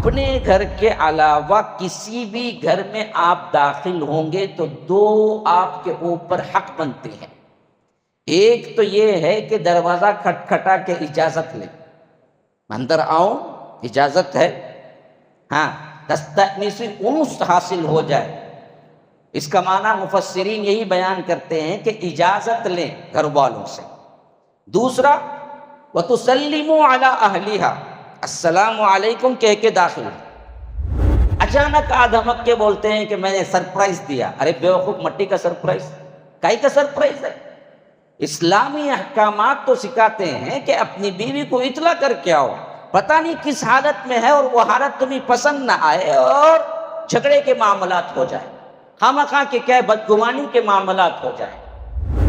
اپنے گھر کے علاوہ کسی بھی گھر میں آپ داخل ہوں گے تو دو آپ کے اوپر حق بنتے ہیں۔ ایک تو یہ ہے کہ دروازہ کھٹکھٹا کے اجازت لیں، اندر آؤ، اجازت ہے، ہاں، تستأنس انس حاصل ہو جائے۔ اس کا معنی مفسرین یہی بیان کرتے ہیں کہ اجازت لیں گھر والوں سے۔ دوسرا، وَتُسَلِّمُوا عَلَىٰ أَهْلِهَا، السلام علیکم کہہ کے داخل۔ اچانک دھمک کے بولتے ہیں کہ میں نے سرپرائز دیا۔ ارے بیوقوف، مٹی کا سرپرائز، کائی کا سرپرائز ہے؟ اسلامی احکامات تو سکھاتے ہیں کہ اپنی بیوی کو اطلاع کر کے آؤ، پتہ نہیں کس حالت میں ہے اور وہ حالت تمہیں پسند نہ آئے اور جھگڑے کے معاملات ہو جائیں، خواہ کہ کیا بدگمانی کے معاملات ہو جائیں۔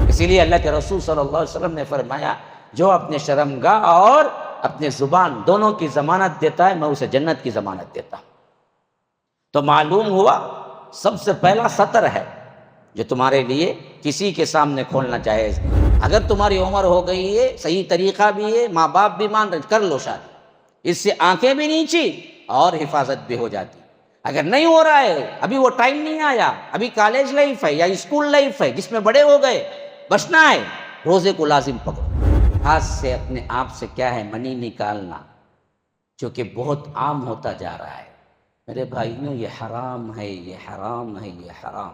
اسی لیے اللہ کے رسول صلی اللہ علیہ وسلم نے فرمایا، جو اپنے شرمگاہ اور اپنے زبان دونوں کی ضمانت دیتا ہے، میں اسے جنت کی ضمانت دیتا ہوں۔ تو معلوم ہوا سب سے پہلا سطر ہے جو تمہارے لیے کسی کے سامنے کھولنا جائز نہیں۔ اگر تمہاری عمر ہو گئی ہے، صحیح طریقہ بھی ہے، ماں باپ بھی مان رہے، کر لو شادی، اس سے آنکھیں بھی نیچی اور حفاظت بھی ہو جاتی۔ اگر نہیں ہو رہا ہے، ابھی وہ ٹائم نہیں آیا، ابھی کالج لائف ہے یا اسکول لائف ہے جس میں بڑے ہو گئے، بچنا ہے، روزے کو لازم پکڑو۔ ہاتھ سے اپنے آپ سے کیا ہے منی نکالنا، جو کہ بہت عام ہوتا جا رہا ہے۔ میرے بھائیوں، یہ حرام ہے، یہ حرام ہے، یہ حرام۔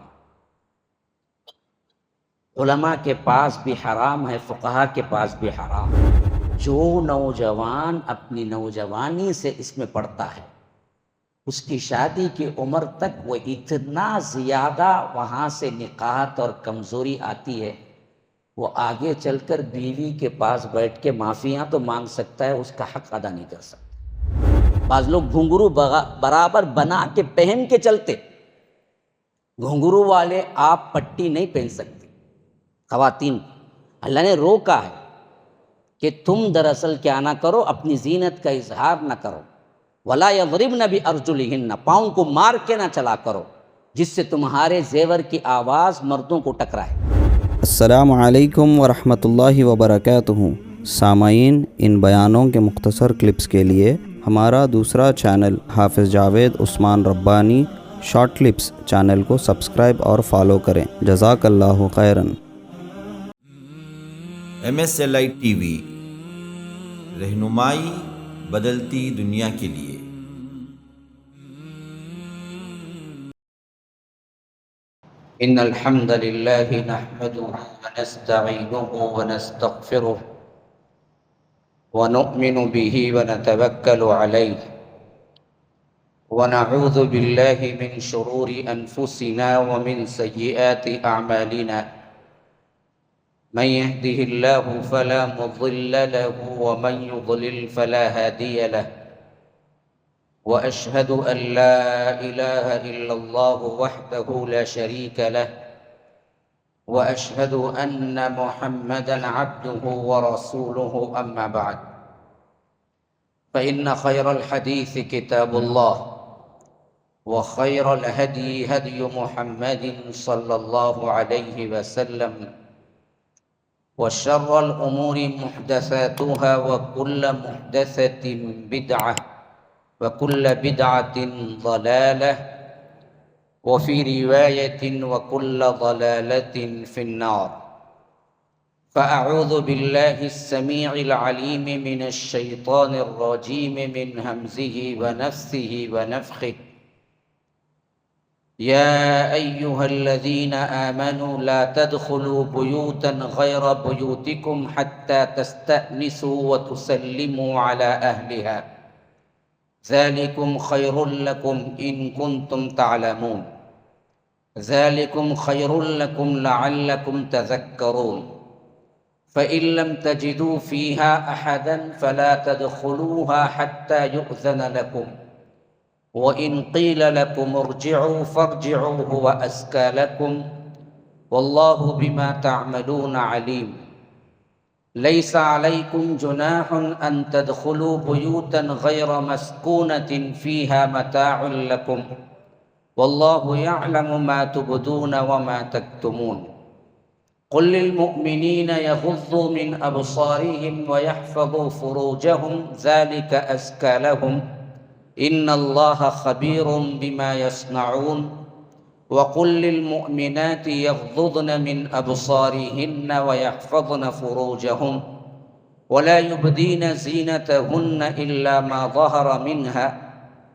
علماء کے پاس بھی حرام ہے، فقہا کے پاس بھی حرام ہے۔ جو نوجوان اپنی نوجوانی سے اس میں پڑتا ہے، اس کی شادی کی عمر تک وہ اتنا زیادہ وہاں سے نقاہت اور کمزوری آتی ہے، وہ آگے چل کر بیوی کے پاس بیٹھ کے معافیاں تو مانگ سکتا ہے، اس کا حق ادا نہیں کر سکتا۔ بعض لوگ گھنگرو برابر بنا کے پہن کے چلتے، گھنگرو والے آپ پٹی نہیں پہن سکتے خواتین۔ اللہ نے روکا ہے کہ تم دراصل کیا نہ کرو، اپنی زینت کا اظہار نہ کرو۔ وَلَا يَضْرِبْنَ بِأَرْجُلِهِنَّ، پاؤں کو مار کے نہ چلا کرو جس سے تمہارے زیور کی آواز مردوں کو ٹکرائے۔ السلام علیکم ورحمۃ اللہ وبرکاتہ۔ سامعین، ان بیانوں کے مختصر کلپس کے لیے ہمارا دوسرا چینل حافظ جاوید عثمان ربانی شارٹ کلپس چینل کو سبسکرائب اور فالو کریں۔ جزاک اللہ خیراً۔ MSLI TV، رہنمائی بدلتی دنیا کے لیے۔ ان الحمد للہ نحمده ونستعینه ونستغفره ونؤمن به ونتوکل علیہ ونعوذ باللہ من شرور انفسنا ومن سیئات اعمالنا، من يهده الله فلا مضل له ومن يضلل فلا هادي له، وأشهد أن لا إله إلا الله وحده لا شريك له، وأشهد أن محمدًا عبده ورسوله، أما بعد، فإن خير الحديث كتاب الله، وخير الهدي هدي محمد صلى الله عليه وسلم، وشر الأمور محدثاتها، وكل محدثة بدعة، وكل بدعة ضلالة، وفي رواية وكل ضلالة في النار۔ فأعوذ بالله السميع العليم من الشيطان الرجيم من همزه ونفثه ونفخه۔ يا أيها الذين آمنوا لا تدخلوا بيوتا غير بيوتكم حتى تستأنسوا وتسلموا على أهلها، ذلكم خير لكم إن كنتم تعلمون، ذلكم خير لكم لعلكم تذكرون، فإن لم تجدوا فيها أحدا فلا تدخلوها حتى يؤذن لكم، وإن قيل لكم ارجعوا فارجعوا هو أزكى لكم، والله بما تعملون عليم۔ ليس عليكم جناح أن تدخلوا بيوتا غير مسكونة فيها متاع لكم، والله يعلم ما تبدون وما تكتمون۔ قل للمؤمنين يغضوا من أبصارهم ويحفظوا فروجهم، ذلك أزكى لهم، ان اللہ خبیر بما یصنعون وقل للمؤمنات یغضضن من ابصارهن ويحفظن فروجهن ولا يبدين زينتهن إلا ما ظهر منها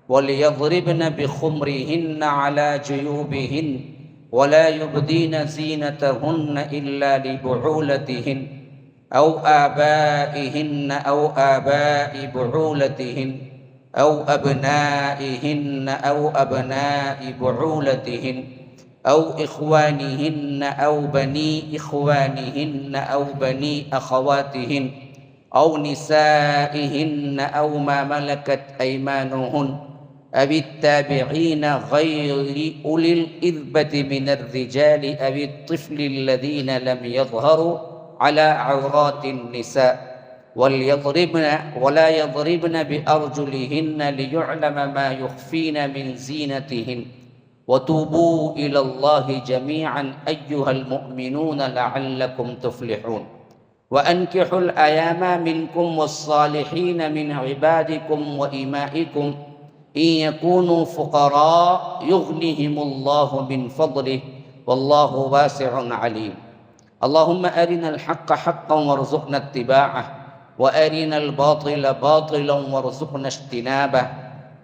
وليضربن بخمرهن على جيوبهن ولا يبدين زينتهن إلا لبعولتهن أو آبائهن أو آباء بعولتهن أو أبنائهن أو أبناء بعولتهن أو إخوانهن أو بني إخوانهن أو بني أخواتهن أو نسائهن أو ما ملكت أيمانهن أو التابعين غير أولي الإربة من الرجال أو الطفل الذين لم يظهروا على عورات النساء ولا يضربن بأرجلهن ليعلم ما يخفين من زينتهن وتوبوا إلى الله جميعا أيها المؤمنون لعلكم تفلحون وأنكحوا الأيام منكم والصالحين من عبادكم وإمائكم إن يكونوا فقراء يغنهم الله من فضله والله واسع عليم اللهم أرنا الحق حقا وارزقنا اتباعه وأرنا الباطل باطلا وارزقنا اجتنابه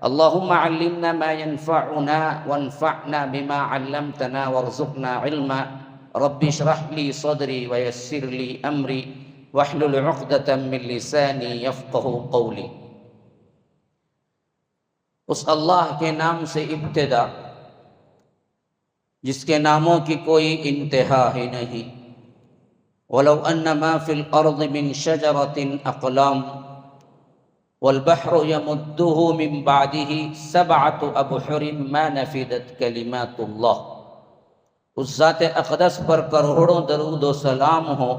اللهم علمنا ما ينفعنا وانفعنا بما علمتنا وارزقنا علما رب اشرح لي صدري ويسر لي أمري واحلل عقدة من لساني يفقه قولي. اس اللہ کے نام سے ابتدا جس کے ناموں کی کوئی انتہا ہی نہیں. وَلَوْ أَنَّ مَا فِي الْأَرْضِ مِنْ شَجَرَةٍ أَقْلَامٌ وَالْبَحْرُ يَمُدُّهُ مِنْ بَعْدِهِ سَبْعَةُ أَبْحُرٍ مَا نَفِدَتْ كَلِمَاتُ اللَّهِ. اس ذات اقدس پر کروڑوں درود و سلام ہو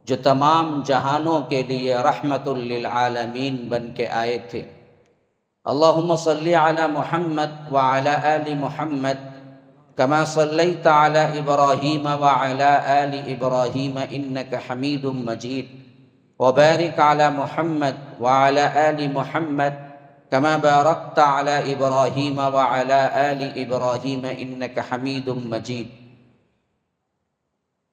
جو تمام جہانوں کے لیے رحمت للعالمین بن کے آئے تھے. اللہم صلی علی محمد وعلی آل محمد كما صليت على إبراهيم وعلى آل إبراهيم إنك حميد مجيد وبارك على محمد وعلى آل محمد كما باركت على إبراهيم وعلى آل إبراهيم إنك حميد مجيد.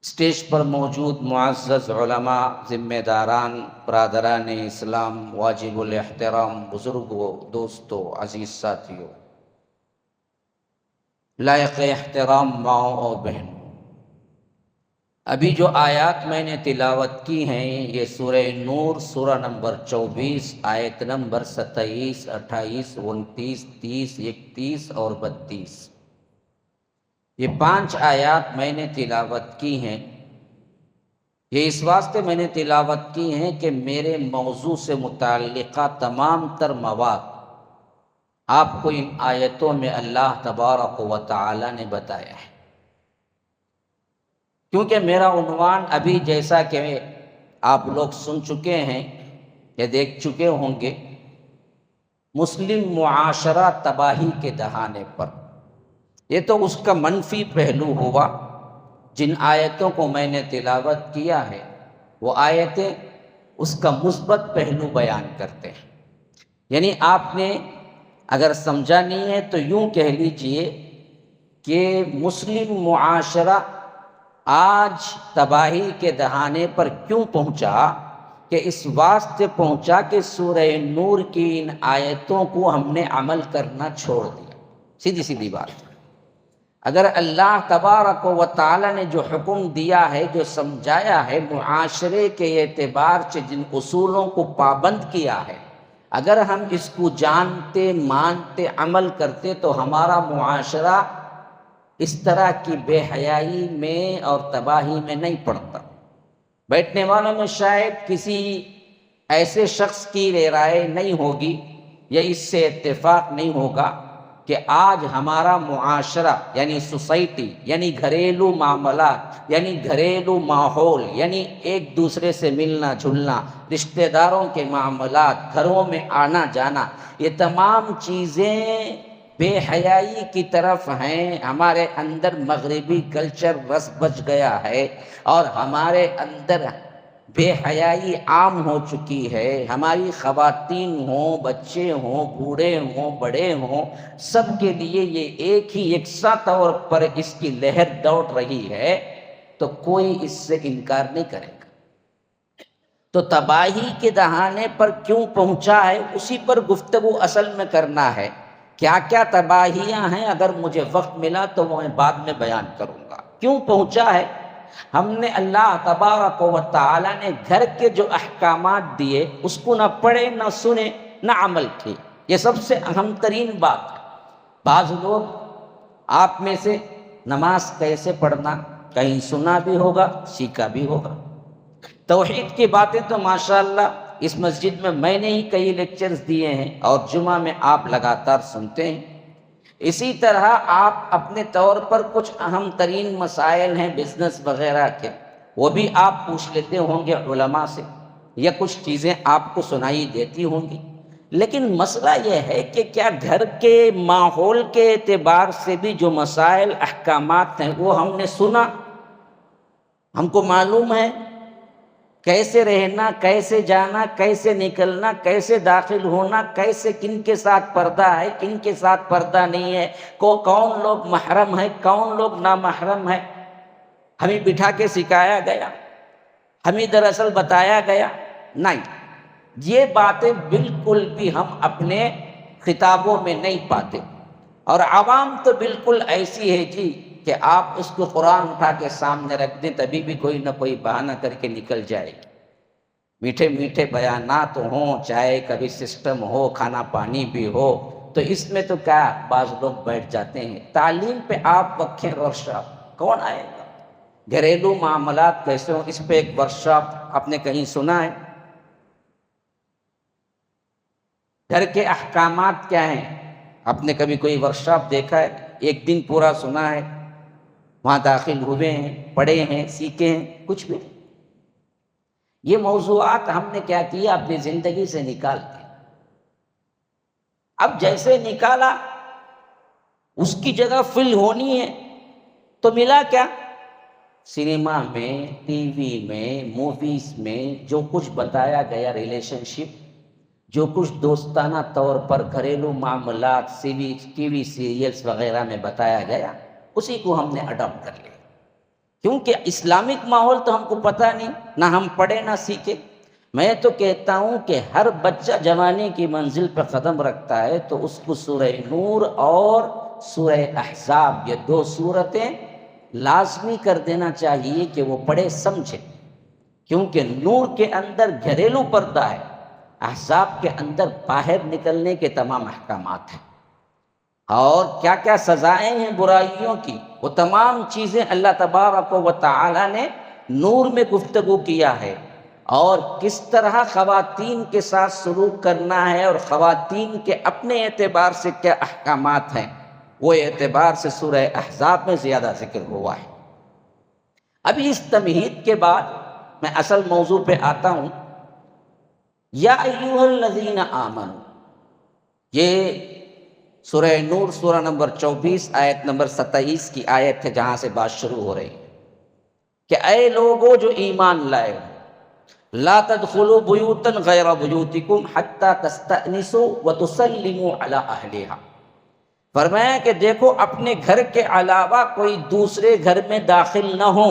اسٹیج پر موجود معزز علماء، ذمہ داران، برادران اسلام، واجب الاحترام بزرگوں، دوستوں، عزیز ساتھیوں، لائق احترام ماؤں اور بہنوں، ابھی جو آیات میں نے تلاوت کی ہیں یہ سورہ نور سورہ نمبر 24 آیت نمبر 27، 28، 29، 30، 31 اور 32، یہ 5 آیات میں نے تلاوت کی ہیں. یہ اس واسطے میں نے تلاوت کی ہیں کہ میرے موضوع سے متعلقہ تمام تر مواد آپ کو ان آیتوں میں اللہ تبارک و تعالی نے بتایا ہے. کیونکہ میرا عنوان ابھی جیسا کہ آپ لوگ سن چکے ہیں یا دیکھ چکے ہوں گے، مسلم معاشرہ تباہی کے دہانے پر، یہ تو اس کا منفی پہلو ہوا. جن آیتوں کو میں نے تلاوت کیا ہے وہ آیتیں اس کا مثبت پہلو بیان کرتے ہیں. یعنی آپ نے اگر سمجھا نہیں ہے تو یوں کہہ لیجئے کہ مسلم معاشرہ آج تباہی کے دہانے پر کیوں پہنچا، کہ اس واسطے پہنچا کہ سورہ نور کی ان آیتوں کو ہم نے عمل کرنا چھوڑ دیا. سیدھی سیدھی بات. اگر اللہ تبارک و تعالی نے جو حکم دیا ہے، جو سمجھایا ہے، معاشرے کے اعتبار سے جن اصولوں کو پابند کیا ہے، اگر ہم اس کو جانتے، مانتے، عمل کرتے تو ہمارا معاشرہ اس طرح کی بے حیائی میں اور تباہی میں نہیں پڑتا. بیٹھنے والوں میں شاید کسی ایسے شخص کی رائے نہیں ہوگی یا اس سے اتفاق نہیں ہوگا کہ آج ہمارا معاشرہ یعنی سوسائٹی، یعنی گھریلو معاملات، یعنی گھریلو ماحول، یعنی ایک دوسرے سے ملنا جلنا، رشتہ داروں کے معاملات، گھروں میں آنا جانا، یہ تمام چیزیں بے حیائی کی طرف ہیں. ہمارے اندر مغربی کلچر رس بچ گیا ہے اور ہمارے اندر بے حیائی عام ہو چکی ہے. ہماری خواتین ہوں، بچے ہوں، بوڑھے ہوں، بڑے ہوں، سب کے لیے یہ ایک ہی یکساں طور پر اس کی لہر دوڑ رہی ہے، تو کوئی اس سے انکار نہیں کرے گا. تو تباہی کے دہانے پر کیوں پہنچا ہے، اسی پر گفتگو اصل میں کرنا ہے. کیا کیا تباہیاں ہیں، اگر مجھے وقت ملا تو وہ میں بعد میں بیان کروں گا. کیوں پہنچا ہے؟ ہم نے اللہ تبارک و تعالی نے گھر کے جو احکامات دیے اس کو نہ پڑھے، نہ سنے، نہ عمل کیے. یہ سب سے اہم ترین بات ہے. بعض لوگ آپ میں سے نماز کیسے پڑھنا کہیں سنا بھی ہوگا، سیکھا بھی ہوگا. توحید کی باتیں تو ماشاءاللہ اس مسجد میں نے ہی کئی لیکچرز دیے ہیں اور جمعہ میں آپ لگاتار سنتے ہیں. اسی طرح آپ اپنے طور پر کچھ اہم ترین مسائل ہیں بزنس وغیرہ کے، وہ بھی آپ پوچھ لیتے ہوں گے علماء سے، یا کچھ چیزیں آپ کو سنائی دیتی ہوں گی. لیکن مسئلہ یہ ہے کہ کیا گھر کے ماحول کے اعتبار سے بھی جو مسائل احکامات ہیں وہ ہم نے سنا، ہم کو معلوم ہے کیسے رہنا، کیسے جانا، کیسے نکلنا، کیسے داخل ہونا، کیسے کن کے ساتھ پردہ ہے، کن کے ساتھ پردہ نہیں ہے، کون لوگ محرم ہے، کون لوگ نامحرم ہے. ہمیں بٹھا کے سکھایا گیا، ہمیں دراصل بتایا گیا نہیں. یہ باتیں بالکل بھی ہم اپنے کتابوں میں نہیں پاتے. اور عوام تو بالکل ایسی ہے جی کہ آپ اس کو قرآن اٹھا کے سامنے رکھ دیں تبھی بھی کوئی نہ کوئی بہانہ کر کے نکل جائے گی. میٹھے میٹھے بیانات ہوں، چاہے کبھی سسٹم ہو، کھانا پانی بھی ہو، تو اس میں تو کیا بعض لوگ بیٹھ جاتے ہیں. تعلیم پہ آپ رکھیں ورکشاپ، کون آئے گا؟ گھریلو معاملات کیسے ہوں، اس پہ ایک ورکشاپ آپ نے کہیں سنا ہے؟ گھر کے احکامات کیا ہیں، آپ نے کبھی کوئی ورکشاپ دیکھا ہے؟ ایک دن پورا سنا ہے، وہاں داخل ہوئے ہیں، پڑھے ہیں، سیکھے ہیں؟ کچھ بھی. یہ موضوعات ہم نے کیا کیا، اپنی زندگی سے نکال کے. اب جیسے نکالا اس کی جگہ فل ہونی ہے تو ملا کیا؟ سنیما میں، ٹی وی میں، موویز میں جو کچھ بتایا گیا، ریلیشن شپ، جو کچھ دوستانہ طور پر گھریلو معاملات ٹی وی سیریلز وغیرہ میں بتایا گیا، اسی کو ہم نے اڈاپٹ کر لیا. کیونکہ اسلامک ماحول تو ہم کو پتہ نہیں، نہ ہم پڑھے نہ سیکھے. میں تو کہتا ہوں کہ ہر بچہ جوانی کی منزل پہ قدم رکھتا ہے تو اس کو سورہ نور اور سورہ احزاب، یہ 2 سورتیں لازمی کر دینا چاہیے کہ وہ پڑھے سمجھے. کیونکہ نور کے اندر گھریلو پردہ ہے، احزاب کے اندر باہر نکلنے کے تمام احکامات ہیں، اور کیا کیا سزائیں ہیں برائیوں کی، وہ تمام چیزیں اللہ تبارک و تعالی نے نور میں گفتگو کیا ہے. اور کس طرح خواتین کے ساتھ سلوک کرنا ہے اور خواتین کے اپنے اعتبار سے کیا احکامات ہیں، وہ اعتبار سے سورہ احزاب میں زیادہ ذکر ہوا ہے. ابھی اس تمہید کے بعد میں اصل موضوع پہ آتا ہوں. یا ایھا الذین آمنوا، یہ سورہ نور سورہ نمبر 24 آیت نمبر 27 کی آیت ہے جہاں سے بات شروع ہو رہی ہے کہ اے لوگو جو ایمان لائے ہو، لا تدخلوا بیوتا غیر بیوتکم حتی تستأنسوا وتسلموا علی اہلہا. فرمایا کہ دیکھو اپنے گھر کے علاوہ کوئی دوسرے گھر میں داخل نہ ہو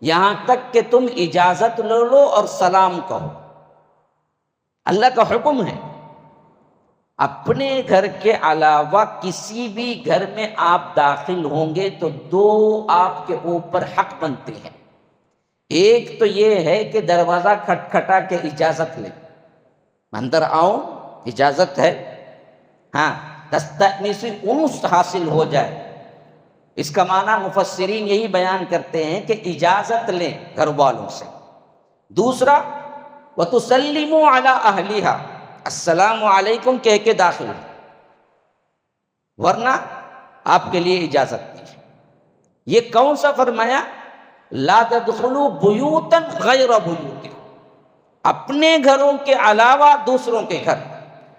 یہاں تک کہ تم اجازت لے لو اور سلام کہو. اللہ کا حکم ہے، اپنے گھر کے علاوہ کسی بھی گھر میں آپ داخل ہوں گے تو 2 آپ کے اوپر حق بنتے ہیں. ایک تو یہ ہے کہ دروازہ کھٹکھٹا کے اجازت لیں، اندر آؤ، اجازت ہے، ہاں، تستأنس، انس حاصل ہو جائے. اس کا معنی مفسرین یہی بیان کرتے ہیں کہ اجازت لیں گھر والوں سے. دوسرا وَتُسَلِّمُوا عَلَىٰ أَهْلِهَا، السلام علیکم کہہ کے داخل ہو، ورنہ آپ کے لیے اجازت نہیں. یہ کون سا فرمایا؟ لا تدخلوا بیوتا غیر بیوتکم، اپنے گھروں کے علاوہ دوسروں کے گھر.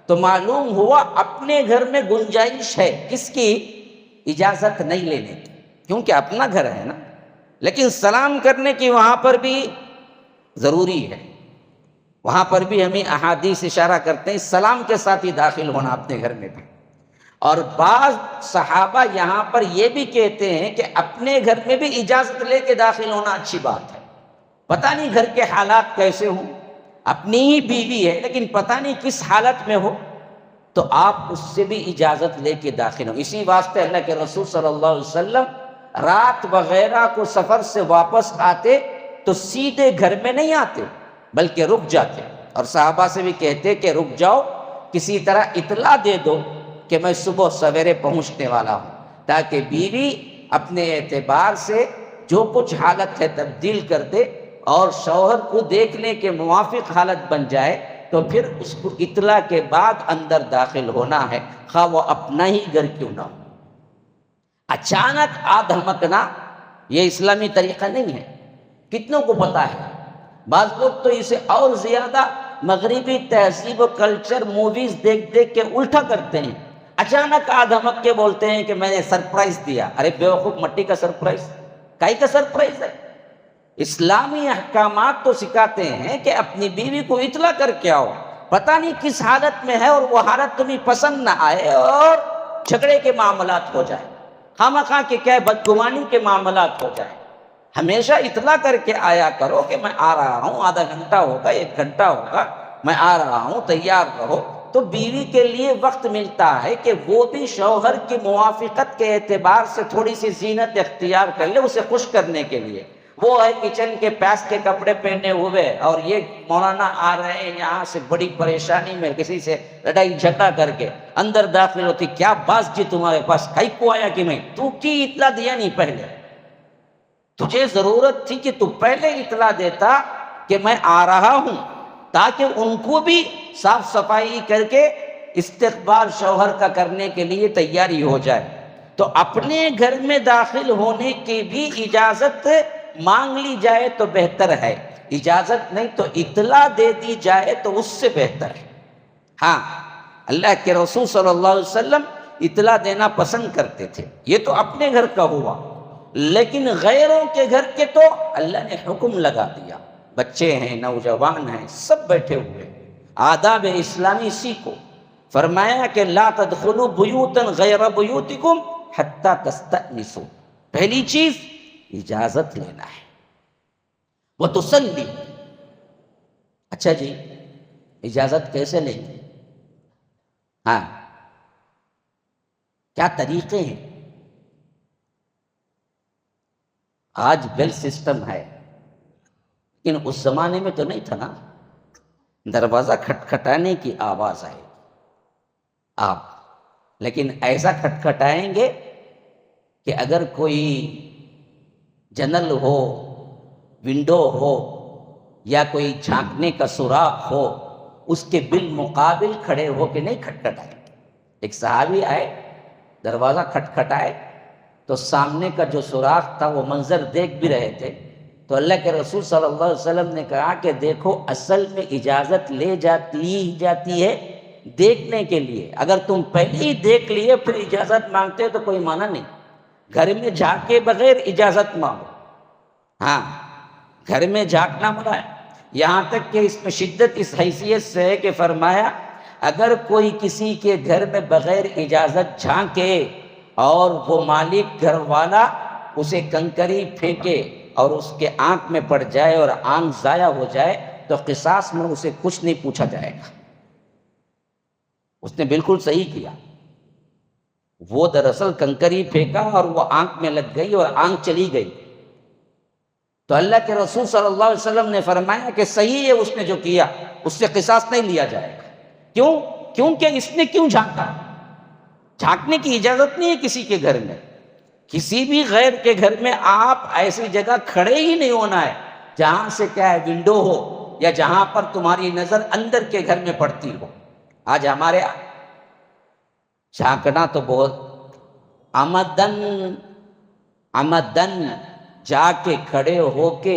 تو معلوم ہوا اپنے گھر میں گنجائش ہے کس کی؟ اجازت نہیں لینے کی، کیونکہ اپنا گھر ہے نا. لیکن سلام کرنے کی وہاں پر بھی ضروری ہے۔ وہاں پر بھی ہمیں احادیث اشارہ کرتے ہیں سلام کے ساتھ ہی داخل ہونا اپنے گھر میں بھی۔ اور بعض صحابہ یہاں پر یہ بھی کہتے ہیں کہ اپنے گھر میں بھی اجازت لے کے داخل ہونا اچھی بات ہے۔ پتہ نہیں گھر کے حالات کیسے ہوں، اپنی ہی بیوی ہے لیکن پتہ نہیں کس حالت میں ہو، تو آپ اس سے بھی اجازت لے کے داخل ہوں۔ اسی واسطے اللہ کے رسول صلی اللہ علیہ وسلم رات وغیرہ کو سفر سے واپس آتے تو سیدھے گھر میں نہیں آتے بلکہ رک جاتے، اور صحابہ سے بھی کہتے کہ رک جاؤ، کسی طرح اطلاع دے دو کہ میں صبح سویرے پہنچنے والا ہوں، تاکہ بیوی اپنے اعتبار سے جو کچھ حالت ہے تبدیل کر دے اور شوہر کو دیکھنے کے موافق حالت بن جائے، تو پھر اس کو اطلاع کے بعد اندر داخل ہونا ہے، خواہ وہ اپنا ہی گھر کیوں نہ ہو۔ اچانک آ دھمکنا یہ اسلامی طریقہ نہیں ہے۔ کتنوں کو پتہ ہے؟ بعض لوگ تو اسے اور زیادہ مغربی تہذیب و کلچر موویز دیکھ دیکھ کے الٹا کرتے ہیں۔ اچانک آ دھمک کے بولتے ہیں کہ میں نے سرپرائز دیا۔ ارے بیوقوف، مٹی کا سرپرائز، کائی کا سرپرائز ہے؟ اسلامی احکامات تو سکھاتے ہیں کہ اپنی بیوی کو اطلاع کر کے آؤ، پتہ نہیں کس حالت میں ہے اور وہ حالت تمہیں پسند نہ آئے اور جھگڑے کے معاملات ہو جائے، خواہ کہ کیا بدگمانی کے معاملات ہو جائے۔ ہمیشہ اطلاع کر کے آیا کرو کہ میں آ رہا ہوں، آدھا گھنٹہ ہوگا، 1 گھنٹہ ہوگا، میں آ رہا ہوں، تیار رہو۔ تو بیوی کے لیے وقت ملتا ہے کہ وہ بھی شوہر کی موافقت کے اعتبار سے تھوڑی سی زینت اختیار کر لے اسے خوش کرنے کے لیے۔ وہ ہے کچن کے پیس کے کپڑے پہنے ہوئے اور یہ مولانا آ رہے ہیں یہاں سے بڑی پریشانی میں، کسی سے لڑائی جھگڑا کر کے اندر داخل ہوتی، کیا باس جی تمہارے پاس، کئی کو آیا کہ میں، تو کی اطلاع دیا نہیں پہلے؟ تجھے ضرورت تھی کہ تو پہلے اطلاع دیتا کہ میں آ رہا ہوں، تاکہ ان کو بھی صاف صفائی کر کے استقبال شوہر کا کرنے کے لیے تیاری ہو جائے۔ تو اپنے گھر میں داخل ہونے کی بھی اجازت مانگ لی جائے تو بہتر ہے، اجازت نہیں تو اطلاع دے دی جائے تو اس سے بہتر ہے۔ ہاں، اللہ کے رسول صلی اللہ علیہ وسلم اطلاع دینا پسند کرتے تھے، یہ تو اپنے گھر کا ہوا، لیکن غیروں کے گھر کے تو اللہ نے حکم لگا دیا۔ بچے ہیں، نوجوان ہیں، سب بیٹھے ہوئے، آداب اسلامی سیکھو۔ فرمایا کہ لا تدخلوا بیوتا غیر بیوتکم حتی تستأنسوا، پہلی چیز اجازت لینا ہے۔ وتصلی، اچھا جی اجازت کیسے لیں گے؟ ہاں، کیا طریقے ہیں؟ آج بیل سسٹم ہے، لیکن اس زمانے میں تو نہیں تھا نا۔ دروازہ کھٹکھٹانے کی آواز آئے آپ، لیکن ایسا کھٹکھٹائیں گے کہ اگر کوئی جنل ہو، ونڈو ہو یا کوئی جھانکنے کا سوراخ ہو، اس کے بالمقابل کھڑے ہو کے نہیں کھٹکھٹائیں گے۔ ایک صحابی آئے، دروازہ کھٹکھٹائے تو سامنے کا جو سوراخ تھا وہ منظر دیکھ بھی رہے تھے، تو اللہ کے رسول صلی اللہ علیہ وسلم نے کہا کہ دیکھو، اصل میں اجازت لے جاتی ہے دیکھنے کے لیے، اگر تم پہلے ہی دیکھ لیے پھر اجازت مانگتے تو کوئی معنی نہیں۔ گھر میں جھانکے بغیر اجازت مانگو، ہاں گھر میں جھانکنا منع ہے۔ یہاں تک کہ اس میں شدت اس حیثیت سے ہے کہ فرمایا اگر کوئی کسی کے گھر میں بغیر اجازت جھانکے اور وہ مالک گھر والا اسے کنکری پھینکے اور اس کے آنکھ میں پڑ جائے اور آنکھ ضائع ہو جائے تو قصاص میں اسے کچھ نہیں پوچھا جائے گا۔ اس نے بالکل صحیح کیا، وہ دراصل کنکری پھینکا اور وہ آنکھ میں لگ گئی اور آنکھ چلی گئی، تو اللہ کے رسول صلی اللہ علیہ وسلم نے فرمایا کہ صحیح ہے اس نے جو کیا، اس سے قصاص نہیں لیا جائے گا۔ کیوں؟ کیونکہ اس نے کیوں جھانکا؟ جھانکنے کی اجازت نہیں ہے کسی کے گھر میں، کسی بھی غیر کے گھر میں آپ ایسی جگہ کھڑے ہی نہیں ہونا ہے جہاں سے کیا ہے ونڈو ہو یا جہاں پر تمہاری نظر اندر کے گھر میں پڑتی ہو۔ آج ہمارے جھانکنا تو بہت عمدن جا کے کھڑے ہو کے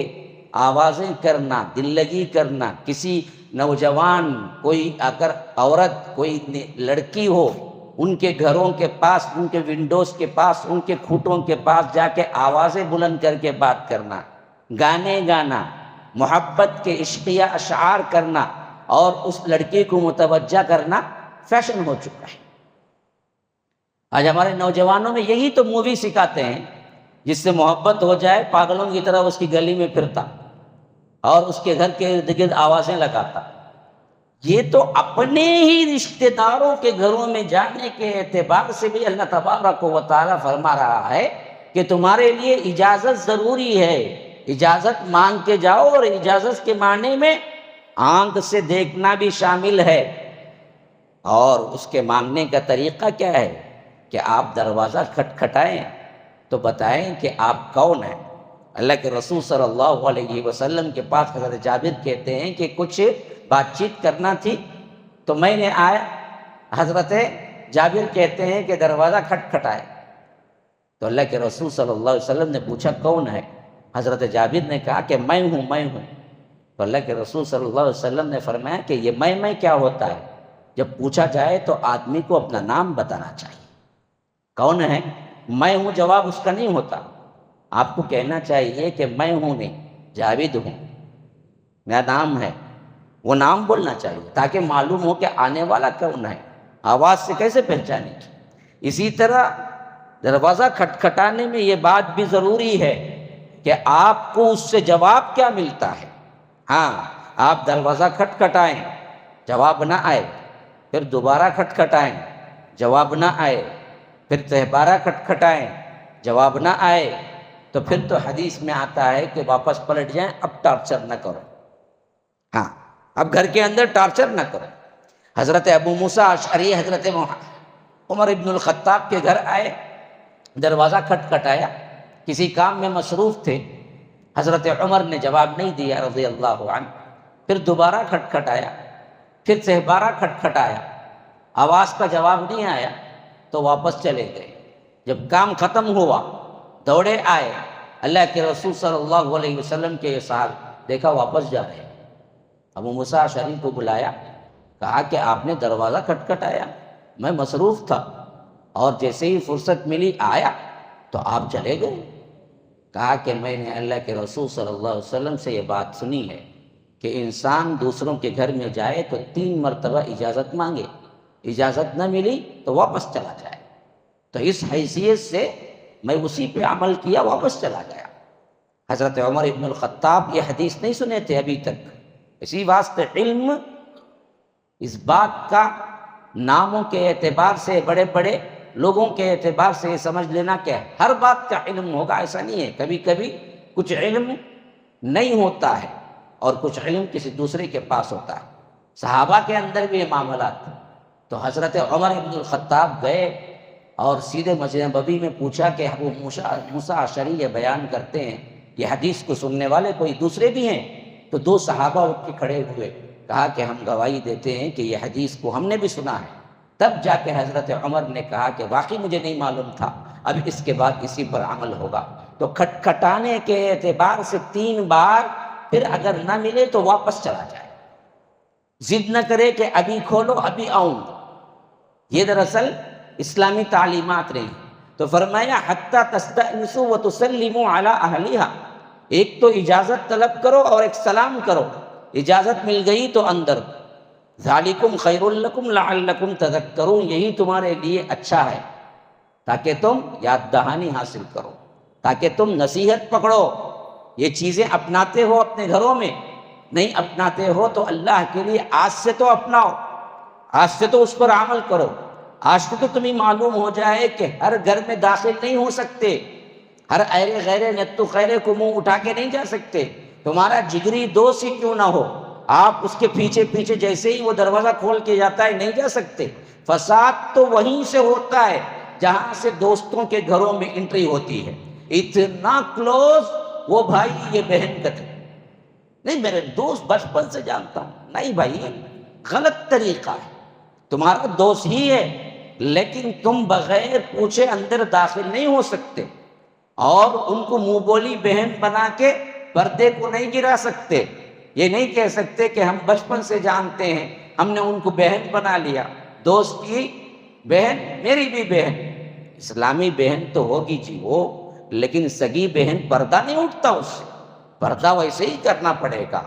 آوازیں کرنا، دل لگی کرنا، کسی نوجوان، کوئی اگر عورت، کوئی لڑکی ہو، ان کے گھروں کے پاس، ان کے ونڈوز کے پاس، ان کے کھوٹوں کے پاس جا کے آوازیں بلند کر کے بات کرنا، گانے گانا، محبت کے عشقیہ اشعار کرنا اور اس لڑکی کو متوجہ کرنا فیشن ہو چکا ہے۔ آج ہمارے نوجوانوں میں یہی تو مووی سکھاتے ہیں، جس سے محبت ہو جائے پاگلوں کی طرح اس کی گلی میں پھرتا اور اس کے گھر کے ارد گرد آوازیں لگاتا۔ یہ تو اپنے ہی رشتہ داروں کے گھروں میں جانے کے اعتبار سے بھی اللہ تبارک و تعالیٰ فرما رہا ہے کہ تمہارے لیے اجازت ضروری ہے، اجازت مانگ کے جاؤ، اور اجازت کے معنی میں آنکھ سے دیکھنا بھی شامل ہے۔ اور اس کے مانگنے کا طریقہ کیا ہے کہ آپ دروازہ کھٹکھٹائیں تو بتائیں کہ آپ کون ہیں۔ اللہ کے رسول صلی اللہ علیہ وسلم کے پاس حضرت جابر کہتے ہیں کہ کچھ بات چیت کرنا تھی تو میں نے آیا۔ حضرت جابر کہتے ہیں کہ دروازہ کھٹکھٹائے تو اللہ کے رسول صلی اللہ علیہ وسلم نے پوچھا کون ہے؟ حضرت جابر نے کہا کہ میں ہوں۔ تو اللہ کے رسول صلی اللہ علیہ وسلم نے فرمایا کہ یہ میں کیا ہوتا ہے؟ جب پوچھا جائے تو آدمی کو اپنا نام بتانا چاہیے۔ کون ہے؟ میں ہوں جواب اس کا نہیں ہوتا، آپ کو کہنا چاہیے کہ میں ہوں نہیں، جاوید ہوں، میرا نام ہے، وہ نام بولنا چاہیے تاکہ معلوم ہو کہ آنے والا کون ہے۔ آواز سے کیسے پہچانے کی؟ اسی طرح دروازہ کھٹکھٹانے میں یہ بات بھی ضروری ہے کہ آپ کو اس سے جواب کیا ملتا ہے۔ ہاں، آپ دروازہ کھٹکھٹائیں، جواب نہ آئے، پھر دوبارہ کھٹکھٹائیں، جواب نہ آئے، پھر تہبارہ کھٹکھٹائیں، جواب نہ آئے، تو پھر تو حدیث میں آتا ہے کہ واپس پلٹ جائیں، اب ٹارچر نہ کرو۔ ہاں، اب گھر کے اندر ٹارچر نہ کرو۔ حضرت ابو موسیٰ اشعری حضرت عمر ابن الخطاب کے گھر آئے، دروازہ کھٹکھٹایا، کسی کام میں مصروف تھے، حضرت عمر نے جواب نہیں دیا رضی اللہ عنہ، پھر دوبارہ کھٹکھٹایا، پھر تہبارہ کھٹکھٹایا، آواز کا جواب نہیں آیا تو واپس چلے گئے۔ جب کام ختم ہوا دوڑے آئے، اللہ کے رسول صلی اللہ علیہ وسلم کے یہ صاحب دیکھا واپس جا رہے ہیں۔ ابو موسیٰ اشعری کو بلایا، کہا کہ آپ نے دروازہ کھٹکھٹایا، میں مصروف تھا اور جیسے ہی فرصت ملی آیا تو آپ چلے گئے۔ کہا کہ میں نے اللہ کے رسول صلی اللہ علیہ وسلم سے یہ بات سنی ہے کہ انسان دوسروں کے گھر میں جائے تو 3 مرتبہ اجازت مانگے، اجازت نہ ملی تو واپس چلا جائے۔ تو اس حیثیت سے میں اسی پہ عمل کیا، واپس چلا گیا۔ حضرت عمر ابن الخطاب یہ حدیث نہیں سنے تھے ابھی تک، اسی واسطے علم اس بات کا ناموں کے اعتبار سے، بڑے بڑے لوگوں کے اعتبار سے یہ سمجھ لینا کہ ہر بات کا علم ہوگا، ایسا نہیں ہے۔ کبھی کبھی کچھ علم نہیں ہوتا ہے اور کچھ علم کسی دوسرے کے پاس ہوتا ہے۔ صحابہ کے اندر بھی یہ معاملات تھے۔ تو حضرت عمر ابن الخطاب گئے اور سیدھے مسجد نبوی میں پوچھا کہ ابو موسیٰ اشعری یہ بیان کرتے ہیں، یہ حدیث کو سننے والے کوئی دوسرے بھی ہیں؟ تو 2 صحابہ اٹھ کے کھڑے ہوئے، کہا کہ ہم گواہی دیتے ہیں کہ یہ حدیث کو ہم نے بھی سنا ہے۔ تب جا کے حضرت عمر نے کہا کہ واقعی مجھے نہیں معلوم تھا، اب اس کے بعد اسی پر عمل ہوگا۔ تو کھٹکھٹانے کے اعتبار سے 3 بار، پھر اگر نہ ملے تو واپس چلا جائے، ضد نہ کرے کہ ابھی کھولو ابھی آؤں گا۔ یہ دراصل اسلامی تعلیمات رہی۔ تو فرمایا حتی تستأنسوا وتسلموا علی اہلہا، ایک تو اجازت طلب کرو اور ایک سلام کرو، اجازت مل گئی تو اندر۔ ذالکم خیر لکم لعلکم تذکرون، یہی تمہارے لیے اچھا ہے تاکہ تم یاد دہانی حاصل کرو، تاکہ تم نصیحت پکڑو۔ یہ چیزیں اپناتے ہو اپنے گھروں میں، نہیں اپناتے ہو تو اللہ کے لیے آج سے تو اپناؤ، آج سے تو اس پر عمل کرو۔ آج سے تو تمہیں معلوم ہو جائے کہ ہر گھر میں داخل نہیں ہو سکتے، ہر ایرے غیرے نتو خیرے کو منہ اٹھا کے نہیں جا سکتے۔ تمہارا جگری دوست ہی کیوں نہ ہو، آپ اس کے پیچھے پیچھے جیسے ہی وہ دروازہ کھول کے جاتا ہے نہیں جا سکتے۔ فساد تو وہیں سے ہوتا ہے جہاں سے دوستوں کے گھروں میں انٹری ہوتی ہے۔ اتنا کلوز، وہ بھائی یہ بہن کا تھا، نہیں میرے دوست بچپن سے جانتا ہوں، نہیں بھائی غلط طریقہ ہے۔ تمہارا دوست ہی ہے لیکن تم بغیر پوچھے اندر داخل نہیں ہو سکتے، اور ان کو منہ بولی بہن بنا کے پردے کو نہیں گرا سکتے۔ یہ نہیں کہہ سکتے کہ ہم بچپن سے جانتے ہیں، ہم نے ان کو بہن بنا لیا۔ دوست کی بہن میری بھی بہن، اسلامی بہن تو ہوگی جی وہ، لیکن سگی بہن پردہ نہیں اٹھتا اس سے۔ پردہ ویسے ہی کرنا پڑے گا،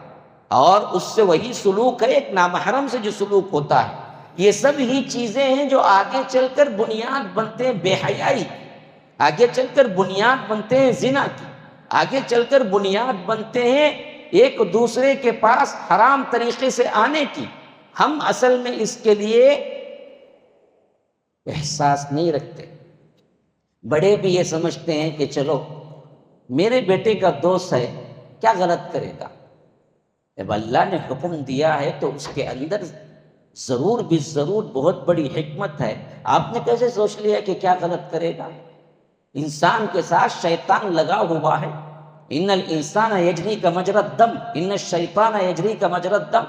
اور اس سے وہی سلوک ہے ایک نامحرم سے جو سلوک ہوتا ہے۔ یہ سب ہی چیزیں ہیں جو آگے چل کر بنیاد بنتے ہیں بے حیائی، آگے چل کر بنیاد بنتے ہیں زنا کی، آگے چل کر بنیاد بنتے ہیں ایک دوسرے کے پاس حرام طریقے سے آنے کی۔ ہم اصل میں اس کے لیے احساس نہیں رکھتے۔ بڑے بھی یہ سمجھتے ہیں کہ چلو میرے بیٹے کا دوست ہے، کیا غلط کرے گا؟ جب اللہ نے حکم دیا ہے تو اس کے اندر ضرور بھی ضرور بہت بڑی حکمت ہے۔ آپ نے کیسے سوچ لیا کہ کیا غلط کرے گا؟ انسان کے ساتھ شیطان لگا ہوا ہے۔ ان الانسان یجری کا مجری الدم ان الشیطان یجری کا مجری الدم،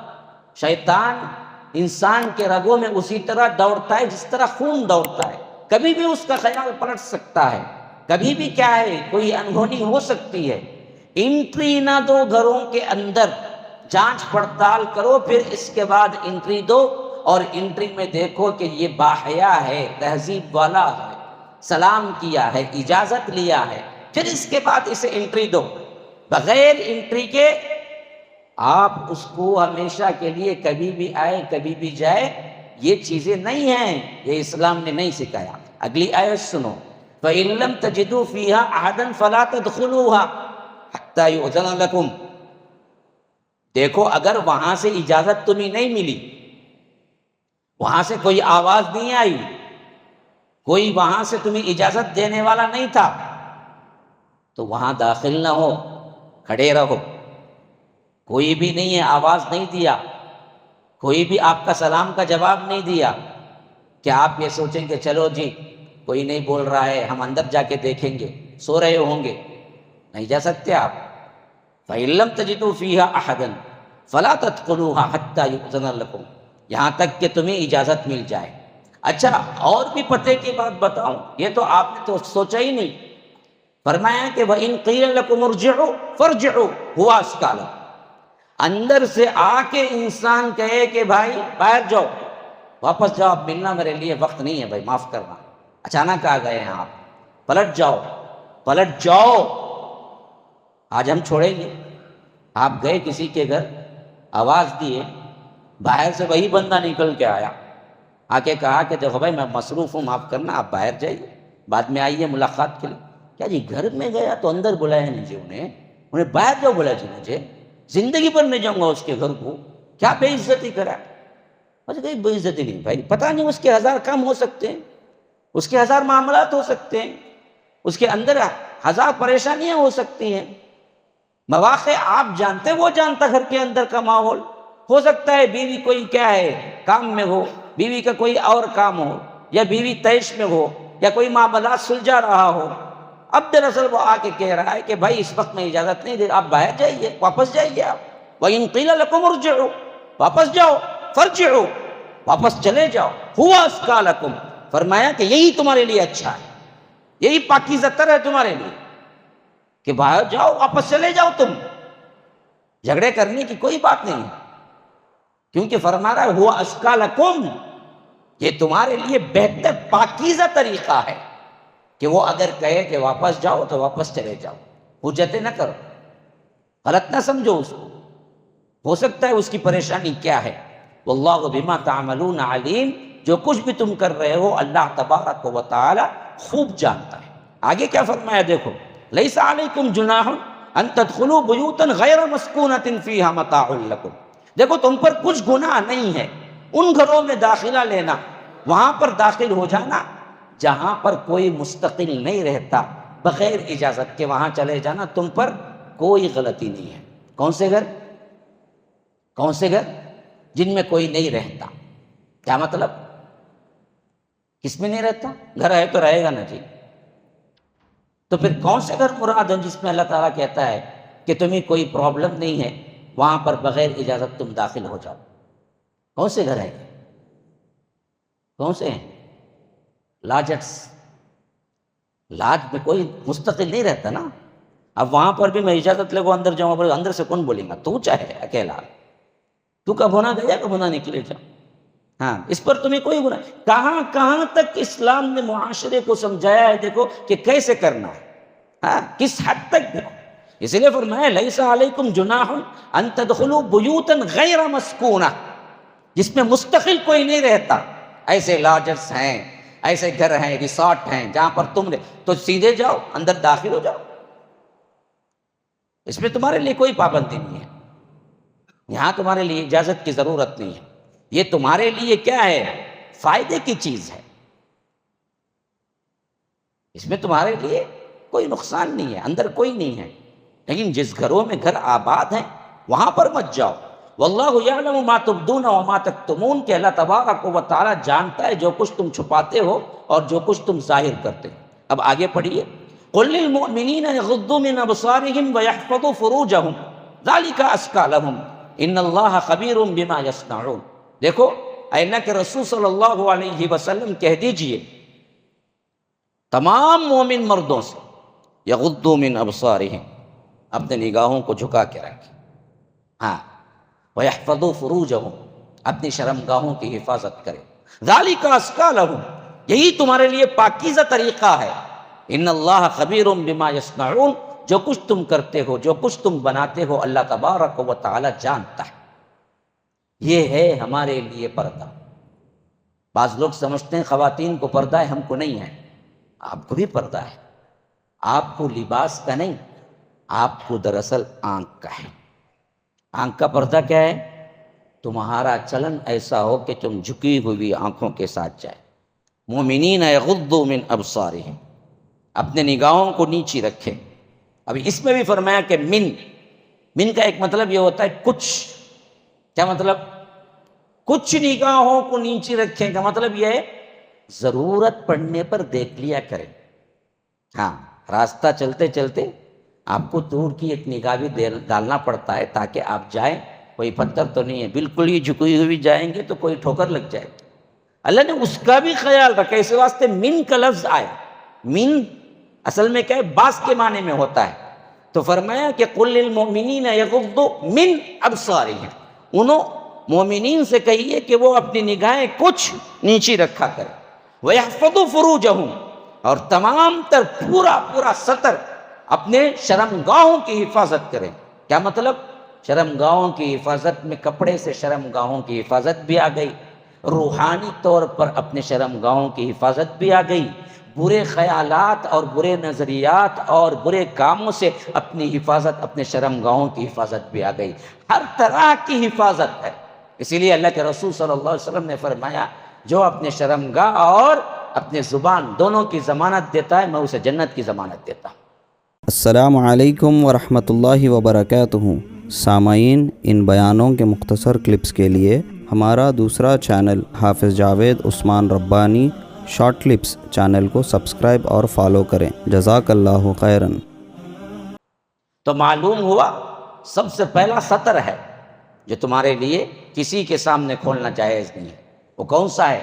شیطان انسان کے رگوں میں اسی طرح دوڑتا ہے جس طرح خون دوڑتا ہے۔ کبھی بھی اس کا خیال پلٹ سکتا ہے، کبھی بھی کیا ہے کوئی انہونی ہو سکتی ہے۔ انٹری نہ دو گھروں کے اندر، جانچ پڑتال کرو، پھر اس کے بعد انٹری دو، اور انٹری میں دیکھو کہ یہ باحیا ہے، تہذیب والا ہے، سلام کیا ہے، اجازت لیا ہے، پھر اس کے بعد اسے انٹری دو۔ بغیر انٹری کے آپ اس کو ہمیشہ کے لیے کبھی بھی آئے کبھی بھی جائے، یہ چیزیں نہیں ہیں، یہ اسلام نے نہیں سکھایا۔ اگلی آیت سنو، فَإِن لَّمْ تَجِدُوا فِيهَا أَحَدًا فَلَا تَدْخُلُوهَا حَتَّى يُؤْذَنَ لَكُمْ۔ دیکھو اگر وہاں سے اجازت تمہیں نہیں ملی، وہاں سے کوئی آواز نہیں آئی، کوئی وہاں سے تمہیں اجازت دینے والا نہیں تھا، تو وہاں داخل نہ ہو، کھڑے رہو۔ کوئی بھی نہیں ہے، آواز نہیں دیا، کوئی بھی آپ کا سلام کا جواب نہیں دیا، کیا آپ یہ سوچیں کہ چلو جی کوئی نہیں بول رہا ہے، ہم اندر جا کے دیکھیں گے، سو رہے ہوں گے؟ نہیں جا سکتے آپ۔ فَإِن لَّمْ تَجِدُوا فِيهَا أَحَدًا فَلَا تَدْخُلُوهَا حَتَّى يُؤْذَنَ لَكُمْ، یہاں تک کہ تمہیں اجازت مل جائے۔ اچھا اور بھی پتہ کی بات بتاؤں، یہ تو آپ نے تو سوچا ہی نہیں۔ فرمایا کہ وَإِن قِيلَ لَكُمُ ارْجِعُوا فَارْجِعُوا هُوَ أَزْكَىٰ لَكُمْ، اندر سے آ کے انسان کہے کہ بھائی باہر جاؤ، واپس جاؤ، اب ملنا میرے لیے وقت نہیں ہے بھائی، معاف کرنا، اچانک آ گئے ہیں آپ، پلٹ جاؤ، پلٹ جاؤ، آج ہم چھوڑیں گے۔ آپ گئے کسی کے گھر، آواز دیے، باہر سے وہی بندہ نکل کے آیا، آ کے کہا کہ دیکھو بھائی میں مصروف ہوں، معاف کرنا، آپ باہر جائیے، بعد میں آئیے ملاقات کے لیے۔ کیا جی گھر میں گیا تو اندر بلایا نہیں جی، انہیں باہر جاؤ بولا جی، مجھے زندگی پر نہیں جاؤں گا اس کے گھر کو، کیا بے عزتی کرا؟ مجھے کہیں بے عزتی نہیں بھائی، پتہ نہیں اس کے ہزار کام ہو سکتے ہیں، اس کے ہزار معاملات ہو سکتے ہیں، اس کے اندر ہزار پریشانیاں ہو سکتی ہیں، مواقع آپ جانتے، وہ جانتا گھر کے اندر کا ماحول۔ ہو سکتا ہے بیوی کوئی کیا ہے کام میں ہو، بیوی کا کوئی اور کام ہو، یا بیوی طیش میں ہو، یا کوئی معاملات سلجھا رہا ہو، اب دراصل وہ آ کے کہہ رہا ہے کہ بھائی اس وقت میں اجازت نہیں دے، آپ باہر جائیے، واپس جائیے آپ۔ وَإِن قِيلَ لَكُمُ ارْجِعُوا، واپس جاؤ، فَارْجِعُوا، واپس چلے جاؤ، هُوَ أَزْكَىٰ لَكُمْ، فرمایا کہ یہی تمہارے لیے اچھا ہے، یہی پاکیزہ تر ہے تمہارے لیے، کہ باہر جاؤ، واپس چلے جاؤ، تم جھگڑے کرنے کی کوئی بات نہیں ہے، کیونکہ فرما رہا ہے هُوَ أَزْكَىٰ لَكُمْ، یہ تمہارے لیے بہتر پاکیزہ طریقہ ہے کہ وہ اگر کہے کہ واپس جاؤ تو واپس چلے جاؤ، حجتیں نہ کرو، غلط نہ سمجھو اس کو، ہو سکتا ہے اس کی پریشانی کیا ہے۔ واللہ بما تعملون علیم، جو کچھ بھی تم کر رہے ہو اللہ تبارک و تعالی خوب جانتا ہے۔ آگے کیا فرمایا دیکھو، لیس علیکم جناح ان تدخلوا بیوتا غیر مسکونۃ فیہا متاع لکم، دیکھو تم پر کچھ گناہ نہیں ہے ان گھروں میں داخلہ لینا، وہاں پر داخل ہو جانا جہاں پر کوئی مستقل نہیں رہتا، بغیر اجازت کے وہاں چلے جانا، تم پر کوئی غلطی نہیں ہے۔ کون سے گھر؟ کون سے گھر؟ جن میں کوئی نہیں رہتا۔ کیا مطلب؟ کس میں نہیں رہتا؟ گھر ہے تو رہے گا نا جی، تو پھر کون سے گھر مراد ہیں جس میں اللہ تعالیٰ کہتا ہے کہ تمہیں کوئی پرابلم نہیں ہے، وہاں پر بغیر اجازت تم داخل ہو جاؤ؟ کون سے گھر ہیں؟ کون سے ہیں؟ لاجٹس، لاج میں کوئی مستقل نہیں رہتا نا، اب وہاں پر بھی میں اجازت لے کو اندر جاؤں، اندر سے کون بولے گا؟ تو چاہے اکیلا، تو کب ہونا گیا کب ہونا نکلے جا، ہاں اس پر تمہیں کوئی گناہ۔ کہاں کہاں تک اسلام نے معاشرے کو سمجھایا ہے دیکھو کہ کیسے کرنا ہے، ہاں کس حد تک دیکھو، اس لیے فرمایا لیس علیکم جناح ان تدخلوا بیوتا غیر مسکونہ، جس میں مستقل کوئی نہیں رہتا، ایسے لاجرس ہیں، ایسے گھر ہیں، ریسارٹ ہیں جہاں پر تم تو سیدھے جاؤ اندر داخل ہو جاؤ، اس میں تمہارے لیے کوئی پابندی نہیں ہے، یہاں تمہارے لیے اجازت کی ضرورت نہیں ہے، یہ تمہارے لیے کیا ہے؟ فائدے کی چیز ہے، اس میں تمہارے لیے کوئی نقصان نہیں ہے، اندر کوئی نہیں ہے۔ لیکن جس گھروں میں گھر آباد ہیں وہاں پر مت جاؤ۔ واللہ یعلم ما تبدون وما تکتمون، کہ اللہ تبارک و تعالیٰ جانتا ہے جو کچھ تم چھپاتے ہو اور جو کچھ تم ظاہر کرتے ہو۔ اب آگے پڑھیے، قل للمؤمنین یغضوا من ابصارهم ویحفظوا فروجهم ذلک ازکی لہم ان اللہ خبیر بما یصنعون۔ دیکھو اے اللہ کے رسول صلی اللہ علیہ وسلم کہہ دیجئے تمام مومن مردوں سے، یغضوا من ابصارهم، اپنے نگاہوں کو جھکا کے رکھیں، ہاں، وَيَحْفَظُوا فُرُوجَهُمْ، اپنی شرمگاہوں کی حفاظت کریں، ذَلِكَ أَزْكَىٰ لَهُمْ، یہی تمہارے لیے پاکیزہ طریقہ ہے، ان اللہ خبیر بما یصنعون، جو کچھ تم کرتے ہو، جو کچھ تم بناتے ہو، اللہ تبارک و تعالی جانتا ہے۔ یہ ہے ہمارے لیے پردہ۔ بعض لوگ سمجھتے ہیں خواتین کو پردہ ہے، ہم کو نہیں ہے۔ آپ کو بھی پردہ ہے، آپ کو لباس کا نہیں، آپ کو دراصل آنکھ کا ہے۔ آنکھ کا پردہ کیا ہے؟ تمہارا چلن ایسا ہو کہ تم جھکی ہوئی آنکھوں کے ساتھ جائے۔ مومنین یغضوا من ابصارہم، اپنے نگاہوں کو نیچی رکھیں۔ ابھی اس میں بھی فرمایا کہ من کا ایک مطلب یہ ہوتا ہے کچھ، کیا مطلب؟ کچھ نگاہوں کو نیچی رکھیں کا مطلب یہ ہے ضرورت پڑنے پر دیکھ لیا کریں۔ ہاں، راستہ چلتے چلتے آپ کو دور کی ایک نگاہ بھی ڈالنا پڑتا ہے تاکہ آپ جائیں، کوئی پتھر تو نہیں ہے، بالکل ہی جھکی ہوئی جائیں گے تو کوئی ٹھوکر لگ جائے گی۔ اللہ نے اس کا بھی خیال رکھا، اس واسطے من کا لفظ آیا۔ من اصل میں کیا ہے؟ باس کے معنی میں ہوتا ہے، تو فرمایا کہ قل للمؤمنین یغضوا من ابصارہم، انہوں مومنین سے کہیے کہ وہ اپنی نگاہیں کچھ نیچی رکھا کریں، وَيَحْفَظُوا فُرُوجَهُمْ، اور تمام تر پورا سطر اپنے شرمگاہوں کی حفاظت کریں۔ کیا مطلب؟ شرمگاہوں کی حفاظت میں کپڑے سے شرمگاہوں کی حفاظت بھی آ گئی، روحانی طور پر اپنے شرمگاہوں کی حفاظت بھی آ گئی، برے خیالات اور برے نظریات اور برے کاموں سے اپنی حفاظت، اپنے شرمگاہوں کی حفاظت بھی آ گئی، ہر طرح کی حفاظت ہے۔ اسی لیے اللہ کے رسول صلی اللہ علیہ وسلم نے فرمایا جو اپنے شرمگاہ اور اپنے زبان دونوں کی ضمانت دیتا ہے، میں اسے جنت کی ضمانت دیتا ہوں۔ السلام علیکم ورحمۃ اللہ وبرکاتہ۔ سامعین، ان بیانوں کے مختصر کلپس کے لیے ہمارا دوسرا چینل حافظ جاوید عثمان ربانی شارٹ کلپس چینل کو سبسکرائب اور فالو کریں۔ جزاک اللہ خیراً۔ تو معلوم ہوا سب سے پہلا سطر ہے جو تمہارے لیے کسی کے سامنے کھولنا جائز نہیں ہے۔ وہ کون سا ہے؟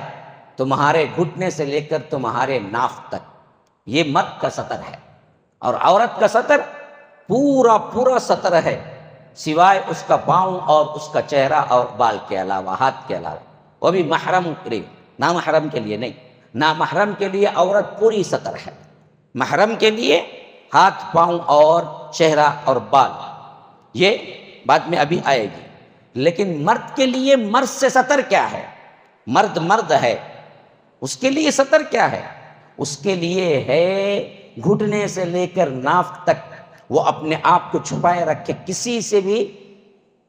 تمہارے گھٹنے سے لے کر تمہارے ناف تک، یہ مرد کا سطر ہے، اور عورت کا سطر پورا سطر ہے، سوائے اس کا پاؤں اور اس کا چہرہ اور بال کے علاوہ، ہاتھ کے علاوہ، وہ بھی محرم کے، نامحرم کے لیے نہیں۔ نامحرم کے لیے عورت پوری سطر ہے، محرم کے لیے ہاتھ، پاؤں اور چہرہ اور بال، یہ بعد میں ابھی آئے گی۔ لیکن مرد کے لیے، مرد سے سطر کیا ہے؟ مرد ہے، اس کے لیے سطر کیا ہے؟ اس کے لیے ہے گھٹنے سے لے کر ناف تک وہ اپنے آپ کو چھپائے رکھے، کسی سے بھی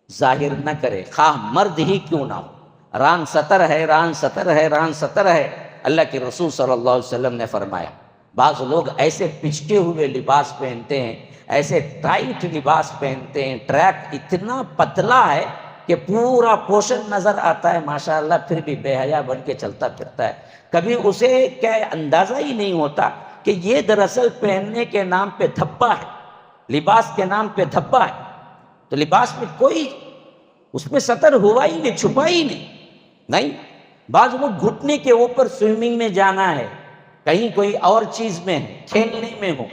ظاہر نہ کرے، خواہ مرد ہی کیوں نہ ہو۔ ران سطر ہے، ران سطر ہے، ران سطر ہے۔ اللہ کے رسول صلی اللہ علیہ وسلم نے فرمایا بعض لوگ ایسے پچکے ہوئے لباس پہنتے ہیں، ایسے ٹائٹ لباس پہنتے ہیں، ٹریک اتنا پتلا ہے کہ پورا پوشن نظر آتا ہے ماشاءاللہ، پھر بھی بے حیا بن کے چلتا پھرتا ہے۔ کبھی اسے کیا اندازہ ہی نہیں ہوتا کہ یہ دراصل پہننے کے نام پہ دھبا ہے، لباس کے نام پہ دھبا ہے۔ تو لباس میں کوئی اس میں سطر ہوا ہی نہیں، چھپا ہی نہیں۔ بعض لوگ گھٹنے کے اوپر سوئمنگ میں جانا ہے، کہیں کوئی اور چیز میں ہے، کھیلنے میں ہو،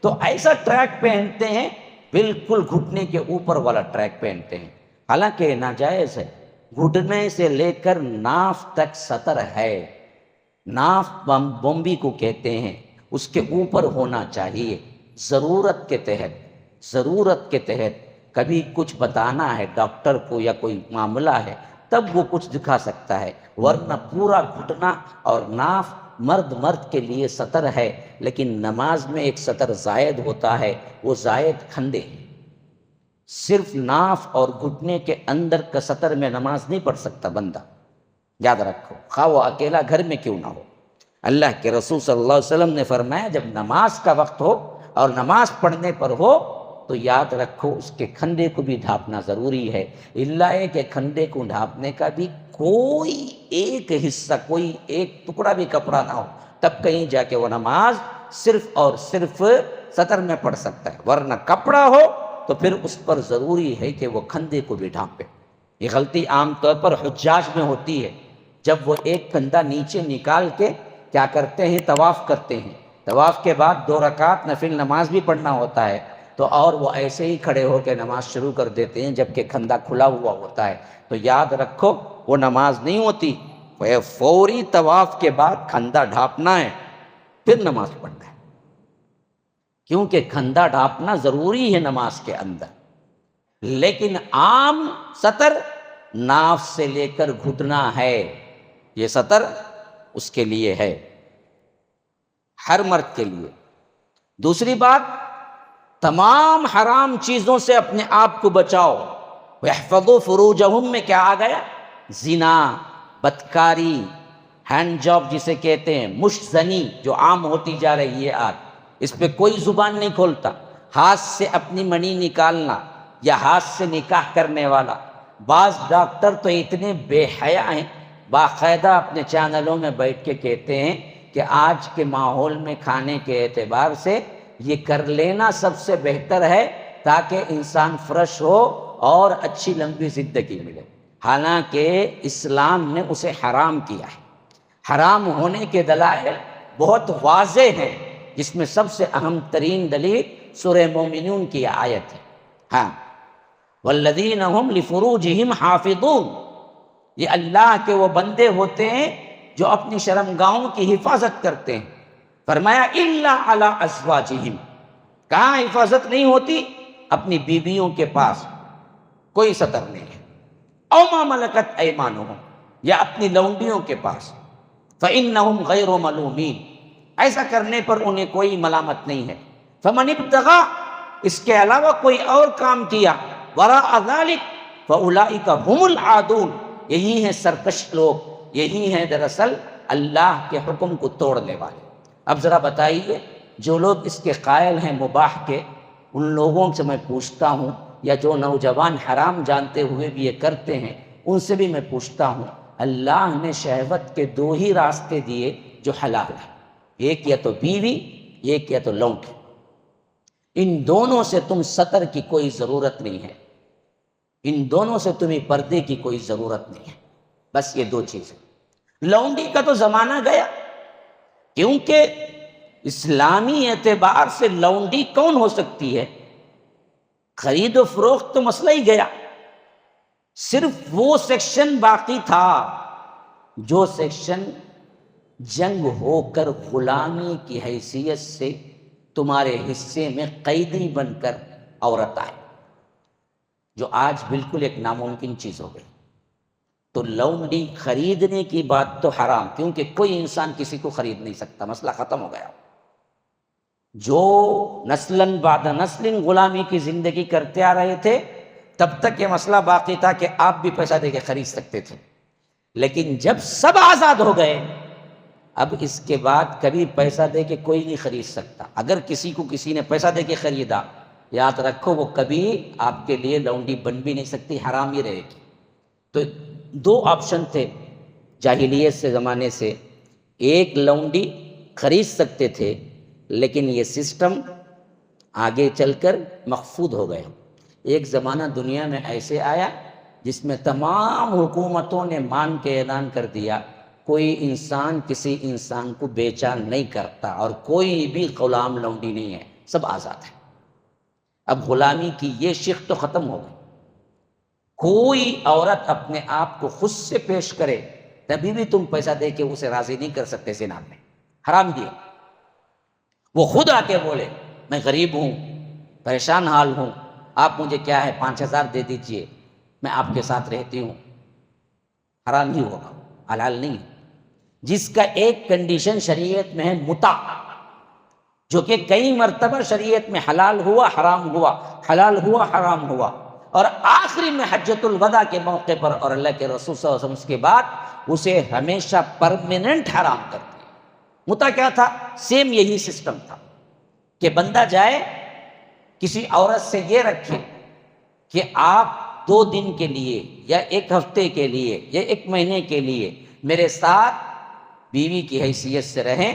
تو ایسا ٹریک پہنتے ہیں، بالکل گھٹنے کے اوپر والا ٹریک پہنتے ہیں، حالانکہ ناجائز ہے۔ گھٹنے سے لے کر ناف تک سطر ہے، ناف بومبی کو کہتے ہیں، اس کے اوپر ہونا چاہیے ضرورت کے تحت۔ ضرورت کے تحت کبھی کچھ بتانا ہے ڈاکٹر کو یا کوئی معاملہ ہے تب وہ کچھ دکھا سکتا ہے، ورنہ پورا گھٹنا اور ناف مرد کے لیے سطر ہے، لیکن نماز میں ایک سطر زائد ہوتا ہے، وہ زائد کھندے ہیں۔ صرف ناف اور گھٹنے کے اندر کا سطر میں نماز نہیں پڑھ سکتا بندہ، یاد رکھو، خواہ وہ اکیلا گھر میں کیوں نہ ہو۔ اللہ کے رسول صلی اللہ علیہ وسلم نے فرمایا جب نماز کا وقت ہو اور نماز پڑھنے پر ہو تو یاد رکھو اس کے کھندے کو بھی ڈھانپنا ضروری ہے، اللہ ہے کہ کھندے کو ڈھانپنے کا بھی کوئی ایک حصہ، کوئی ایک ٹکڑا بھی کپڑا نہ ہو، تب کہیں جا کے وہ نماز صرف اور صرف سطر میں پڑھ سکتا ہے، ورنہ کپڑا ہو تو پھر اس پر ضروری ہے کہ وہ کھندے کو بھی ڈھانپے۔ یہ غلطی عام طور پر حجاج میں ہوتی ہے، جب وہ ایک کندھا نیچے نکال کے کیا کرتے ہیں، طواف کرتے ہیں، طواف کے بعد 2 رکعت نفل نماز بھی پڑھنا ہوتا ہے تو اور وہ ایسے ہی کھڑے ہو کے نماز شروع کر دیتے ہیں جبکہ کھندا کھلا ہوا ہوتا ہے، تو یاد رکھو وہ نماز نہیں ہوتی، وہ فوری طواف کے بعد کھندا ڈھانپنا ہے پھر نماز پڑھنا ہے، کیونکہ کھندا ڈھانپنا ضروری ہے نماز کے اندر۔ لیکن عام سطر ناف سے لے کر گھٹنا ہے، یہ سطر اس کے لیے ہے، ہر مرد کے لیے۔ دوسری بات، تمام حرام چیزوں سے اپنے آپ کو بچاؤ۔ وَيَحْفَظُوا فُرُوجَهُمْ میں کیا آ گیا؟ زنا، بدکاری، ہینڈ جاب جسے کہتے ہیں، مشت زنی جو عام ہوتی جا رہی ہے آج، اس پہ کوئی زبان نہیں کھولتا۔ ہاتھ سے اپنی منی نکالنا یا ہاتھ سے نکاح کرنے والا، بعض ڈاکٹر تو اتنے بے حیا ہیں، باقاعدہ اپنے چینلوں میں بیٹھ کے کہتے ہیں کہ آج کے ماحول میں کھانے کے اعتبار سے یہ کر لینا سب سے بہتر ہے تاکہ انسان فریش ہو اور اچھی لمبی زندگی ملے، حالانکہ اسلام نے اسے حرام کیا ہے۔ حرام ہونے کے دلائل بہت واضح ہیں، جس میں سب سے اہم ترین دلیل سورہ مومنون کی آیت ہے، ہاں والذین هم لفروجہم حافظون، یہ اللہ کے وہ بندے ہوتے ہیں جو اپنی شرمگاہوں کی حفاظت کرتے ہیں۔ فرمایا الا علی ازواجہم، کہاں حفاظت نہیں ہوتی؟ اپنی بیویوں کے پاس کوئی سطر نہیں ہے، او ما ملکت ایمانہم، یا اپنی لونڈیوں کے پاس، فإنہم غیر ملومین، ایسا کرنے پر انہیں کوئی ملامت نہیں ہے۔ فمن ابتغى، اس کے علاوہ کوئی اور کام کیا، وراء ذلک فاولئک هم العادون، یہی ہیں سرکش لوگ، یہی ہیں دراصل اللہ کے حکم کو توڑنے والے۔ اب ذرا بتائیے، جو لوگ اس کے قائل ہیں مباح کے، ان لوگوں سے میں پوچھتا ہوں، یا جو نوجوان حرام جانتے ہوئے بھی یہ کرتے ہیں، ان سے بھی میں پوچھتا ہوں، اللہ نے شہوت کے 2 ہی راستے دیے جو حلال ہیں، ایک یا تو بیوی، ایک یا تو لونڈی، ان دونوں سے تم سطر کی کوئی ضرورت نہیں ہے، ان دونوں سے تمہیں پردے کی کوئی ضرورت نہیں ہے، بس یہ 2 چیزیں۔ لونڈی کا تو زمانہ گیا، کیونکہ اسلامی اعتبار سے لونڈی کون ہو سکتی ہے؟ خرید و فروخت تو مسئلہ ہی گیا، صرف وہ سیکشن باقی تھا جو سیکشن جنگ ہو کر غلامی کی حیثیت سے تمہارے حصے میں قیدی بن کر عورت آئے، جو آج بالکل ایک ناممکن چیز ہو گئی۔ تو لونڈی خریدنے کی بات تو حرام، کیونکہ کوئی انسان کسی کو خرید نہیں سکتا، مسئلہ ختم ہو گیا۔ جو نسلاً بعد نسل غلامی کی زندگی کرتے آ رہے تھے، تب تک یہ مسئلہ باقی تھا کہ آپ بھی پیسہ دے کے خرید سکتے تھے، لیکن جب سب آزاد ہو گئے، اب اس کے بعد کبھی پیسہ دے کے کوئی نہیں خرید سکتا۔ اگر کسی کو کسی نے پیسہ دے کے خریدا، یاد رکھو وہ کبھی آپ کے لیے لونڈی بن بھی نہیں سکتی، حرام ہی رہے گی۔ تو 2 آپشن تھے جاہلیت سے زمانے سے، ایک لونڈی خرید سکتے تھے، لیکن یہ سسٹم آگے چل کر مخفوض ہو گیا۔ ایک زمانہ دنیا میں ایسے آیا جس میں تمام حکومتوں نے مان کے اعلان کر دیا کوئی انسان کسی انسان کو بیچا نہیں کرتا، اور کوئی بھی غلام لونڈی نہیں ہے، سب آزاد ہے۔ اب غلامی کی یہ شق تو ختم ہو گئی، کوئی عورت اپنے آپ کو خود سے پیش کرے تبھی بھی تم پیسہ دے کے اسے راضی نہیں کر سکتے، زنا میں حرام دیا۔ وہ خود آ کے بولے میں غریب ہوں، پریشان حال ہوں، آپ مجھے کیا ہے 5,000 دے دیجئے، میں آپ کے ساتھ رہتی ہوں، حرام نہیں ہوگا، حلال نہیں ہے۔ جس کا ایک کنڈیشن شریعت میں ہے متع، جو کہ کئی مرتبہ شریعت میں حلال ہوا حرام ہوا، حلال ہوا حرام ہوا، اور آخری میں حجۃ الوداع کے موقع پر اور اللہ کے رسول صلی اللہ علیہ وسلم اس کے بعد اسے ہمیشہ پرماننٹ حرام کر دیا۔ متع کیا تھا؟ سیم یہی سسٹم تھا کہ بندہ جائے کسی عورت سے یہ رکھے کہ آپ 2 دن کے لیے یا 1 ہفتے کے لیے یا 1 مہینے کے لیے میرے ساتھ بیوی کی حیثیت سے رہیں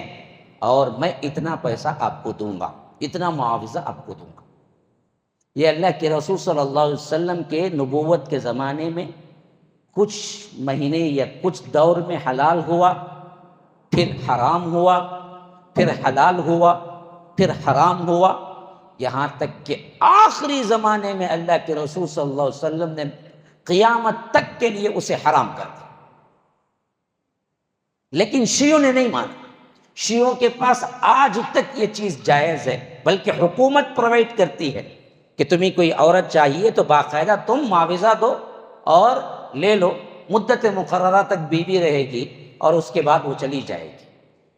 اور میں اتنا پیسہ آپ کو دوں گا، اتنا معاوضہ آپ کو دوں گا۔ یہ اللہ کے رسول صلی اللہ علیہ وسلم کے نبوت کے زمانے میں کچھ مہینے یا کچھ دور میں حلال ہوا، پھر حرام ہوا، پھر حلال ہوا، پھر حرام ہوا، یہاں تک کہ آخری زمانے میں اللہ کے رسول صلی اللہ علیہ وسلم نے قیامت تک کے لیے اسے حرام کر دیا۔ لیکن شیعوں نے نہیں مانا، شیعوں کے پاس آج تک یہ چیز جائز ہے، بلکہ حکومت پرووائڈ کرتی ہے کہ تمہیں کوئی عورت چاہیے تو باقاعدہ تم معاوضہ دو اور لے لو، مدت مقررہ تک بیوی رہے گی اور اس کے بعد وہ چلی جائے گی۔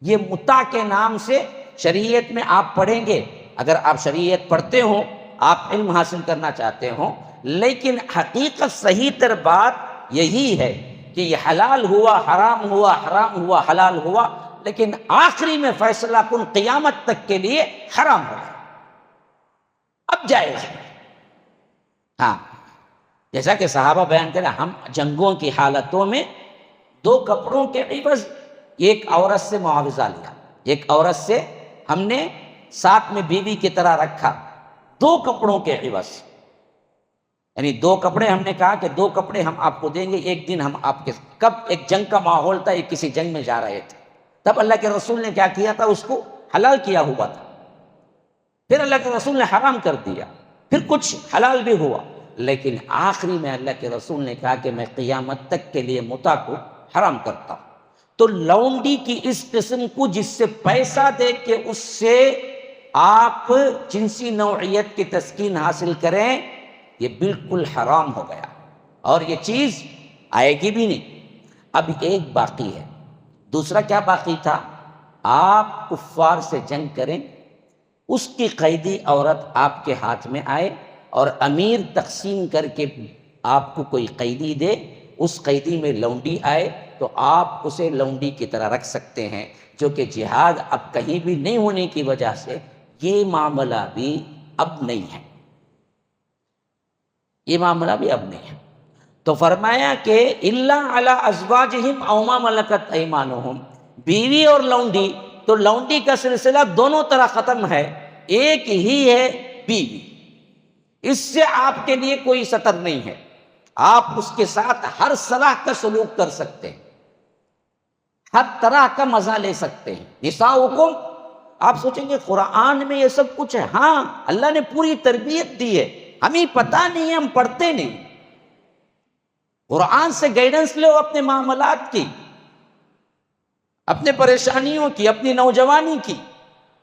یہ متع کے نام سے شریعت میں آپ پڑھیں گے، اگر آپ شریعت پڑھتے ہوں، آپ علم حاصل کرنا چاہتے ہوں، لیکن حقیقت صحیح تر بات یہی ہے کہ یہ حلال ہوا حرام ہوا، حرام ہوا حلال ہوا، لیکن آخری میں فیصلہ کن قیامت تک کے لیے حرام ہو گیا، اب جائز ہے۔ ہاں، جیسا کہ صحابہ بیان کریں، ہم جنگوں کی حالتوں میں 2 کپڑوں کے عوض ایک عورت سے معاوضہ لیا، ایک عورت سے ہم نے ساتھ میں بیوی کی طرح رکھا، 2 کپڑوں کے عوض، یعنی 2 کپڑے ہم نے کہا کہ 2 کپڑے ہم آپ کو دیں گے، ایک دن ہم آپ کے، کب ایک جنگ کا ماحول تھا، ایک کسی جنگ میں جا رہے تھے، تب اللہ کے رسول نے کیا کیا تھا، اس کو حلال کیا ہوا تھا، پھر اللہ کے رسول نے حرام کر دیا، پھر کچھ حلال بھی ہوا، لیکن آخری میں اللہ کے رسول نے کہا کہ میں قیامت تک کے لیے متع کو حرام کرتا ہوں۔ تو لونڈی کی اس قسم کو جس سے پیسہ دے کے اس سے آپ جنسی نوعیت کی تسکین حاصل کریں، یہ بالکل حرام ہو گیا اور یہ چیز آئے گی بھی نہیں۔ اب ایک باقی ہے، دوسرا کیا باقی تھا؟ آپ کفار سے جنگ کریں، اس کی قیدی عورت آپ کے ہاتھ میں آئے اور امیر تقسیم کر کے آپ کو کوئی قیدی دے، اس قیدی میں لونڈی آئے تو آپ اسے لونڈی کی طرح رکھ سکتے ہیں، جو کہ جہاد اب کہیں بھی نہیں ہونے کی وجہ سے یہ معاملہ بھی اب نہیں ہے، یہ معاملہ بھی اب نہیں ہے۔ تو فرمایا کہ الا علی ازواجہم او ما ملکت ایمانہم، بیوی اور لونڈی، تو لونڈی کا سلسلہ دونوں طرح ختم ہے، ایک ہی ہے بیوی، اس سے آپ کے لیے کوئی سطر نہیں ہے، آپ اس کے ساتھ ہر صلاح کا سلوک کر سکتے ہیں، ہر طرح کا مزہ لے سکتے ہیں۔ نساؤکم، آپ سوچیں گے قرآن میں یہ سب کچھ ہے، ہاں اللہ نے پوری تربیت دی ہے، ہمیں پتہ نہیں ہے، ہم پڑھتے نہیں۔ قرآن سے گائیڈنس لو اپنے معاملات کی، اپنے پریشانیوں کی، اپنی نوجوانی کی۔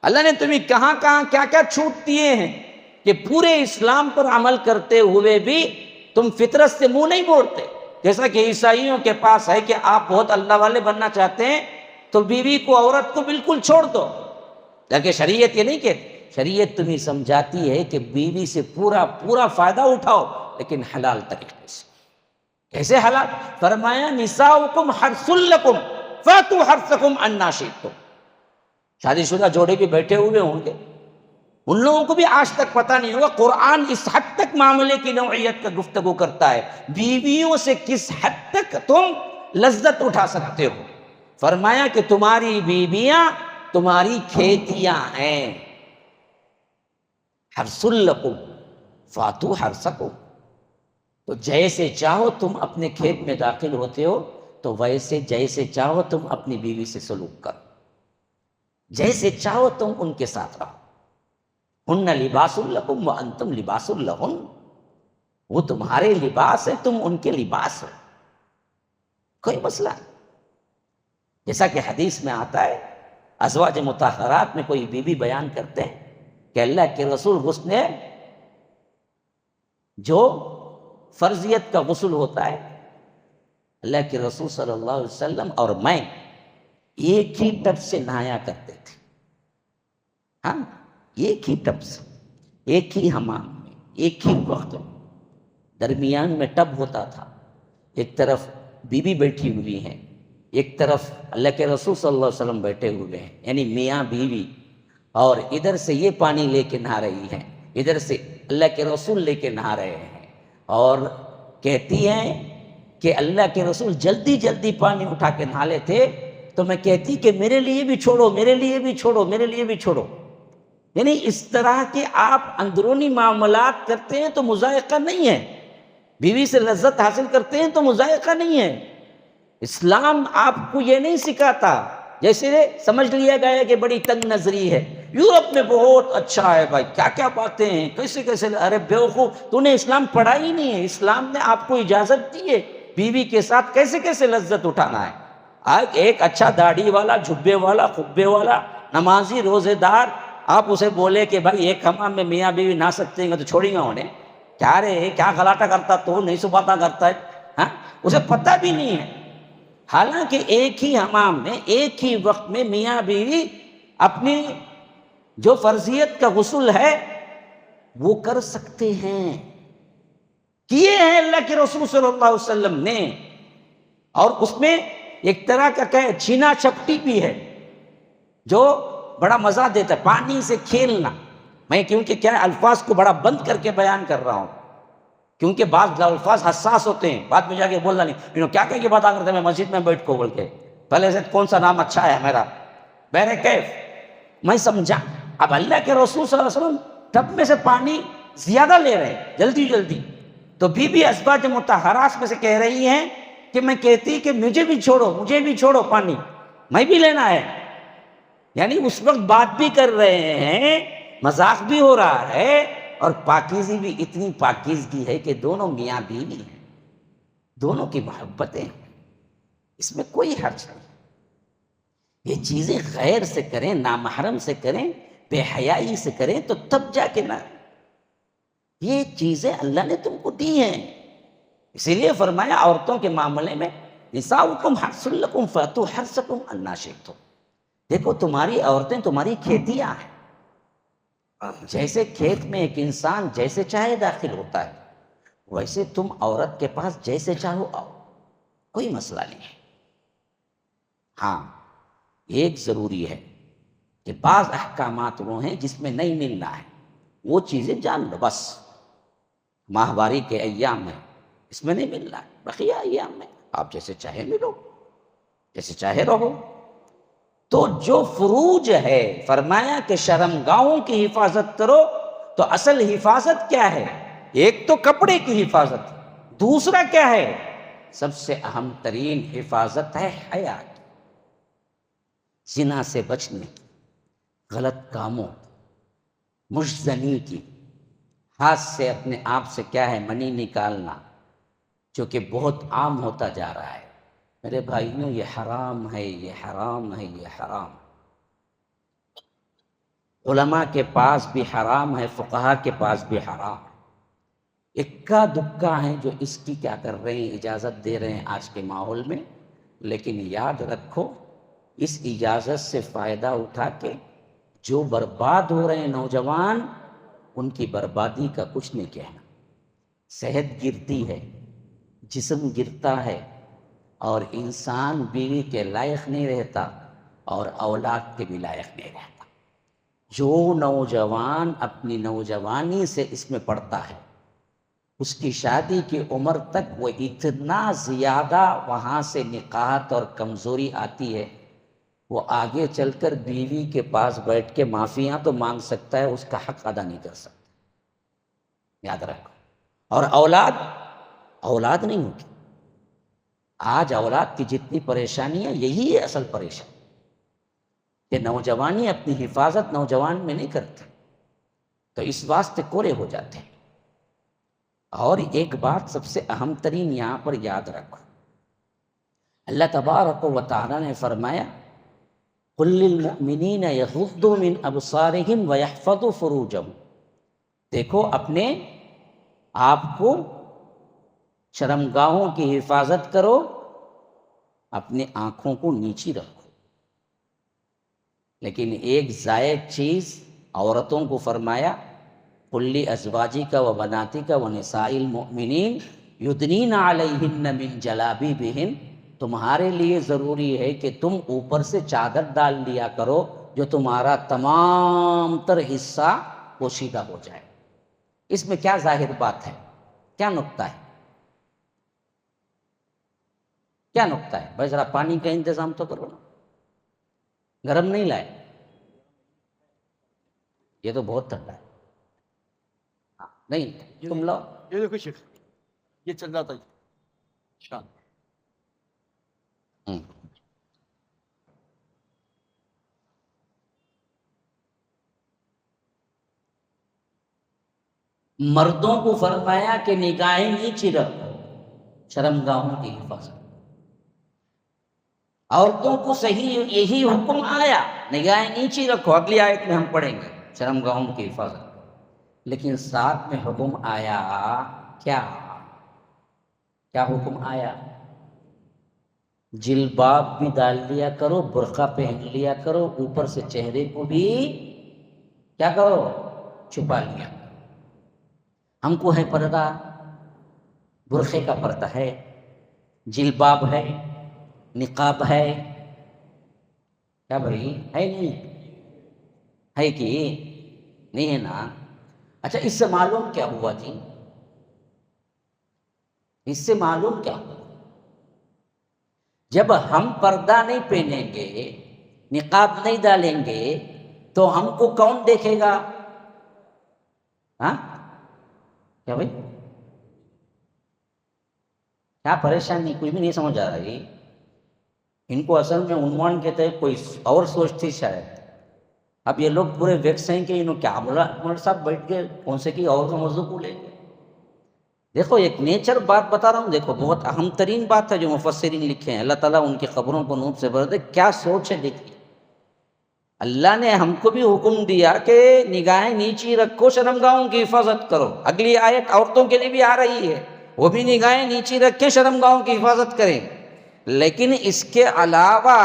اللہ نے تمہیں کہاں کہاں کیا کیا چھوٹ دیے ہیں کہ پورے اسلام پر عمل کرتے ہوئے بھی تم فطرت سے منہ نہیں موڑتے۔ جیسا کہ عیسائیوں کے پاس ہے کہ آپ بہت اللہ والے بننا چاہتے ہیں تو بیوی کو، عورت کو بالکل چھوڑ دو، لیکن شریعت یہ نہیں کہتی، شریعت تمہیں سمجھاتی ہے کہ بیوی سے پورا فائدہ اٹھاؤ، لیکن حلال طریقے سے۔ کیسے حلال؟ فرمایا نساؤکم حرث لکم فاتوا حرثکم انا شئتم۔ شادی شدہ جوڑے بھی بیٹھے ہوئے ہوں گے، ان لوگوں کو بھی آج تک پتہ نہیں ہوگا قرآن اس حد تک معاملے کی نوعیت کا گفتگو کرتا ہے، بیویوں سے کس حد تک تم لذت اٹھا سکتے ہو۔ فرمایا کہ تمہاری بیویاں تمہاری کھیتیاں ہیں، حرث لکم فاتوا حرثکم، تو جیسے چاہو تم اپنے کھیت میں داخل ہوتے ہو تو ویسے جیسے چاہو تم اپنی بیوی سے سلوک کرو، جیسے چاہو تم ان کے ساتھ رہو۔ ہن لباس لکم وانتم لباس لہن، وہ تمہارے لباس ہے، تم ان کے لباس ہو، کوئی مسئلہ نہیں۔ جیسا کہ حدیث میں آتا ہے، ازواج مطہرات میں کوئی بیوی بیان کرتے ہیں کہ اللہ کے رسول غسل جو فرضیت کا غسل ہوتا ہے، اللہ کے رسول صلی اللہ علیہ وسلم اور میں ایک ہی ٹب سے نہایا کرتے تھے. ہاں، ایک ہی ٹب سے، ایک ہی حمام میں، ایک ہی وقت میں. درمیان میں ٹب ہوتا تھا، ایک طرف بیوی بیٹھی ہوئی ہیں، ایک طرف اللہ کے رسول صلی اللہ علیہ وسلم بیٹھے ہوئے ہیں، یعنی میاں بیوی. اور ادھر سے یہ پانی لے کے نہا رہی ہیں، ادھر سے اللہ کے رسول لے کے نہا رہے ہیں. اور کہتی ہیں کہ اللہ کے رسول جلدی جلدی پانی اٹھا کے نہا لیتے، تو میں کہتی کہ میرے لیے بھی چھوڑو، میرے لیے بھی چھوڑو، میرے لیے بھی چھوڑو. یعنی اس طرح کے آپ اندرونی معاملات کرتے ہیں تو مذائقہ نہیں ہے، بیوی سے لذت حاصل کرتے ہیں تو مذائقہ نہیں ہے. اسلام آپ کو یہ نہیں سکھاتا. جیسے سمجھ لیا گیا ہے کہ بڑی تنگ نظری ہے، یورپ میں بہت اچھا ہے بھائی، کیا کیا باتیں ہیں، کیسے کیسے. ارے بیوقوف، تو نے اسلام پڑھا ہی نہیں ہے. اسلام نے آپ کو اجازت دی ہے بیوی کے ساتھ کیسے کیسے لذت اٹھانا ہے. ایک اچھا داڑھی والا، جھبے والا، خبے والا، نمازی، روزے دار، آپ اسے بولے کہ بھائی ایک حمام میں میاں بیوی نہ سکتے ہیں تو چھوڑیں گا انہیں؟ کیا رے، کیا غلاٹا کرتا تو نہیں سباتا کرتا ہے. ہاں، اسے پتہ بھی نہیں ہے. حالانکہ ایک ہی حمام میں ایک ہی وقت میں میاں بیوی اپنی جو فرضیت کا غسل ہے وہ کر سکتے ہیں، کیے ہیں اللہ کے رسول صلی اللہ علیہ وسلم نے. اور اس میں ایک طرح کا کہ چھینا چھپٹی بھی ہے جو بڑا مزہ دیتا ہے، پانی سے کھیلنا. میں کیونکہ کیا الفاظ کو بڑا بند کر کے بیان کر رہا ہوں، کیونکہ بعض الفاظ حساس ہوتے ہیں، بعد میں جا کے بولنا نہیں کیا کہ بات کرتے ہیں میں مسجد میں بیٹھ کو بول کے پہلے سے کون سا نام اچھا ہے میرا بہر کیف. میں سمجھا اب اللہ کے رسول صلی اللہ علیہ وسلم ٹب میں سے پانی زیادہ لے رہے ہیں جلدی جلدی، تو بی بی ازواج مطہرات میں سے کہہ رہی ہیں کہ میں کہتی کہ مجھے بھی چھوڑو، مجھے بھی چھوڑو پانی، میں بھی لینا ہے. یعنی اس وقت بات بھی کر رہے ہیں، مذاق بھی ہو رہا ہے، اور پاکیزی بھی اتنی پاکیزگی ہے کہ دونوں میاں بیوی ہیں، دونوں کی محبتیں ہیں، اس میں کوئی حرج نہیں. یہ چیزیں غیر سے کریں، نامحرم سے کریں، بے حیائی سے کریں تو تب جا کے نہ. یہ چیزیں اللہ نے تم کو دی ہیں، اسی لیے فرمایا عورتوں کے معاملے میں نساؤکم حرث لکم فاتوا حرثکم انا شئتم. دیکھو تمہاری عورتیں تمہاری کھیتیاں ہیں. جیسے کھیت میں ایک انسان جیسے چاہے داخل ہوتا ہے، ویسے تم عورت کے پاس جیسے چاہو آؤ، کوئی مسئلہ نہیں ہے. ہاں، ایک ضروری ہے کہ بعض احکامات وہ ہیں جس میں نہیں ملنا ہے، وہ چیزیں جان لو بس. ماہواری کے ایام میں اس میں نہیں ملنا ہے، بقیہ ایام میں آپ جیسے چاہے ملو، جیسے چاہے رہو. تو جو فروج ہے، فرمایا کہ شرمگاہوں کی حفاظت کرو. تو اصل حفاظت کیا ہے؟ ایک تو کپڑے کی حفاظت، دوسرا کیا ہے؟ سب سے اہم ترین حفاظت ہے حیا کی، زنا سے بچنے، غلط کاموں، مشزنی کی، ہاتھ سے اپنے آپ سے کیا ہے منی نکالنا، جو کہ بہت عام ہوتا جا رہا ہے. میرے بھائیوں یہ حرام ہے، یہ حرام ہے، یہ حرام. علماء کے پاس بھی حرام ہے، فقہا کے پاس بھی حرام. اکا دکا ہیں جو اس کی کیا کر رہے ہیں، اجازت دے رہے ہیں آج کے ماحول میں. لیکن یاد رکھو اس اجازت سے فائدہ اٹھا کے جو برباد ہو رہے ہیں نوجوان، ان کی بربادی کا کچھ نہیں کہنا. صحت گرتی ہے، جسم گرتا ہے، اور انسان بیوی کے لائق نہیں رہتا اور اولاد کے بھی لائق نہیں رہتا. جو نوجوان اپنی نوجوانی سے اس میں پڑتا ہے، اس کی شادی کی عمر تک وہ اتنا زیادہ وہاں سے نقاہت اور کمزوری آتی ہے، وہ آگے چل کر بیوی کے پاس بیٹھ کے معافیاں تو مانگ سکتا ہے، اس کا حق ادا نہیں کر سکتا. یاد رکھو. اور اولاد نہیں ہوگی. آج اولاد کی جتنی پریشانیاں، یہی ہے اصل پریشانی کہ نوجوانی اپنی حفاظت نوجوان میں نہیں کرتے، تو اس واسطے کورے ہو جاتے ہیں. اور ایک بات سب سے اہم ترین یہاں پر یاد رکھو، اللہ تبارک و تعالی نے فرمایا قُلْ لِلْمُؤْمِنِينَ يَغُضُّوا مِنْ أَبْصَارِهِمْ وَيَحْفَظُوا فُرُوجَهُمْ. دیکھو اپنے آپ کو شرمگاہوں کی حفاظت کرو، اپنی آنکھوں کو نیچی رکھو۔ لیکن ایک زائد چیز عورتوں کو فرمایا، قل لازواجک و بناتک و نساء المؤمنین یدنین علیہن من جلابیبہن، تمہارے لیے ضروری ہے کہ تم اوپر سے چادر ڈال لیا کرو جو تمہارا تمام تر حصہ پوشیدہ ہو جائے۔ اس میں کیا ظاہر بات ہے، کیا نکتہ ہے، کیا نکتہ ہے؟ بھائی ذرا پانی کا انتظام تو کرو نا، گرم نہیں لائے، یہ تو بہت ٹھنڈا ہے۔ ہاں نہیں تم لاؤ، یہ دیکھو شیخ، یہ چل رہا تھا شان۔ مردوں کو فرمایا کہ نگاہیں نیچی رکھو، شرمگاہوں کی حفاظت۔ عورتوں کو صحیح یہی حکم آیا، نگاہیں نیچی رکھو، اگلی آیت میں ہم پڑھیں گے شرمگاہوں کی حفاظت۔ لیکن ساتھ میں حکم آیا کیا حکم آیا؟ جلباب بھی ڈال لیا کرو، برقع پہن لیا کرو، اوپر سے چہرے کو بھی کیا کرو، چھپا لیا کرو۔ ہم کو ہے پردہ، برقعے کا پردہ ہے، جلباب ہے، نقاب ہے، کیا بھائی ہے؟ نہیں ہے کہ نہیں ہے نا؟ اچھا اس سے معلوم کیا ہوا جی؟ اس سے معلوم کیا ہوا؟ جب ہم پردہ نہیں پہنیں گے، نقاب نہیں ڈالیں گے، تو ہم کو کون دیکھے گا؟ ہاں کیا بھائی، کیا پریشانی؟ کوئی بھی نہیں سمجھ آ رہی۔ ان کو اصل میں عنوان کے تحت کوئی اور سوچتی شاید۔ اب یہ لوگ پورے ویکس ہیں کہ انہوں کیا بولا، مولوی صاحب بیٹھ کے کون سے کی اور موضوع کو لیں گے۔ دیکھو ایک نیچر بات بتا رہا ہوں، دیکھو بہت اہم ترین بات ہے جو مفسرین لکھے ہیں، اللہ تعالیٰ ان کی قبروں کو نور سے بھر دے۔ کیا سوچ ہے دیکھیے، اللہ نے ہم کو بھی حکم دیا کہ نگاہیں نیچی رکھو، شرمگاہوں کی حفاظت کرو۔ اگلی آیت عورتوں کے لیے بھی آ رہی ہے، وہ بھی نگاہیں نیچی رکھیں، شرمگاہوں کی حفاظت کریں۔ لیکن اس کے علاوہ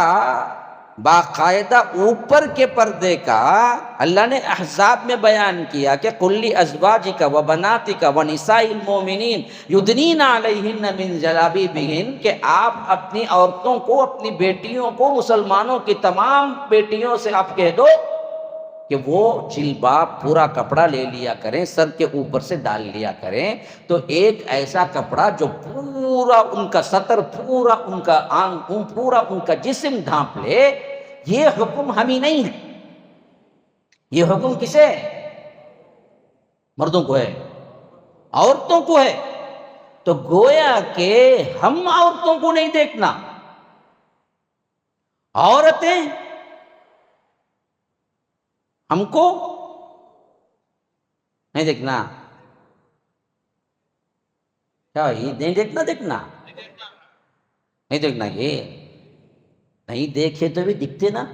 باقاعدہ اوپر کے پردے کا اللہ نے احزاب میں بیان کیا کہ قل لازواجک و بناتک و نساء المؤمنین یدنین علیہن من جلابیبہن، کہ آپ اپنی عورتوں کو، اپنی بیٹیوں کو، مسلمانوں کی تمام بیٹیوں سے آپ کہہ دو کہ وہ جلباب پورا کپڑا لے لیا کریں، سر کے اوپر سے ڈال لیا کریں۔ تو ایک ایسا کپڑا جو پورا ان کا سطر، پورا ان کا آنکھ، پورا ان کا جسم ڈھانپ لے، یہ حکم ہمیں نہیں ہے، یہ حکم کسے ہے؟ مردوں کو ہے، عورتوں کو ہے۔ تو گویا کہ ہم عورتوں کو نہیں دیکھنا، عورتیں ہم کو نہیں دیکھنا۔ کیا یہ نہیں دیکھنا؟ نہیں دیکھنا، یہ نہیں دیکھے تو بھی دکھتے نا۔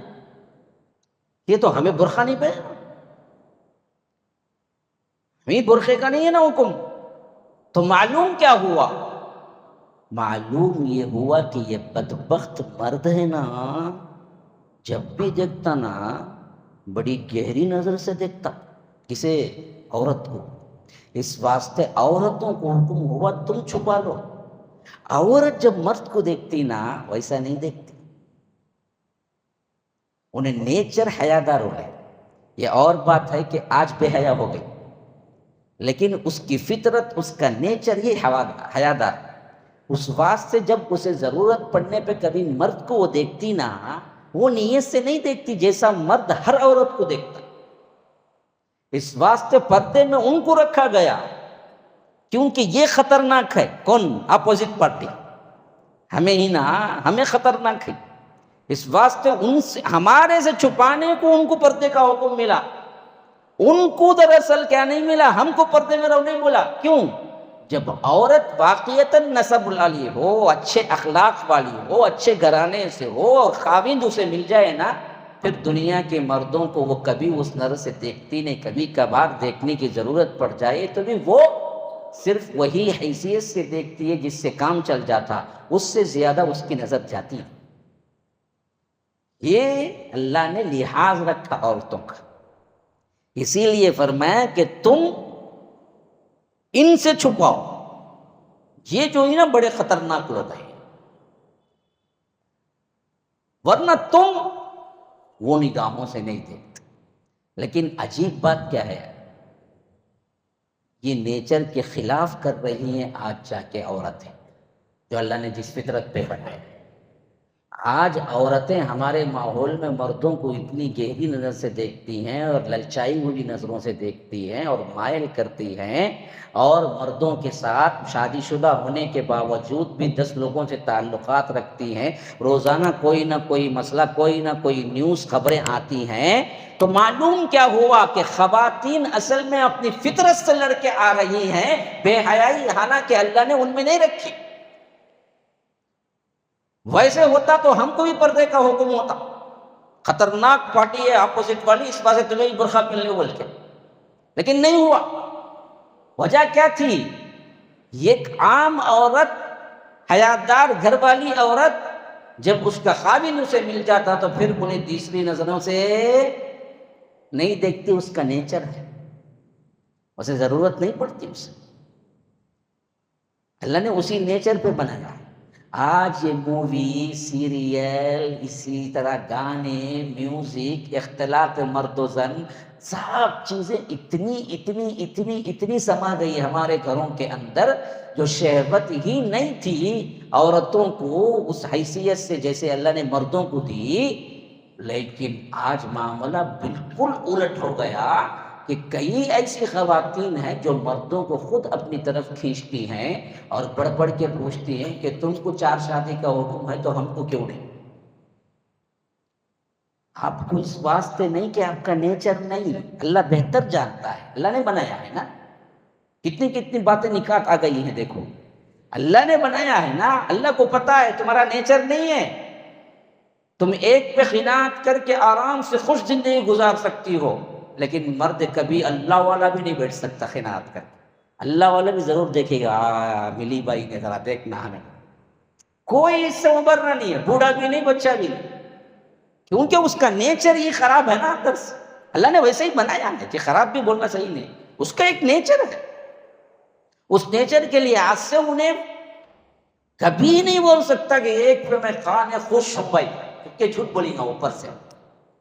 یہ تو ہمیں برقع نہیں پہننا، ہمیں برقعے کا نہیں ہے نا حکم۔ تو معلوم کیا ہوا؟ معلوم یہ ہوا کہ یہ بدبخت مرد ہے نا، جب بھی دیکھتا نا بڑی گہری نظر سے دیکھتا۔ کسے؟ عورت کو۔ اس واسطے عورتوں کو حکم ہوا تم چھپا لو۔ عورت جب مرد کو دیکھتی نا ویسا نہیں دیکھتی، انہیں نیچر حیادار ہو گئے۔ یہ اور بات ہے کہ آج بے حیا ہو گئی، لیکن اس کی فطرت، اس کا نیچر یہ حیادار۔ اس واسطے جب اسے ضرورت پڑنے پہ کبھی مرد کو وہ دیکھتی نا، وہ نیت سے نہیں دیکھتی جیسا مرد ہر عورت کو دیکھتا۔ اس واسطے پردے میں ان کو رکھا گیا، کیونکہ یہ خطرناک ہے۔ کون؟ اپوزٹ پارٹی، ہمیں ہی نا، ہمیں خطرناک ہے۔ اس واسطے ان سے، ہمارے سے چھپانے کو ان کو پردے کا حکم ملا، ان کو دراصل کیا نہیں ملا، ہم کو پردے میں رہو نہیں بولا۔ کیوں؟ جب عورت واقعتاً نسب والی ہو، اچھے اخلاق والی ہو، اچھے گھرانے سے ہو اور خاوند اسے مل جائے نا، پھر دنیا کے مردوں کو وہ کبھی اس نظر سے دیکھتی نہیں۔ کبھی کبھار دیکھنے کی ضرورت پڑ جائے تو بھی وہ صرف وہی حیثیت سے دیکھتی ہے جس سے کام چل جاتا، اس سے زیادہ اس کی نظر جاتی ہے۔ یہ اللہ نے لحاظ رکھا عورتوں کا، اسی لیے فرمایا کہ تم ان سے چھپاؤ، یہ جو ہے نا بڑے خطرناک لوگ ہیں، ورنہ تم وہ نگاہوں سے نہیں دیکھتے۔ لیکن عجیب بات کیا ہے، یہ نیچر کے خلاف کر رہی ہیں آج جا کے عورتیں، جو اللہ نے جس فطرت پہ بنائے۔ آج عورتیں ہمارے ماحول میں مردوں کو اتنی گہری نظر سے دیکھتی ہیں اور للچائی ہوئی نظروں سے دیکھتی ہیں اور مائل کرتی ہیں، اور مردوں کے ساتھ شادی شدہ ہونے کے باوجود بھی 10 لوگوں سے تعلقات رکھتی ہیں۔ روزانہ کوئی نہ کوئی مسئلہ، کوئی نہ کوئی نیوز خبریں آتی ہیں، تو معلوم کیا ہوا کہ خواتین اصل میں اپنی فطرت سے لڑ کے آ رہی ہیں بے حیائی، حالانکہ اللہ نے ان میں نہیں رکھی۔ ویسے ہوتا تو ہم کو بھی پردے کا حکم ہوتا، خطرناک پارٹی ہے اپوزٹ والی، اس بات سے تمہیں بھی برقع پہن لے بول کے، لیکن نہیں ہوا۔ وجہ کیا تھی؟ ایک عام عورت، حیادار گھر والی عورت، جب اس کا خاوند اسے مل جاتا تو پھر انہیں تیسری نظروں سے نہیں دیکھتی، اس کا نیچر ہے، اسے ضرورت نہیں پڑتی اسے، اللہ نے اسی نیچر پہ بنایا ہے۔ آج یہ مووی، سیریل، اسی طرح گانے، میوزک، اختلاط مرد و زن، سب چیزیں اتنی سما گئی ہمارے گھروں کے اندر، جو شہوت ہی نہیں تھی عورتوں کو اس حیثیت سے جیسے اللہ نے مردوں کو دی، لیکن آج معاملہ بالکل الٹ ہو گیا کہ کئی ایسی خواتین ہیں جو مردوں کو خود اپنی طرف کھینچتی ہیں اور بڑھ بڑھ کے پوچھتی ہیں کہ تم کو 4 شادی کا حکم ہے تو ہم کو کیوں نہیں؟ آپ کو اس واسطے نہیں کہ آپ کا نیچر نہیں، اللہ بہتر جانتا ہے، اللہ نے بنایا ہے نا۔ کتنی باتیں نکات آ گئی ہیں، دیکھو اللہ نے بنایا ہے نا، اللہ کو پتا ہے تمہارا نیچر نہیں ہے، تم ایک پہ خیانت کر کے آرام سے خوش زندگی گزار سکتی ہو، لیکن مرد کبھی اللہ والا بھی نہیں بیٹھ سکتا خیانت کر کے۔ اللہ والا بھی ضرور دیکھے گا، ملی بائی نے ذرا دیکھنا ہمیں، کوئی اس سے ابھرنا نہیں ہے، بوڑھا بھی نہیں، بچہ بھی نہیں، کیونکہ اس کا نیچر ہی خراب ہے نا اندر سے۔ اللہ نے ویسے ہی بنایا ہے کہ خراب بھی بولنا صحیح نہیں، اس کا ایک نیچر ہے، اس نیچر کے لیے آج سے انہیں کبھی نہیں بول سکتا کہ ایک پہ میں خان خوش ہوں بھائی، کہ جھوٹ بولیں گا اوپر سے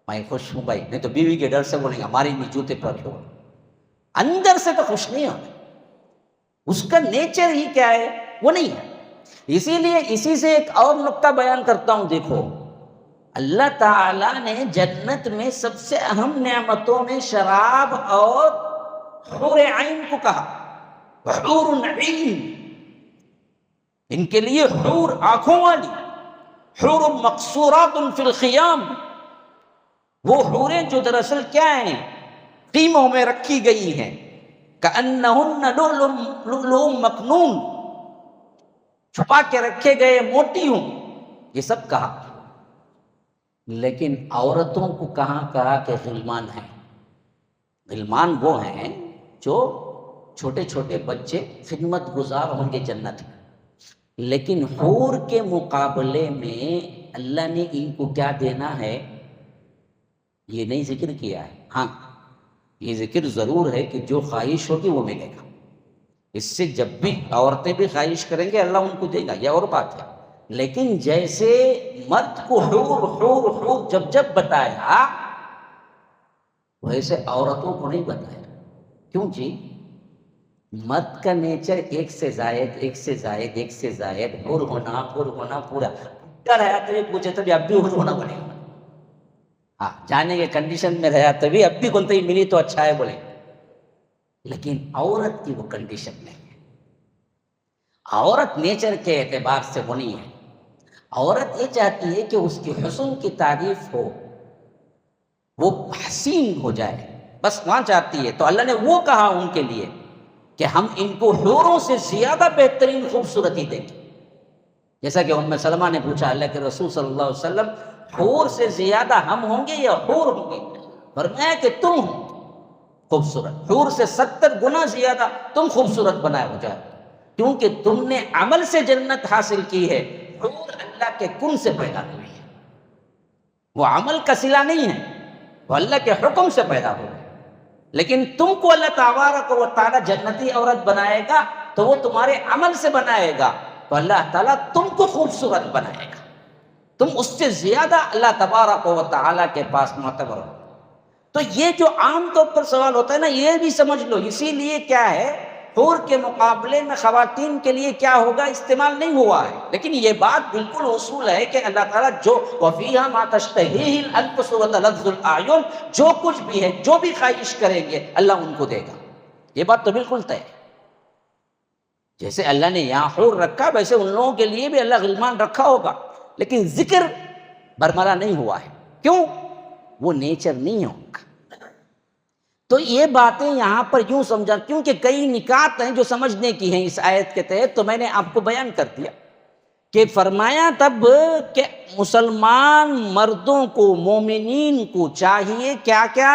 میں خوش ہوں بھائی، نہیں تو بیوی کے ڈر سے بولیں گا ہماری نہیں جوتے پر کیوں، اندر سے تو خوش نہیں ہونا، اس کا نیچر ہی کیا ہے وہ نہیں ہے۔ اسی لیے اسی سے ایک اور نقطہ بیان کرتا ہوں، دیکھو اللہ تعالیٰ نے جنت میں سب سے اہم نعمتوں میں شراب اور حور عین کو کہا، حور عین، ان کے لیے حور آنکھوں والی، حور مقصورات فی الخیام، وہ حوریں جو دراصل کیا ہیں، خیموں میں رکھی گئی ہیں، کأنہن لؤلؤ مکنون، چھپا کے رکھے گئے موتی ہوں، یہ سب کہا۔ لیکن عورتوں کو کہا کہ غلمان ہیں، غلمان وہ ہیں جو چھوٹے چھوٹے بچے خدمت گزار ہوں گے جنت میں، لیکن حور کے مقابلے میں اللہ نے ان کو کیا دینا ہے یہ نہیں ذکر کیا ہے۔ ہاں یہ ذکر ضرور ہے کہ جو خواہش ہوگی وہ ملے گا، اس سے جب بھی عورتیں بھی خواہش کریں گے اللہ ان کو دے گا، یہ اور بات ہے، لیکن جیسے مرد کو حور حور حور جب بتایا ویسے عورتوں کو نہیں بتایا، کیوں جی؟ مرد کا نیچر ایک سے زائد حور ہونا پورا رہا، تبھی پوچھے تبھی اب بھی حور ہونا بولے گا، ہاں جانے کے کنڈیشن میں رہا تبھی اب بھی کون ہی ملی تو اچھا ہے بولے، لیکن عورت کی وہ کنڈیشن نہیں ہے، عورت نیچر کے اعتبار سے وہ نہیں ہے، عورت یہ چاہتی ہے کہ اس کے حسن کی تعریف ہو، وہ حسین ہو جائے، بس وہاں چاہتی ہے، تو اللہ نے وہ کہا ان کے لیے کہ ہم ان کو حوروں سے زیادہ بہترین خوبصورتی دیں گے، جیسا کہ ام سلمہ نے پوچھا اللہ کے رسول صلی اللہ علیہ وسلم حور سے زیادہ ہم ہوں گے یا حور ہوں گے؟ فرمایا کہ تم ہو، خوبصورت، حور سے 70 گنا زیادہ تم خوبصورت بنائے ہو جائے، کیونکہ تم نے عمل سے جنت حاصل کی ہے۔ حور اللہ کے کن سے پیدا ہوئی ہے، وہ عمل کا صلہ نہیں ہے، وہ اللہ کے حکم سے پیدا ہوئی ہے۔ لیکن تم کو اللہ تبارک و تعالیٰ جنتی عورت بنائے گا تو وہ تمہارے عمل سے بنائے گا، تو اللہ تعالیٰ تم کو خوبصورت بنائے گا، تم اس سے زیادہ اللہ تبارک و تعالیٰ کے پاس معتبر ہو۔ تو یہ جو عام طور پر سوال ہوتا ہے نا، یہ بھی سمجھ لو، اسی لیے کیا ہے، حور کے مقابلے میں خواتین کے لیے کیا ہوگا استعمال نہیں ہوا ہے، لیکن یہ بات بالکل اصول ہے کہ اللہ تعالیٰ جو وَفِيهَا مَا تَشْتَهِيهِ الْأَنفُسُ وَتَلَذُّ الْأَعْيُنُ، جو کچھ بھی ہے، جو بھی خواہش کریں گے اللہ ان کو دے گا، یہ بات تو بالکل طے ہے۔ جیسے اللہ نے یہاں حور رکھا، ویسے ان لوگوں کے لیے بھی اللہ غلمان رکھا ہوگا، لیکن ذکر برملا نہیں ہوا ہے، کیوں؟ وہ نیچر نہیں ہے ان کا۔ تو یہ باتیں یہاں پر یوں سمجھا، کیونکہ کئی نکات ہیں جو سمجھنے کی ہیں اس آیت کے تحت، تو میں نے آپ کو بیان کر دیا کہ فرمایا تب کہ مسلمان مردوں کو، مومنین کو چاہیے کیا کیا؟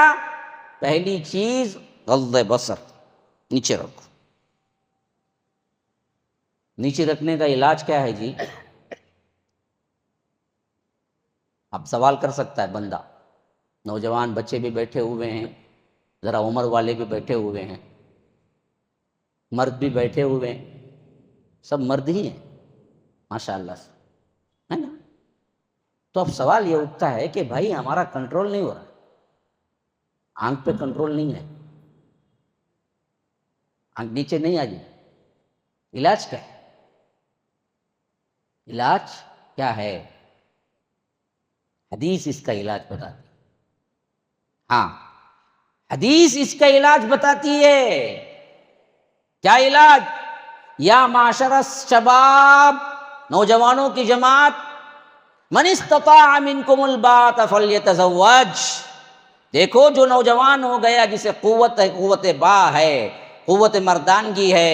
پہلی چیز غض بصر، نیچے رکھو۔ نیچے رکھنے کا علاج کیا ہے جی؟ اب سوال کر سکتا ہے بندہ، نوجوان بچے بھی بیٹھے ہوئے ہیں، ذرا عمر والے بھی بیٹھے ہوئے ہیں، مرد بھی بیٹھے ہوئے ہیں، سب مرد ہی ہیں ماشاءاللہ سے، ہے نا؟ تو اب سوال یہ اٹھتا ہے کہ بھائی ہمارا کنٹرول نہیں ہو رہا، آنکھ پہ کنٹرول نہیں ہے، آنکھ نیچے نہیں آ گئی، علاج کیا ہے؟ علاج کیا ہے؟ حدیث اس کا علاج بتاتی ہے۔ ہاں، حدیث اس کا علاج بتاتی ہے۔ کیا علاج؟ یا معاشر الشباب، نوجوانوں کی جماعت، من استطاع منکم الباءۃ فلیتزوج، دیکھو جو نوجوان ہو گیا، جسے قوت ہے، قوت با ہے، قوت مردانگی ہے،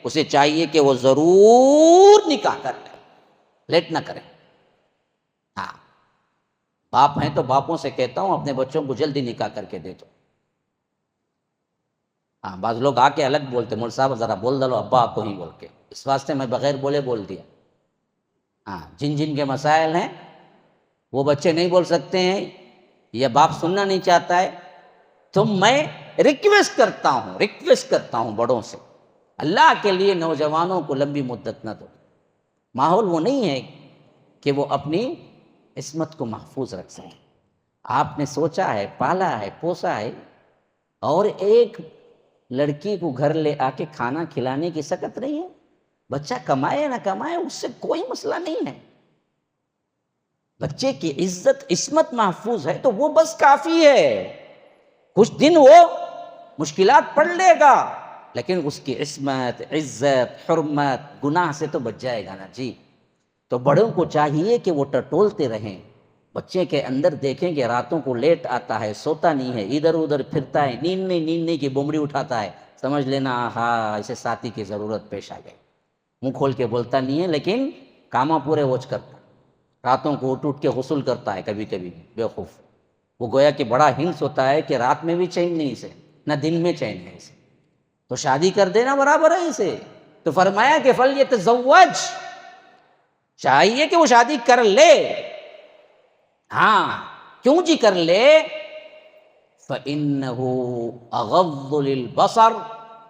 اسے چاہیے کہ وہ ضرور نکاح کر لے، لیٹ نہ کرے۔ ہاں، باپ ہیں تو باپوں سے کہتا ہوں اپنے بچوں کو جلدی نکاح کر کے دے دو۔ ہاں، بعض لوگ آ کے الگ بولتے، مول صاحب ذرا بول دلو ابا آپ کو ہی بول کے، اس واسطے میں بغیر بولے بول دیا۔ ہاں، جن جن کے مسائل ہیں وہ بچے نہیں بول سکتے ہیں یا باپ سننا نہیں چاہتا ہے، تو میں ریکویسٹ کرتا ہوں بڑوں سے، اللہ کے لیے نوجوانوں کو لمبی مدت نہ دو۔ ماحول وہ نہیں ہے کہ وہ اپنی عصمت کو محفوظ رکھ سکے۔ آپ نے سوچا ہے، پالا ہے، پوسا ہے، اور ایک لڑکی کو گھر لے آ کے کھانا کھلانے کی سکت نہیں ہے، بچہ کمائے نہ کمائے اس سے کوئی مسئلہ نہیں ہے، بچے کی عزت عصمت محفوظ ہے تو وہ بس کافی ہے۔ کچھ دن وہ مشکلات پڑ لے گا، لیکن اس کی عصمت، عزت، حرمت، گناہ سے تو بچ جائے گا نا جی۔ تو بڑوں کو چاہیے کہ وہ ٹٹولتے رہیں، بچے کے اندر دیکھیں کہ راتوں کو لیٹ آتا ہے، سوتا نہیں ہے، ادھر ادھر پھرتا ہے، نیند نہیں کی بومڑی اٹھاتا ہے، سمجھ لینا ہاں اسے ساتھی کی ضرورت پیش آ گئی۔ منہ کھول کے بولتا نہیں ہے لیکن کاماں پورے ووچ کرتا ہے، راتوں کو اٹھ کے غسل کرتا ہے، کبھی کبھی بیوقوف، وہ گویا کہ بڑا ہنس ہوتا ہے کہ رات میں بھی چین نہیں اسے، نہ دن میں چین ہے اسے، تو شادی کر دینا برابر ہے اسے۔ تو فرمایا کہ فلیتزوج، چاہیے کہ وہ شادی کر لے۔ ہاں، کیوں جی کر لے؟ فَإِنَّهُ أَغَضُّ لِلْبَصَرِ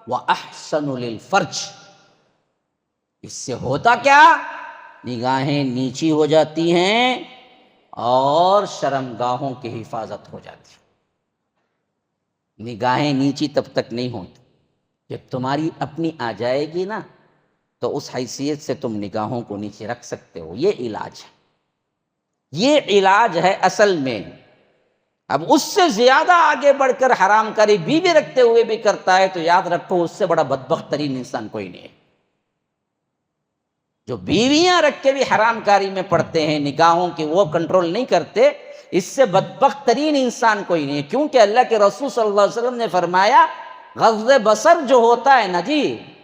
وَأَحْسَنُ لِلْفَرْجِ، اس سے ہوتا کیا؟ نگاہیں نیچی ہو جاتی ہیں اور شرمگاہوں کی حفاظت ہو جاتی ہے۔ نگاہیں نیچی تب تک نہیں ہوتی، جب تمہاری اپنی آ جائے گی نا تو اس حیثیت سے تم نگاہوں کو نیچے رکھ سکتے ہو۔ یہ علاج ہے، یہ علاج ہے اصل میں۔ اب اس سے زیادہ آگے بڑھ کر حرام کاری بیوی رکھتے ہوئے بھی کرتا ہے تو یاد رکھو اس سے بڑا بدبخت ترین انسان کوئی نہیں ہے۔ جو بیویاں رکھ کے بھی حرام کاری میں پڑتے ہیں، نگاہوں کی وہ کنٹرول نہیں کرتے، اس سے بدبخت ترین انسان کوئی نہیں ہے، کیونکہ اللہ کے رسول صلی اللہ علیہ وسلم نے فرمایا غض بصر جو ہوتا ہے نا جی،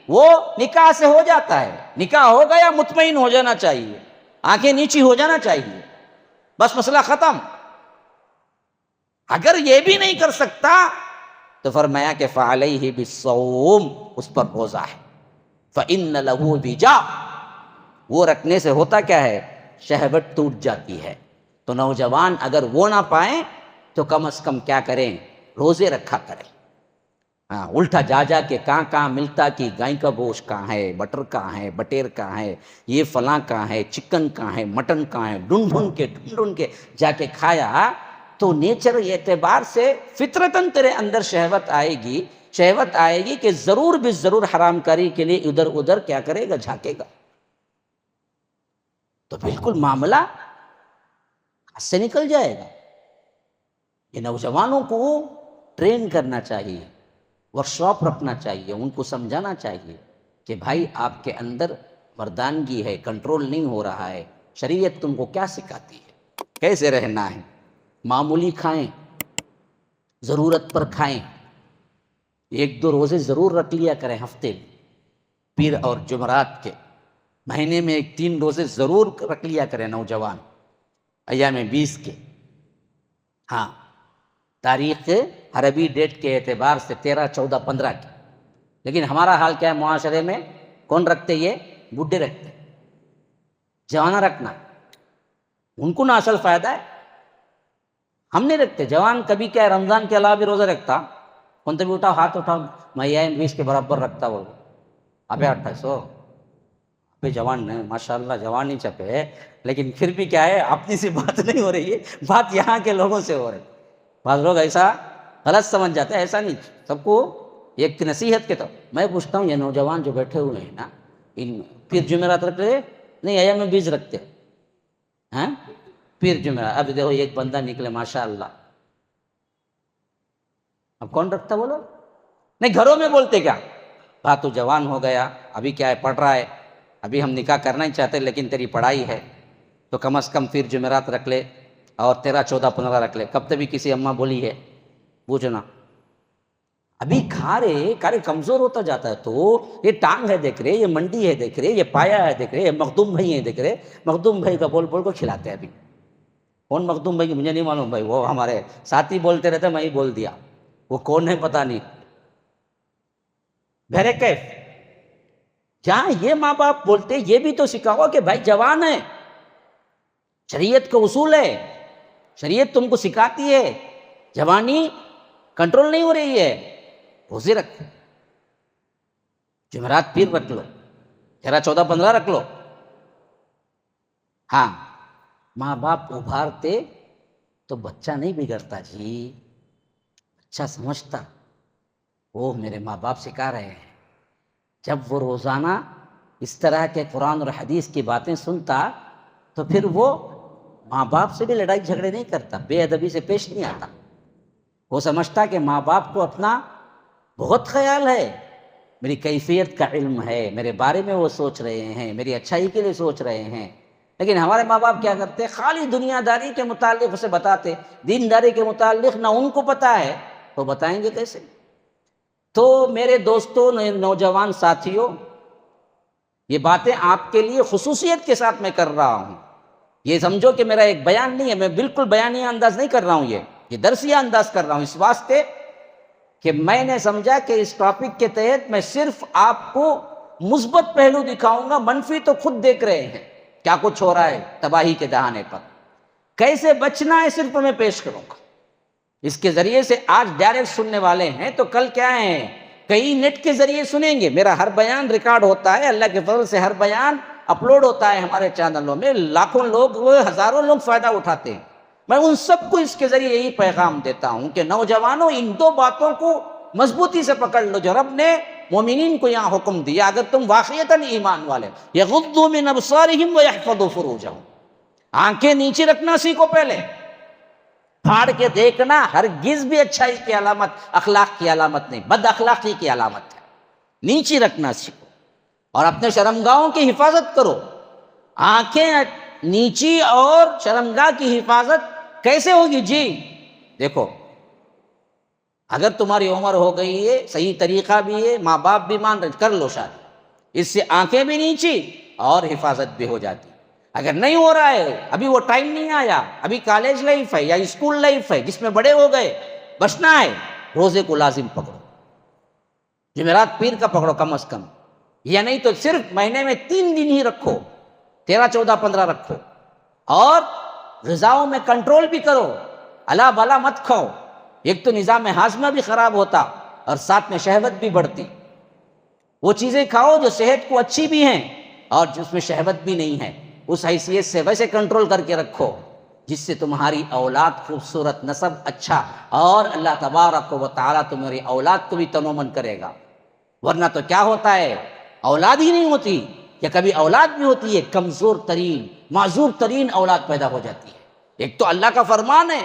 وہ نکاح سے ہو جاتا ہے۔ نکاح ہو گیا، مطمئن ہو جانا چاہیے، آنکھیں نیچی ہو جانا چاہیے، بس مسئلہ ختم۔ اگر یہ بھی نہیں کر سکتا تو فرمایا کہ فعلیہ بالصوم، اس پر روزہ ہے، فإن لہ وجا، وہ رکھنے سے ہوتا کیا ہے، شہوت ٹوٹ جاتی ہے۔ تو نوجوان اگر وہ نہ پائیں تو کم از کم کیا کریں، روزے رکھا کریں۔ ہاں، الٹا جا جا کے کہاں کہاں ملتا کہ گائے کا گوشت کہاں ہے، بٹر کہاں ہے، بٹیر کہاں ہے، یہ فلاں کہاں ہے، چکن کہاں ہے، مٹن کہاں ہے، ڈھونڈ کے جا کے کھایا تو نیچر اعتبار سے فطرتاً تیرے اندر شہوت آئے گی کہ ضرور بھی ضرور حرام کاری کے لیے ادھر ادھر کیا کرے گا، جھانکے گا۔ تو بالکل معاملہ ہاتھ سے نکل جائے گا۔ یہ نوجوانوں کو ٹرین کرنا چاہیے، ورکشاپ رکھنا چاہیے، ان کو سمجھانا چاہیے کہ بھائی آپ کے اندر مردانگی ہے، کنٹرول نہیں ہو رہا ہے، شریعت تم کو کیا سکھاتی ہے، کیسے رہنا ہے۔ معمولی کھائیں، ضرورت پر کھائیں، 1-2 روزے ضرور رکھ لیا کریں ہفتے میں، پیر اور جمعرات کے، مہینے میں 3 روزے ضرور رکھ لیا کریں نوجوان، ایام 20 کے۔ ہاں، تاریخ عربی ڈیٹ کے اعتبار سے 13، 14، 15 کی۔ لیکن ہمارا حال کیا ہے معاشرے میں، کون رکھتے، یہ بڈھے رکھتے، جوان رکھنا ان کو نہ اصل فائدہ ہے، ہم نہیں رکھتے۔ جوان کبھی کیا ہے، رمضان کے علاوہ بھی روزہ رکھتا، کون تو بھی اٹھاؤ، ہاتھ اٹھاؤ، میں ایام 20 کے برابر رکھتا، وہ ابے 2800 ابے جوان نہیں، ماشاء اللہ جوان ہی چپے، لیکن پھر بھی کیا ہے، اپنی سی بات نہیں ہو رہی ہے، بات یہاں کے لوگوں سے ہو رہی ہے۔ بعض لوگ ایسا غلط سمجھ جاتے ہیں، ایسا نہیں، سب کو ایک نصیحت کے طور میں پوچھتا ہوں، یہ نوجوان جو بیٹھے ہوئے ہیں نا، ان پیر جمعرات رکھ رہے نہیں، ایام 20 رکھتے ہیں، پیر جمعرات۔ اب دیکھو ایک بندہ نکلے ماشاء اللہ، اب کون رکھتا بولو، نہیں گھروں میں بولتے کیا، تو جوان ہو گیا، ابھی کیا ہے، پڑھ رہا ہے، ابھی ہم نکاح کرنا ہی چاہتے لیکن تیری پڑھائی ہے تو کم از کم پیر جمعرات رکھ لے، اور 13، 14، 15 رکھ لے۔ کب تبھی کسی اماں بولی ہے، پوچھنا، ابھی کھا رہے کمزور ہوتا جاتا ہے، تو یہ ٹانگ ہے دیکھ رہے، یہ منڈی ہے دیکھ رہے، یہ پایا ہے دیکھ رہے، یہ مخدوم بھائی ہے دیکھ رہے، مخدوم بھائی کا بول بول کو کھلاتے ہیں۔ ابھی کون مخدوم بھائی، مجھے نہیں معلوم بھائی، وہ ہمارے ساتھی بولتے رہتے، میں ہی بول دیا، وہ کون ہے پتہ نہیں۔ بہرے کیف جہاں یہ ماں باپ بولتے، یہ بھی تو سکھاؤ کہ بھائی جوان ہے، شریعت کا اصول ہے، شریعت تم کو سکھاتی ہے، جوانی کنٹرول نہیں ہو رہی ہے، روزے رکھو، جمعرات پیر رکھ لو، 13، 14، 15 رکھ لو۔ ہاں، ماں باپ ابھارتے تو بچہ نہیں بگڑتا جی، بچہ سمجھتا، وہ میرے ماں باپ سکھا رہے ہیں۔ جب وہ روزانہ اس طرح کے قرآن اور حدیث کی باتیں سنتا تو پھر وہ ماں باپ سے بھی لڑائی جھگڑے نہیں کرتا، بے ادبی سے پیش نہیں آتا۔ وہ سمجھتا کہ ماں باپ کو اپنا بہت خیال ہے، میری کیفیت کا علم ہے، میرے بارے میں وہ سوچ رہے ہیں، میری اچھائی کے لیے سوچ رہے ہیں۔ لیکن ہمارے ماں باپ کیا کرتے، خالی دنیا داری کے متعلق اسے بتاتے، دینداری کے متعلق نہ ان کو پتہ ہے تو بتائیں گے کیسے۔ تو میرے دوستوں، نوجوان ساتھیوں، یہ باتیں آپ کے لیے خصوصیت کے ساتھ میں کر رہا ہوں، یہ سمجھو کہ میرا ایک بیان نہیں ہے، میں بالکل بیانیہ انداز نہیں کر رہا ہوں، یہ درسیہ انداز کر رہا ہوں، اس واسطے کہ میں نے سمجھا کہ اس ٹاپک کے تحت میں صرف آپ کو مثبت پہلو دکھاؤں گا، منفی تو خود دیکھ رہے ہیں کیا کچھ ہو رہا ہے تباہی کے دہانے پر، کیسے بچنا ہے صرف میں پیش کروں گا۔ اس کے ذریعے سے آج ڈائریکٹ سننے والے ہیں تو کل کیا ہیں، کئی نیٹ کے ذریعے سنیں گے، میرا ہر بیان ریکارڈ ہوتا ہے، اللہ کے فضل سے ہر بیان اپلوڈ ہوتا ہے ہمارے چینلوں میں، لاکھوں لوگ، ہزاروں لوگ فائدہ اٹھاتے ہیں۔ میں ان سب کو اس کے ذریعے یہی پیغام دیتا ہوں کہ نوجوانوں، ان 2 باتوں کو مضبوطی سے پکڑ لو جو رب نے مومنین کو یہاں حکم دیا، اگر تم واقعتاً ایمان والے، یغضوا من ابصارہم ویحفظوا فروجہم، آنکھیں نیچے رکھنا سیکھو، پہلے پھاڑ کے دیکھنا ہرگز بھی اچھائی کی علامت، اخلاق کی علامت نہیں، بد اخلاقی کی علامت ہے، نیچے رکھنا سیکھو اور اپنے شرمگاہوں کی حفاظت کرو۔ آنکھیں نیچی اور شرمگاہ کی حفاظت کیسے ہوگی جی؟ دیکھو، اگر تمہاری عمر ہو گئی ہے، صحیح طریقہ بھی ہے، ماں باپ بھی مان رہے، کر لو شادی، اس سے آنکھیں بھی نیچی اور حفاظت بھی ہو جاتی۔ اگر نہیں ہو رہا ہے، ابھی وہ ٹائم نہیں آیا، ابھی کالج لائف ہے یا اسکول لائف ہے جس میں بڑے ہو گئے، بچنا ہے، روزے کو لازم پکڑو، جمعرات پیر کا پکڑو کم از کم، یا نہیں تو صرف مہینے میں 3 دن ہی رکھو، 13 14 15 رکھو، اور غذاؤں میں کنٹرول بھی کرو، الا بلا مت کھاؤ، ایک تو نظام ہاضمہ بھی خراب ہوتا اور ساتھ میں شہوت بھی بڑھتی۔ وہ چیزیں کھاؤ جو صحت کو اچھی بھی ہیں اور جس میں شہوت بھی نہیں ہے، اس حیثیت سے ویسے کنٹرول کر کے رکھو جس سے تمہاری اولاد خوبصورت، نسب اچھا، اور اللہ تبارک و تعالیٰ تمہاری اولاد کو بھی تنومن کرے گا۔ ورنہ تو کیا ہوتا ہے، اولاد ہی نہیں ہوتی، یا کبھی اولاد بھی ہوتی ہے کمزور ترین، معذور ترین اولاد پیدا ہو جاتی ہے۔ ایک تو اللہ کا فرمان ہے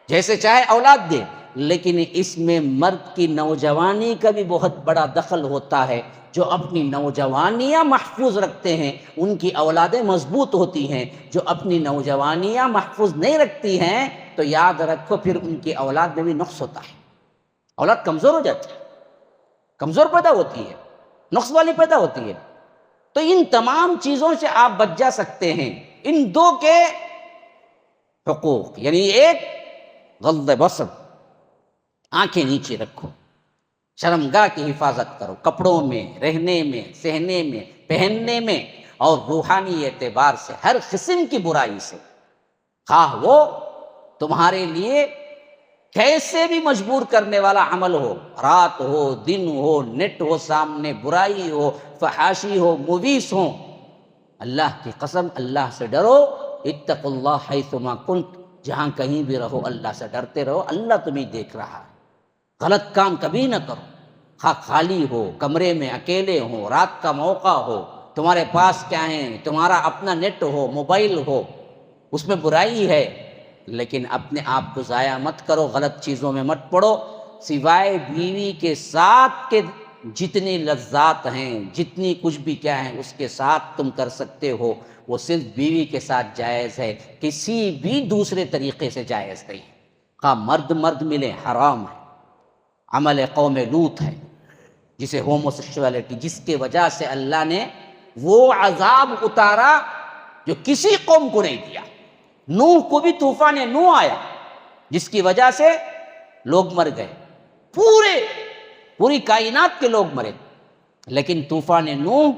جیسے چاہے اولاد دے، لیکن اس میں مرد کی نوجوانی کا بھی بہت بڑا دخل ہوتا ہے۔ جو اپنی نوجوانیاں محفوظ رکھتے ہیں ان کی اولادیں مضبوط ہوتی ہیں، جو اپنی نوجوانیاں محفوظ نہیں رکھتی ہیں تو یاد رکھو پھر ان کی اولاد میں بھی نقص ہوتا ہے، اولاد کمزور ہو جاتی ہے، کمزور پیدا ہوتی ہے، نقص والی پیدا ہوتی ہے۔ تو ان تمام چیزوں سے آپ بچ جا سکتے ہیں، ان 2 کے حقوق، یعنی ایک غض بصر، آنکھیں نیچے رکھو، شرمگاہ کی حفاظت کرو، کپڑوں میں، رہنے میں، سہنے میں، پہننے میں، اور روحانی اعتبار سے ہر قسم کی برائی سے، خواہ وہ تمہارے لیے کیسے بھی مجبور کرنے والا عمل ہو، رات ہو، دن ہو، نیٹ ہو سامنے، برائی ہو، فحاشی ہو، موویز ہوں، اللہ کی قسم اللہ سے ڈرو۔ اتقوا اللہ حیثما کنت، جہاں کہیں بھی رہو اللہ سے ڈرتے رہو، اللہ تمہیں دیکھ رہا ہے۔ غلط کام کبھی نہ کرو، خواہ خالی ہو، کمرے میں اکیلے ہو، رات کا موقع ہو، تمہارے پاس کیا ہے، تمہارا اپنا نیٹ ہو، موبائل ہو، اس میں برائی ہے، لیکن اپنے آپ کو ضائع مت کرو، غلط چیزوں میں مت پڑو، سوائے بیوی کے ساتھ کے جتنی لذات ہیں، جتنی کچھ بھی کیا ہے اس کے ساتھ تم کر سکتے ہو، وہ صرف بیوی کے ساتھ جائز ہے، کسی بھی دوسرے طریقے سے جائز نہیں، خواہ مرد مرد ملے حرام ہے، عمل قوم لوط ہے جسے ہومو سیکشولیٹی، جس کے وجہ سے اللہ نے وہ عذاب اتارا جو کسی قوم کو نہیں دیا۔ نوح کو بھی طوفان نوح آیا جس کی وجہ سے لوگ مر گئے، پوری کائنات کے لوگ مرے، لیکن طوفان نوح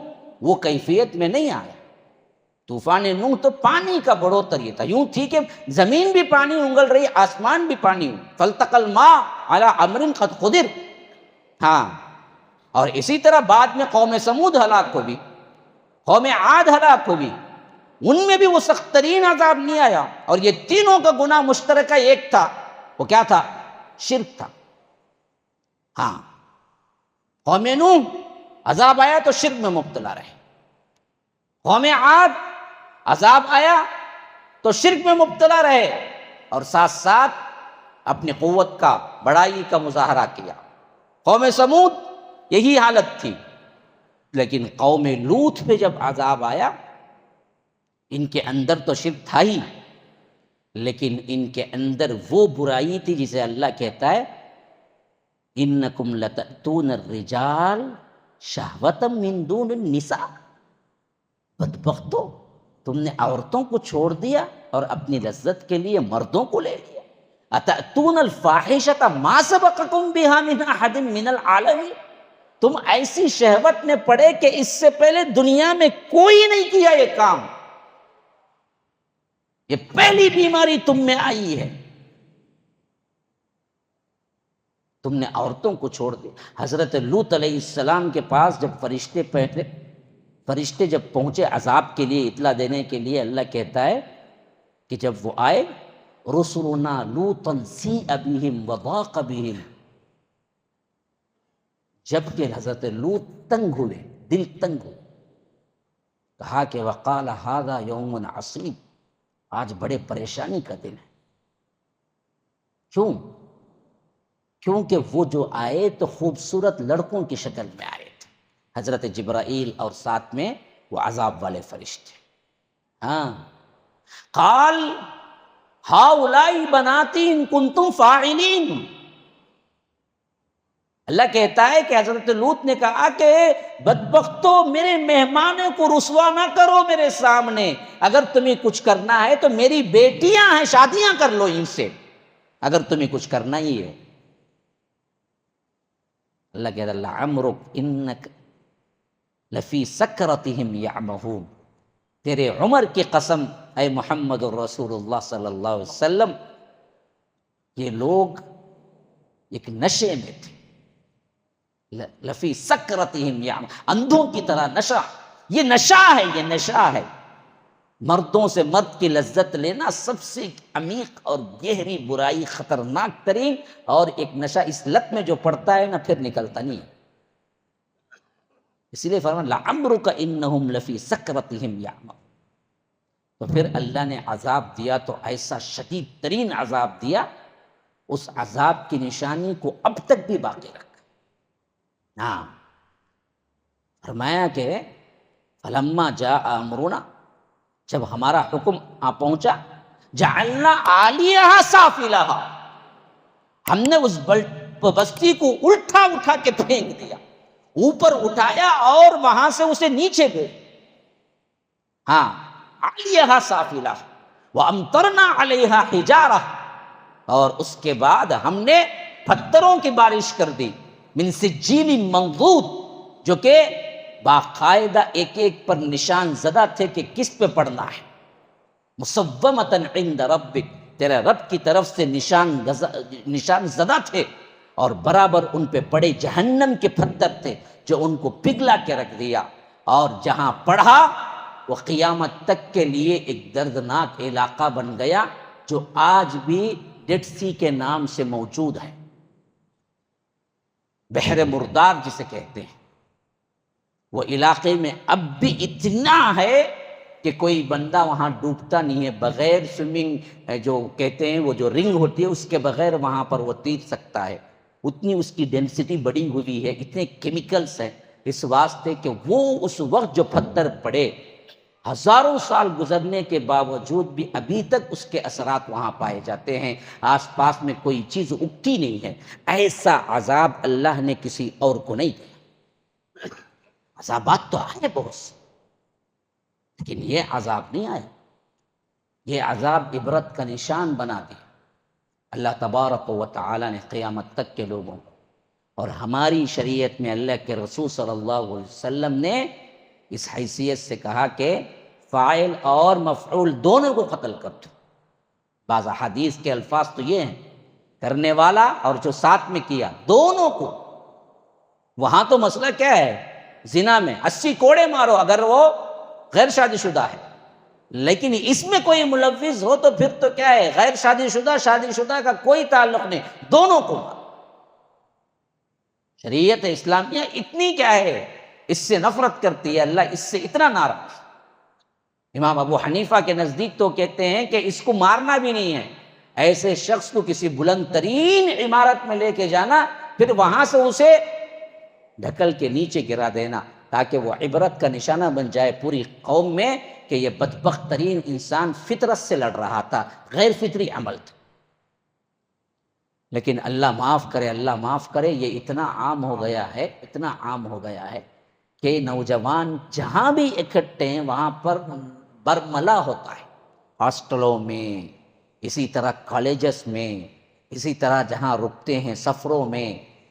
وہ کیفیت میں نہیں آیا۔ طوفان نوح تو پانی کا بڑھوتر یہ تھا، یوں تھی کہ زمین بھی پانی انگل رہی، آسمان بھی پانی، فالتقى الماء على امر قد قدر۔ ہاں، اور اسی طرح بعد میں قوم سمود ہلاک ہوئی، قوم عاد ہلاک ہوئی، ان میں بھی وہ سخت ترین عذاب نہیں آیا، اور یہ تینوں کا گناہ مشترکہ ایک تھا، وہ کیا تھا؟ شرک تھا۔ ہاں، قوم نوح عذاب آیا تو شرک میں مبتلا رہے، قوم عاد عذاب آیا تو شرک میں مبتلا رہے، اور ساتھ ساتھ اپنی قوت کا، بڑائی کا مظاہرہ کیا۔ قوم سمود یہی حالت تھی، لیکن قوم لوط پہ جب عذاب آیا، ان کے اندر تو شرک تھا ہی، لیکن ان کے اندر وہ برائی تھی جسے اللہ کہتا ہے انکم لتأتون الرجال شہوۃ من دون النساء۔ بدبختو، تم نے عورتوں کو چھوڑ دیا اور اپنی لذت کے لیے مردوں کو لے لیا۔ اتأتون الفاحشۃ ما سبقکم بہا من احد من العالمین، تم ایسی شہوت میں پڑے کہ اس سے پہلے دنیا میں کوئی نہیں کیا یہ کام، یہ پہلی بیماری تم میں آئی ہے، تم نے عورتوں کو چھوڑ دیا۔ حضرت لوط علیہ السلام کے پاس جب فرشتے جب پہنچے عذاب کے لیے اطلاع دینے کے لیے، اللہ کہتا ہے کہ جب وہ آئے رسلنا لوطا سیء بہم وضاق بہم، جبکہ حضرت لوط تنگ ہوئے، دل تنگ ہوئے، کہا کہ وقال ھذا یوم عصیب، آج بڑے پریشانی کا دن ہے۔ کیوں؟ کیونکہ وہ جو آئے تو خوبصورت لڑکوں کی شکل میں آئے تھے، حضرت جبرائیل اور ساتھ میں وہ عذاب والے فرشتے۔ ہاں، قال ہؤلاء بناتی ان کنتم فاعلین، اللہ کہتا ہے کہ حضرت لوط نے کہا کہ بدبختو، میرے مہمانوں کو رسوا نہ کرو میرے سامنے، اگر تمہیں کچھ کرنا ہے تو میری بیٹیاں ہیں، شادیاں کر لو ان سے، اگر تمہیں کچھ کرنا ہی ہے۔ اللہ کہتا ہے لعمرک انک لفی سکرتہم یعمہون، تیرے عمر کی قسم اے محمد الرسول اللہ صلی اللہ علیہ وسلم، یہ لوگ ایک نشے میں تھے، لفی سکرتہم یعمہون، اندھوں کی طرح نشہ، یہ نشہ ہے، یہ نشہ ہے۔ مردوں سے مرد کی لذت لینا سب سے عمیق اور گہری برائی، خطرناک ترین، اور ایک نشہ اس لت میں جو پڑتا ہے نا پھر نکلتا نہیں ہے۔ اسی لیے فرمایا لعمرک انہم لفی سکرتہم یعمہون۔ تو پھر اللہ نے عذاب دیا تو ایسا شدید ترین عذاب دیا، اس عذاب کی نشانی کو اب تک بھی باقی رکھا۔ ہاں، فرمایا کہ فلما جاء امرنا، جب ہمارا حکم آ پہنچا، جعلنا عالیہا سافلہا، ہم نے اس بستی کو الٹا اٹھا کے پھینک دیا، اوپر اٹھایا اور وہاں سے اسے نیچے بھیج۔ ہاں، عالیہا سافلہا وامطرنا علیہا حجارہ، اور اس کے بعد ہم نے پتھروں کی بارش کر دی، من سجیل منضود، جو کہ باقاعدہ ایک ایک پر نشان زدہ تھے کہ کس پہ پڑنا ہے، مصومۃ عند ربک، تیرے رب کی طرف سے نشان زدہ تھے، اور برابر ان پہ پڑے جہنم کے پتھر تھے جو ان کو پگھلا کے رکھ دیا، اور جہاں پڑھا وہ قیامت تک کے لیے ایک دردناک علاقہ بن گیا جو آج بھی ڈیڈ سی کے نام سے موجود ہے، بحر مردار جسے کہتے ہیں۔ وہ علاقے میں اب بھی اتنا ہے کہ کوئی بندہ وہاں ڈوبتا نہیں ہے، بغیر سوئمنگ جو کہتے ہیں وہ جو رنگ ہوتی ہے اس کے بغیر وہاں پر وہ تیر سکتا ہے، اتنی اس کی ڈینسٹی بڑی ہوئی ہے، اتنے کیمیکلز ہیں، اس واسطے کہ وہ اس وقت جو پتھر پڑے، ہزاروں سال گزرنے کے باوجود بھی ابھی تک اس کے اثرات وہاں پائے جاتے ہیں، آس پاس میں کوئی چیز اگتی نہیں ہے۔ ایسا عذاب اللہ نے کسی اور کو نہیں دیا۔ عذابات تو آئے بہت سے، لیکن یہ عذاب نہیں آیا، یہ عذاب عبرت کا نشان بنا دیا اللہ تبارک و تعالی نے قیامت تک کے لوگوں کو۔ اور ہماری شریعت میں اللہ کے رسول صلی اللہ علیہ وسلم نے اس حیثیت سے کہا کہ فاعل اور مفعول دونوں کو قتل کر دو۔ بعض احادیث کے الفاظ تو یہ ہیں کرنے والا اور جو ساتھ میں کیا دونوں کو۔ وہاں تو مسئلہ کیا ہے، زنا میں 80 کوڑے مارو اگر وہ غیر شادی شدہ ہے، لیکن اس میں کوئی ملوث ہو تو پھر تو کیا ہے، غیر شادی شدہ کا کوئی تعلق نہیں، دونوں کو مارو۔ شریعت اسلامیہ اتنی کیا ہے، اس سے نفرت کرتی ہے، اللہ اس سے اتنا ناراض۔ امام ابو حنیفہ کے نزدیک تو کہتے ہیں کہ اس کو مارنا بھی نہیں ہے، ایسے شخص کو کسی بلند ترین عمارت میں لے کے جانا، پھر وہاں سے اسے ڈھکل کے نیچے گرا دینا، تاکہ وہ عبرت کا نشانہ بن جائے پوری قوم میں کہ یہ بدبخت ترین انسان فطرت سے لڑ رہا تھا، غیر فطری عمل تھا۔ لیکن اللہ معاف کرے، یہ اتنا عام ہو گیا ہے کہ نوجوان جہاں بھی اکٹھے ہیں وہاں پر برملا ہوتا ہے، ہاسٹلوں میں، اسی طرح کالجز میں، اسی طرح جہاں رکتے ہیں سفروں میں،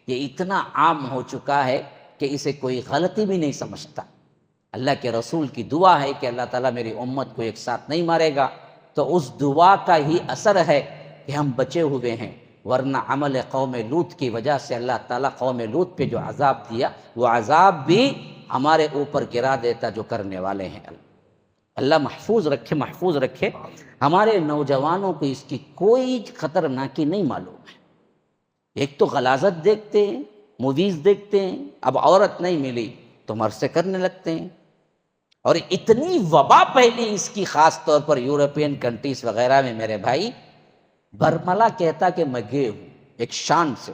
یہ اتنا عام ہو چکا ہے کہ اسے کوئی غلطی بھی نہیں سمجھتا۔ اللہ کے رسول کی دعا ہے کہ اللہ تعالیٰ میری امت کو ایک ساتھ نہیں مارے گا، تو اس دعا کا ہی اثر ہے کہ ہم بچے ہوئے ہیں، ورنہ عمل قوم لوط کی وجہ سے اللہ تعالیٰ قوم لوط پہ جو عذاب دیا وہ عذاب بھی ہمارے اوپر گرا دیتا جو کرنے والے ہیں۔ اللہ محفوظ رکھے۔ ہمارے نوجوانوں کو اس کی کوئی خطرناکی نہیں معلوم ہے۔ ایک تو غلاظت دیکھتے ہیں، موویز دیکھتے ہیں، اب عورت نہیں ملی تو مرد سے کرنے لگتے ہیں، اور اتنی وبا پھیلی اس کی، خاص طور پر یورپین کنٹریز وغیرہ میں۔ میرے بھائی، برملا کہتا کہ میں گے ہوں ایک شان سے،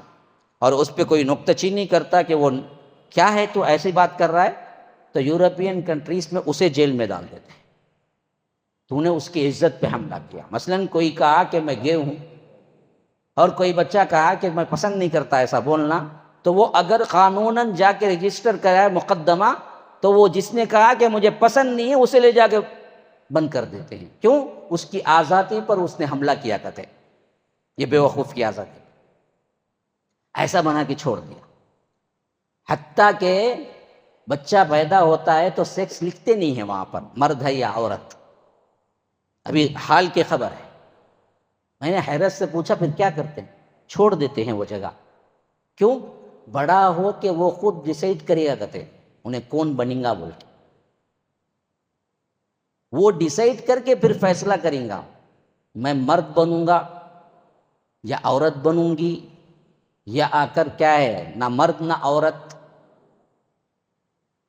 اور اس پہ کوئی نکتہ چینی کرتا کہ وہ کیا ہے تو ایسی بات کر رہا ہے، تو یورپین کنٹریز میں اسے جیل میں ڈال دیتے ہیں، تو نے اس کی عزت پہ حملہ کیا۔ مثلا کوئی کہا کہ میں گے ہوں، اور کوئی بچہ کہا کہ میں پسند نہیں کرتا ایسا بولنا، تو وہ اگر قانوناً جا کے رجسٹر کرائے مقدمہ، تو وہ جس نے کہا کہ مجھے پسند نہیں ہے اسے لے جا کے بند کر دیتے ہیں۔ کیوں؟ اس کی آزادی پر اس نے حملہ کیا کرتے، یہ بے وقوف کی آزادی ایسا بنا کے چھوڑ دیا۔ حتیٰ کہ بچہ پیدا ہوتا ہے تو سیکس لکھتے نہیں ہیں وہاں پر، مرد ہے یا عورت. ابھی حال کی خبر ہے. میں نے حیرت سے پوچھا پھر کیا کرتے ہیں؟ چھوڑ دیتے ہیں وہ جگہ. کیوں؟ بڑا ہو کہ وہ خود ڈیسائیڈ کرے گا کہتے انہیں کون بنیں گا بول کے. وہ ڈیسائیڈ کر کے پھر فیصلہ کریں گا میں مرد بنوں گا یا عورت بنوں گی، یا آ کر کیا ہے نہ مرد نہ عورت،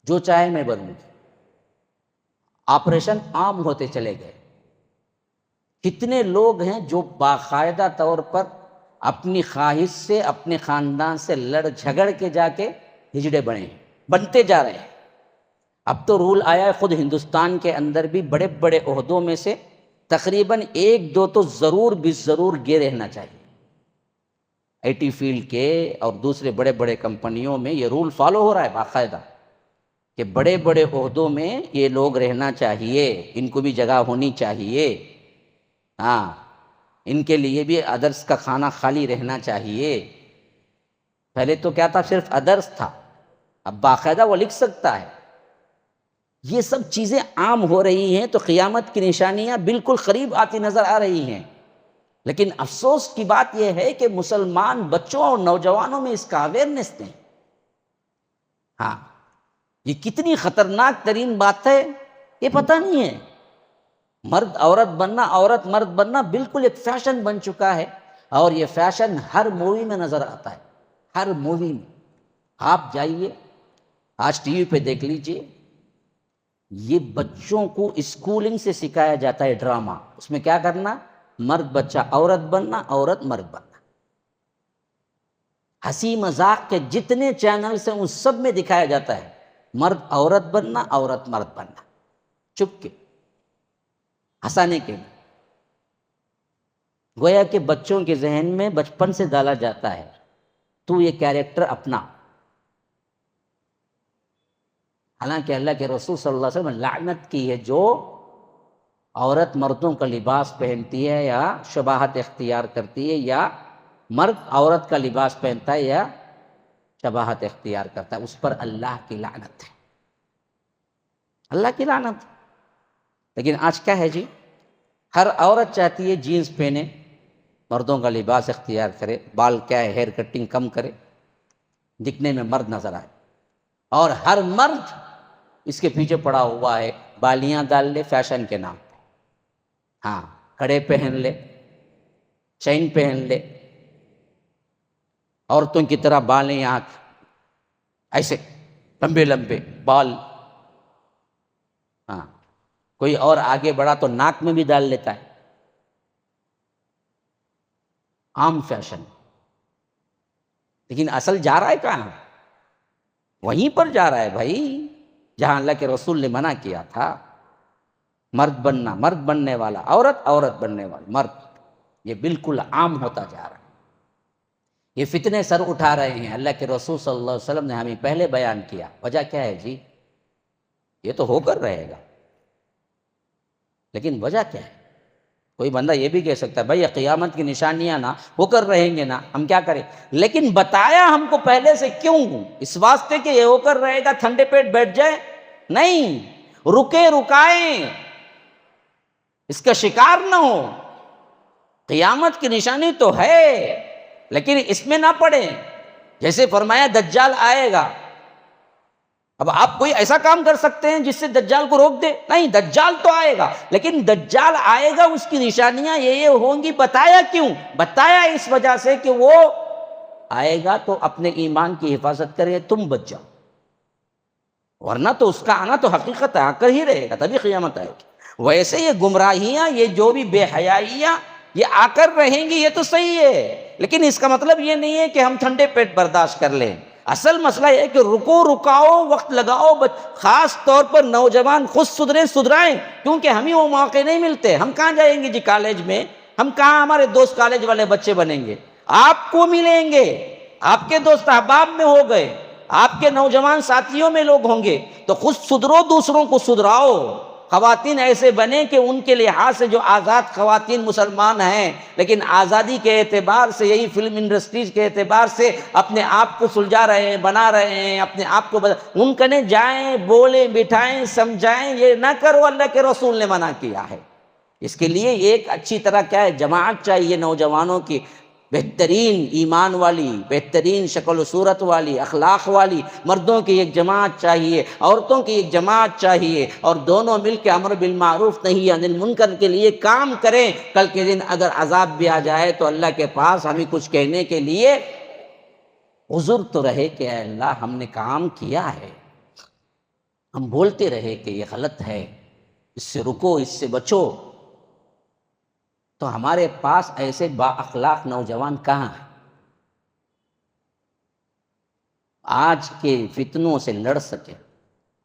جو چاہے میں بنوں گی. آپریشن عام ہوتے چلے گئے. کتنے لوگ ہیں جو باقاعدہ طور پر اپنی خواہش سے اپنے خاندان سے لڑ جھگڑ کے جا کے ہجڑے بنے ہیں، بنتے جا رہے ہیں. اب تو رول آیا ہے خود ہندوستان کے اندر بھی بڑے بڑے عہدوں میں سے تقریباً 1-2 تو ضرور بھی ضرور گے رہنا چاہیے. آئی ٹی فیلڈ کے اور دوسرے بڑے بڑے کمپنیوں میں یہ رول فالو ہو رہا ہے باقاعدہ کہ بڑے بڑے عہدوں میں یہ لوگ رہنا چاہیے، ان کو بھی جگہ ہونی چاہیے. ہاں، ان کے لیے بھی ادرس کا کھانا خالی رہنا چاہیے. پہلے تو کیا تھا؟ صرف ادرس تھا، اب باقاعدہ وہ لکھ سکتا ہے. یہ سب چیزیں عام ہو رہی ہیں تو قیامت کی نشانیاں بالکل قریب آتی نظر آ رہی ہیں. لیکن افسوس کی بات یہ ہے کہ مسلمان بچوں اور نوجوانوں میں اس کا اویئرنیس نہیں. ہاں، یہ کتنی خطرناک ترین بات ہے یہ پتہ نہیں ہے. مرد عورت بننا، عورت مرد بننا بالکل ایک فیشن بن چکا ہے، اور یہ فیشن ہر مووی میں نظر آتا ہے. ہر مووی میں آپ جائیے، آج ٹی وی پہ دیکھ لیجئے، یہ بچوں کو اسکولنگ سے سکھایا جاتا ہے ڈرامہ. اس میں کیا کرنا؟ مرد بچہ عورت بننا، عورت مرد بننا. ہنسی مذاق کے جتنے چینلز ہیں ان سب میں دکھایا جاتا ہے مرد عورت بننا، عورت مرد بننا، چپ کے ہنسانے کے لیے. گویا کہ بچوں کے ذہن میں بچپن سے ڈالا جاتا ہے تو یہ کیریکٹر اپنا. حالانکہ اللہ کے رسول صلی اللہ علیہ وسلم لعنت کی ہے جو عورت مردوں کا لباس پہنتی ہے یا شباہت اختیار کرتی ہے، یا مرد عورت کا لباس پہنتا ہے یا شباہت اختیار کرتا ہے، اس پر اللہ کی لعنت ہے. اللہ کی لعنت. لیکن آج کیا ہے جی؟ ہر عورت چاہتی ہے جینز پہنے، مردوں کا لباس اختیار کرے، بال کیا ہے ہیئر کٹنگ کم کرے، دکھنے میں مرد نظر آئے. اور ہر مرد اس کے پیچھے پڑا ہوا ہے، بالیاں ڈال لے فیشن کے نام پہ. ہاں، کڑے پہن لے، چین پہن لے، عورتوں کی طرح بالیں یہاں ایسے لمبے لمبے بال. ہاں، کوئی اور آگے بڑھا تو ناک میں بھی ڈال لیتا ہے. عام فیشن. لیکن اصل جا رہا ہے کہاں؟ وہیں پر جا رہا ہے بھائی جہاں اللہ کے رسول نے منع کیا تھا. مرد بننا، مرد بننے والا عورت، عورت بننے والا مرد. یہ بالکل عام ہوتا جا رہا ہے. یہ فتنے سر اٹھا رہے ہیں. اللہ کے رسول صلی اللہ علیہ وسلم نے ہمیں پہلے بیان کیا. وجہ کیا ہے جی؟ یہ تو ہو کر رہے گا، لیکن وجہ کیا ہے؟ کوئی بندہ یہ بھی کہہ سکتا ہے بھائی یہ قیامت کی نشانیاں نا ہو کر رہیں گے نا، ہم کیا کریں؟ لیکن بتایا ہم کو پہلے سے کیوں؟ اس واسطے کہ یہ ہو کر رہے گا ٹھنڈے پیٹ بیٹھ جائے؟ نہیں، رکے رکائیں، اس کا شکار نہ ہو. قیامت کی نشانی تو ہے لیکن اس میں نہ پڑیں. جیسے فرمایا دجال آئے گا. اب آپ کوئی ایسا کام کر سکتے ہیں جس سے دجال کو روک دے؟ نہیں، دجال تو آئے گا، لیکن دجال آئے گا اس کی نشانیاں یہ ہوں گی. بتایا کیوں؟ بتایا اس وجہ سے کہ وہ آئے گا تو اپنے ایمان کی حفاظت کرے، تم بچ جاؤ. ورنہ تو اس کا آنا تو حقیقت آ کر ہی رہے گا، تبھی قیامت آئے گی. ویسے یہ گمراہیاں، یہ جو بھی بے حیائیاں یہ آ کر رہیں گی، یہ تو صحیح ہے، لیکن اس کا مطلب یہ نہیں ہے کہ ہم ٹھنڈے پیٹ برداشت کر لیں. اصل مسئلہ یہ ہے کہ رکو، رکاؤ، وقت لگاؤ. خاص طور پر نوجوان خود سدھریں، کیونکہ ہمیں وہ موقع نہیں ملتے. ہم کہاں جائیں گے جی کالج میں؟ ہم کہاں ہمارے دوست کالج والے بچے بنیں گے؟ آپ کو ملیں گے، آپ کے دوست احباب میں ہو گئے، آپ کے نوجوان ساتھیوں میں لوگ ہوں گے. تو خود سدھرو، دوسروں کو سدھراؤ. خواتین ایسے بنے کہ ان کے لحاظ سے جو آزاد خواتین مسلمان ہیں لیکن آزادی کے اعتبار سے یہی فلم انڈسٹریز کے اعتبار سے اپنے آپ کو سلجھا رہے ہیں، بنا رہے ہیں اپنے آپ کو ان کنے جائیں، بولیں، بٹھائیں، سمجھائیں، یہ نہ کرو، اللہ کے رسول نے منع کیا ہے۔ اس کے لیے ایک اچھی طرح کیا ہے، جماعت چاہیے نوجوانوں کی، بہترین ایمان والی، بہترین شکل و صورت والی، اخلاق والی، مردوں کی ایک جماعت چاہیے، عورتوں کی ایک جماعت چاہیے، اور دونوں مل کے امر بالمعروف نہی عن المنکر کے لیے کام کریں۔ کل کے دن اگر عذاب بھی آ جائے تو اللہ کے پاس ہمیں کچھ کہنے کے لیے عذر تو رہے کہ اے اللہ ہم نے کام کیا ہے، ہم بولتے رہے کہ یہ غلط ہے، اس سے رکو، اس سے بچو۔ تو ہمارے پاس ایسے با اخلاق نوجوان کہاں ہیں؟ آج کے فتنوں سے لڑ سکے،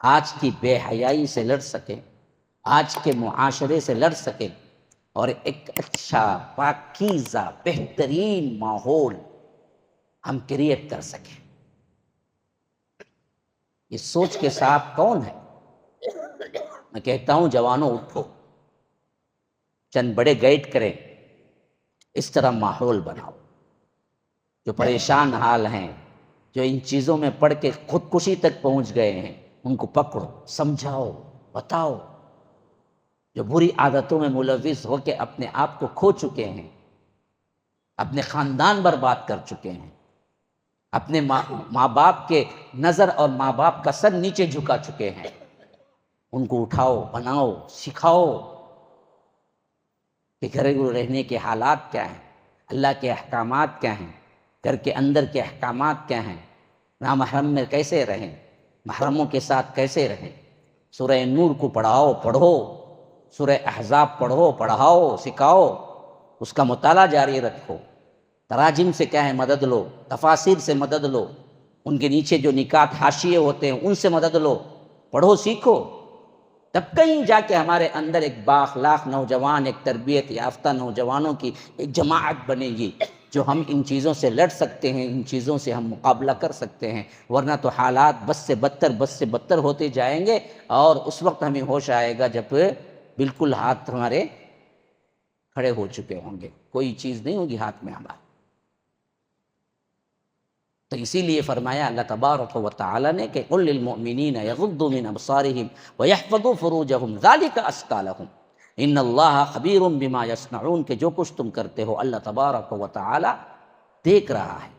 آج کی بے حیائی سے لڑ سکے، آج کے معاشرے سے لڑ سکے، اور ایک اچھا پاکیزہ بہترین ماحول ہم کریٹ کر سکیں۔ اس سوچ کے ساتھ کون ہے؟ میں کہتا ہوں جوانوں اٹھو، چند بڑے گائیڈ کریں، اس طرح ماحول بناؤ۔ جو پریشان حال ہیں، جو ان چیزوں میں پڑھ کے خودکشی تک پہنچ گئے ہیں، ان کو پکڑو، سمجھاؤ، بتاؤ۔ جو بری عادتوں میں ملوث ہو کے اپنے آپ کو کھو چکے ہیں، اپنے خاندان برباد کر چکے ہیں، اپنے ماں باپ کے نظر اور ماں باپ کا سر نیچے جھکا چکے ہیں، ان کو اٹھاؤ، بناؤ، سکھاؤ کہ گھریلو رہنے کے حالات کیا ہیں، اللہ کے احکامات کیا ہیں، گھر کے اندر کے احکامات کیا ہیں، نامحرم میں کیسے رہیں، محرموں کے ساتھ کیسے رہیں۔ سورہ نور کو پڑھو، سورہ احزاب پڑھو، پڑھاؤ، سکھاؤ، اس کا مطالعہ جاری رکھو۔ تراجم سے کیا ہے مدد لو، تفاسیر سے مدد لو، ان کے نیچے جو نکات حاشیے ہوتے ہیں ان سے مدد لو، پڑھو، سیکھو۔ تب کہیں جا کے ہمارے اندر ایک بااخلاق نوجوان، ایک تربیت یافتہ نوجوانوں کی ایک جماعت بنے گی، جو ہم ان چیزوں سے لڑ سکتے ہیں، ان چیزوں سے ہم مقابلہ کر سکتے ہیں۔ ورنہ تو حالات بس سے بدتر ہوتے جائیں گے، اور اس وقت ہمیں ہوش آئے گا جب بالکل ہاتھ ہمارے کھڑے ہو چکے ہوں گے، کوئی چیز نہیں ہوگی ہاتھ میں ہمارے۔ تو اسی لیے فرمایا اللہ تبارک و تعالی نے کہ قل للمؤمنین یغضوا من ابصارهم ویحفظوا فروجهم ذلک ازکی لهم ان اللہ خبیر بما یصنعون، کہ جو کچھ تم کرتے ہو اللہ تبارک و تعالی دیکھ رہا ہے۔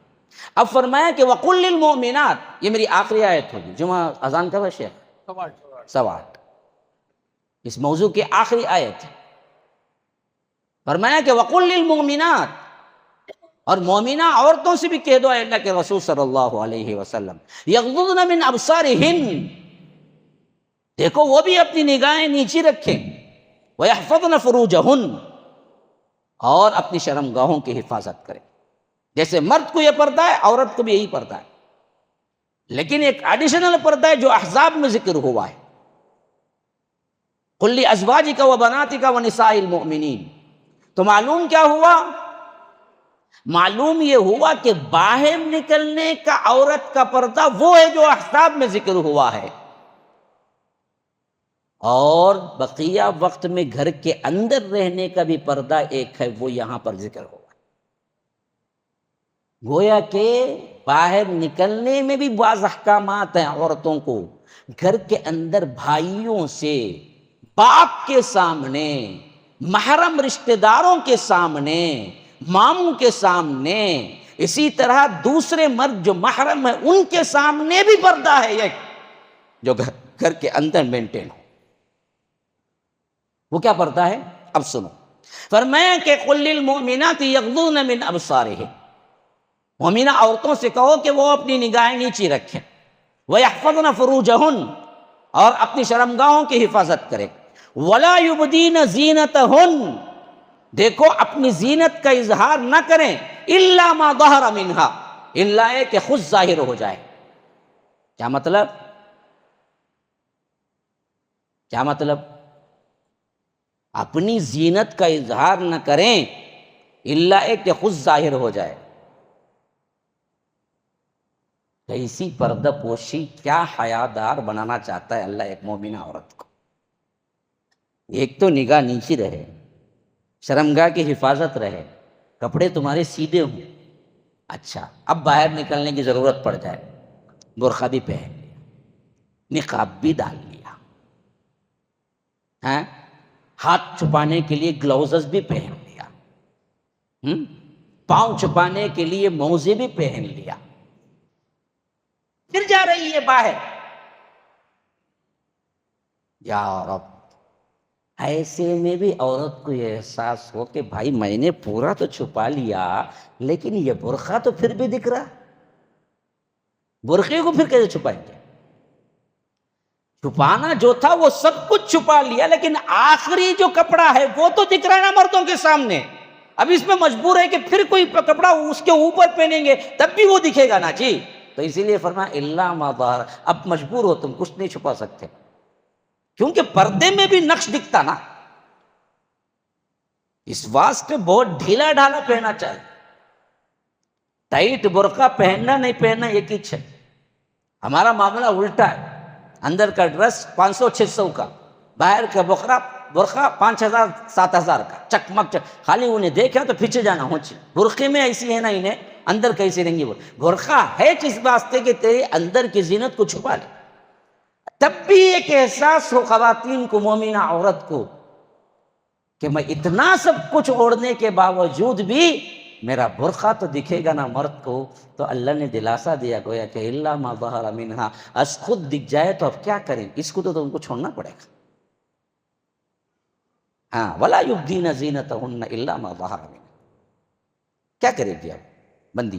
اب فرمایا کہ وقل للمؤمنات، یہ میری آخری آیت ہوگی، جمعہ اذان کب ہے شیخ؟ 8:15 اس موضوع کی آخری آیت ہے۔ فرمایا کہ وقل للمؤمنات، اور مومنہ عورتوں سے بھی کہہ دو اے اللہ کے رسول صلی اللہ علیہ وسلم، یغضضن من ابصارہن، دیکھو وہ بھی اپنی نگاہیں نیچی رکھیں، ویحفظن فروجہن، اور اپنی شرمگاہوں کی حفاظت کریں۔ جیسے مرد کو یہ پردہ ہے، عورت کو بھی یہی پردہ ہے، لیکن ایک ایڈیشنل پردہ ہے جو احزاب میں ذکر ہوا ہے، قل لازواجک وبناتک ونساء المؤمنین۔ تو معلوم کیا ہوا؟ معلوم یہ ہوا کہ باہر نکلنے کا عورت کا پردہ وہ ہے جو احزاب میں ذکر ہوا ہے، اور بقیہ وقت میں گھر کے اندر رہنے کا بھی پردہ ایک ہے، وہ یہاں پر ذکر ہوا ہے۔ گویا کہ باہر نکلنے میں بھی بعض احکامات ہیں عورتوں کو، گھر کے اندر بھائیوں سے، باپ کے سامنے، محرم رشتہ داروں کے سامنے، ماموں کے سامنے، اسی طرح دوسرے مرد جو محرم ہیں ان کے سامنے بھی پردہ ہے ایک، جو گھر کے اندر مینٹین ہو۔ وہ کیا پردہ ہے؟ اب سنو، فرمایا کہ قل للمؤمنات یغضضن من ابصارہن، مومنہ عورتوں سے کہو کہ وہ اپنی نگاہیں نیچی رکھیں، ویحفظن فروجہن، اور اپنی شرمگاہوں کی حفاظت کریں، ولا یبدین زینتہن، دیکھو اپنی زینت کا اظہار نہ کریں، الا ما ظہر منہا، الا ہے کہ خود ظاہر ہو جائے۔ کیا مطلب؟ کیا مطلب؟ اپنی زینت کا اظہار نہ کریں الا ہے کہ خود ظاہر ہو جائے۔ کیسی پردہ پوشی، کیا حیادار بنانا چاہتا ہے اللہ ایک مومنہ عورت کو۔ ایک تو نگاہ نیچی رہے، شرمگاہ کی حفاظت رہے، کپڑے تمہارے سیدھے ہوں. اچھا، اب باہر نکلنے کی ضرورت پڑ جائے، برقع بھی پہن لیا، نقاب بھی ڈال لیا، ہاں، ہاتھ چھپانے کے لیے گلوزز بھی پہن لیا، پاؤں چھپانے کے لیے موزے بھی پہن لیا، پھر جا رہی ہے باہر. یا رب، ایسے میں بھی عورت کو یہ احساس ہو کہ بھائی میں نے پورا تو چھپا لیا لیکن یہ برقع تو پھر بھی دکھ رہا، برقعے کو پھر کیسے چھپائیں گے؟ چھپانا جو تھا وہ سب کچھ چھپا لیا، لیکن آخری جو کپڑا ہے وہ تو دکھ رہا ہے نا مردوں کے سامنے. اب اس میں مجبور ہے کہ پھر کوئی کپڑا اس کے اوپر پہنیں گے تب بھی وہ دکھے گا نا جی. تو اسی لیے فرمایا الا ما ظہر، اب مجبور ہو، تم کچھ نہیں چھپا سکتے کیونکہ پردے میں بھی نقش دکھتا نا. اس واسطے بہت ڈھیلا ڈھالا پہننا چاہیے. ٹائٹ برقع پہننا نہیں پہننا ایک ہی ہے. ہمارا معاملہ الٹا ہے، اندر کا ڈریس 500-600 کا، باہر کا برقع 5000 7000 کا، چکمک خالی انہیں دیکھا تو پیچھے جانا ہو چاہیے. برقعے میں ایسی ہے نا، انہیں اندر کیسی رہیں گی. برقع ہے اس واسطے کہ تیرے اندر کی زینت کو چھپا لے. تب بھی ایک احساس ہو خواتین کو، مومنہ عورت کو، کہ میں اتنا سب کچھ اوڑھنے کے باوجود بھی میرا برقع تو دکھے گا نا مرد کو. تو اللہ نے دلاسا دیا، گویا کہ الا ما ظہر منہا، از خود دکھ جائے تو اب کیا کریں، اس کو تو تم کو چھوڑنا پڑے گا. ہاں، ولا یبدین زینتہن الا ما ظہر منہا. کیا کرے گی اب بندی؟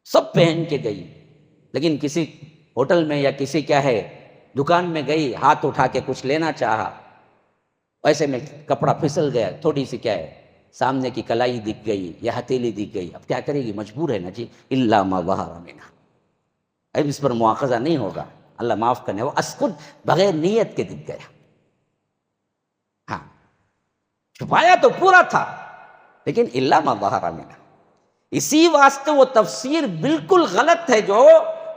سب پہن کے گئی، لیکن کسی ہوٹل میں یا کسی کیا ہے دکان میں گئی، ہاتھ اٹھا کے کچھ لینا چاہا، ایسے میں کپڑا پھسل گیا، تھوڑی سی کیا ہے سامنے کی کلائی دکھ گئی یا ہتھیلی دکھ گئی. اب کیا کرے گی؟ مجبور ہے نا جی. الا ما ظہر منہا، اب اس پر مواخذہ نہیں ہوگا، اللہ معاف کرنے. وہ اسکت بغیر نیت کے دکھ گیا. ہاں، چھپایا تو پورا تھا لیکن الا ما ظہر منہا. اسی واسطے وہ تفسیر بالکل غلط ہے جو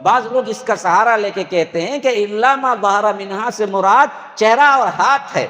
بعض لوگ اس کا سہارا لے کے کہتے ہیں کہ الا ما ظہر منہا سے مراد چہرہ اور ہاتھ ہے.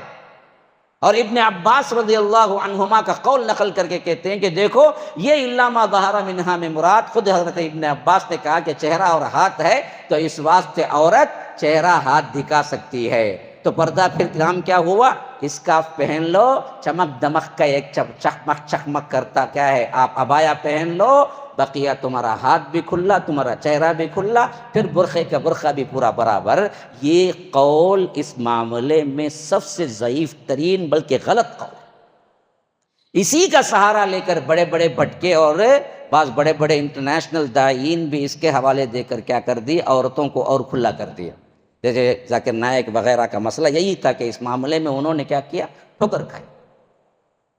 اور ابن عباس رضی اللہ عنہما کا قول نقل کر کے کہتے ہیں کہ دیکھو یہ الا ما ظہر منہا میں مراد، خود حضرت ابن عباس نے کہا کہ چہرہ اور ہاتھ ہے، تو اس واسطے عورت چہرہ ہاتھ دکھا سکتی ہے. تو پردہ پھر کام کیا ہوا؟ اسکارف پہن لو، چمک دمک کا ایک چکمک کرتا کیا ہے، آپ عبایا پہن لو، بقیہ تمہارا ہاتھ بھی کھلا، تمہارا چہرہ بھی کھلا، پھر برقعے کا برقع بھی پورا برابر. یہ قول اس معاملے میں سب سے ضعیف ترین بلکہ غلط قول. اسی کا سہارا لے کر بڑے بڑے بھٹکے اور بعض بڑے بڑے انٹرنیشنل داعین بھی اس کے حوالے دے کر کیا کر دی، عورتوں کو اور کھلا کر دیا. جیسے ذاکر نائک وغیرہ کا مسئلہ یہی تھا کہ اس معاملے میں انہوں نے کیا کیا، ٹھوکر کھائی.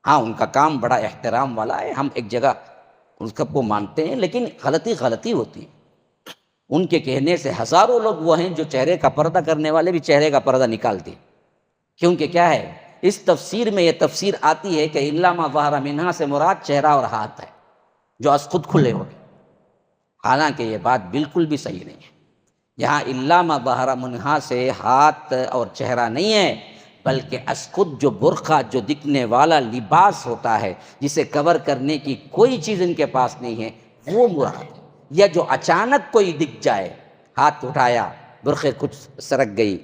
ہاں، ان کا کام بڑا احترام والا ہے، ہم ایک جگہ اس کو مانتے ہیں، لیکن غلطی ہوتی ہے. ان کے کہنے سے ہزاروں لوگ وہ ہیں جو چہرے کا پردہ کرنے والے بھی چہرے کا پردہ نکالتے ہیں. کیونکہ کیا ہے، اس تفسیر میں یہ تفسیر آتی ہے کہ الا ما ظہر منہا سے مراد چہرہ اور ہاتھ ہے جو از خود کھلے ہو گئے. حالانکہ یہ بات بالکل بھی صحیح نہیں ہے. یہاں الا ما ظہر منہا سے ہاتھ اور چہرہ نہیں ہے، بلکہ از خود جو برقع، جو دکھنے والا لباس ہوتا ہے جسے کور کرنے کی کوئی چیز ان کے پاس نہیں ہے، وہ مراد ہے. یا جو اچانک کوئی دکھ جائے، ہاتھ اٹھایا، برقعے کچھ سرک گئی،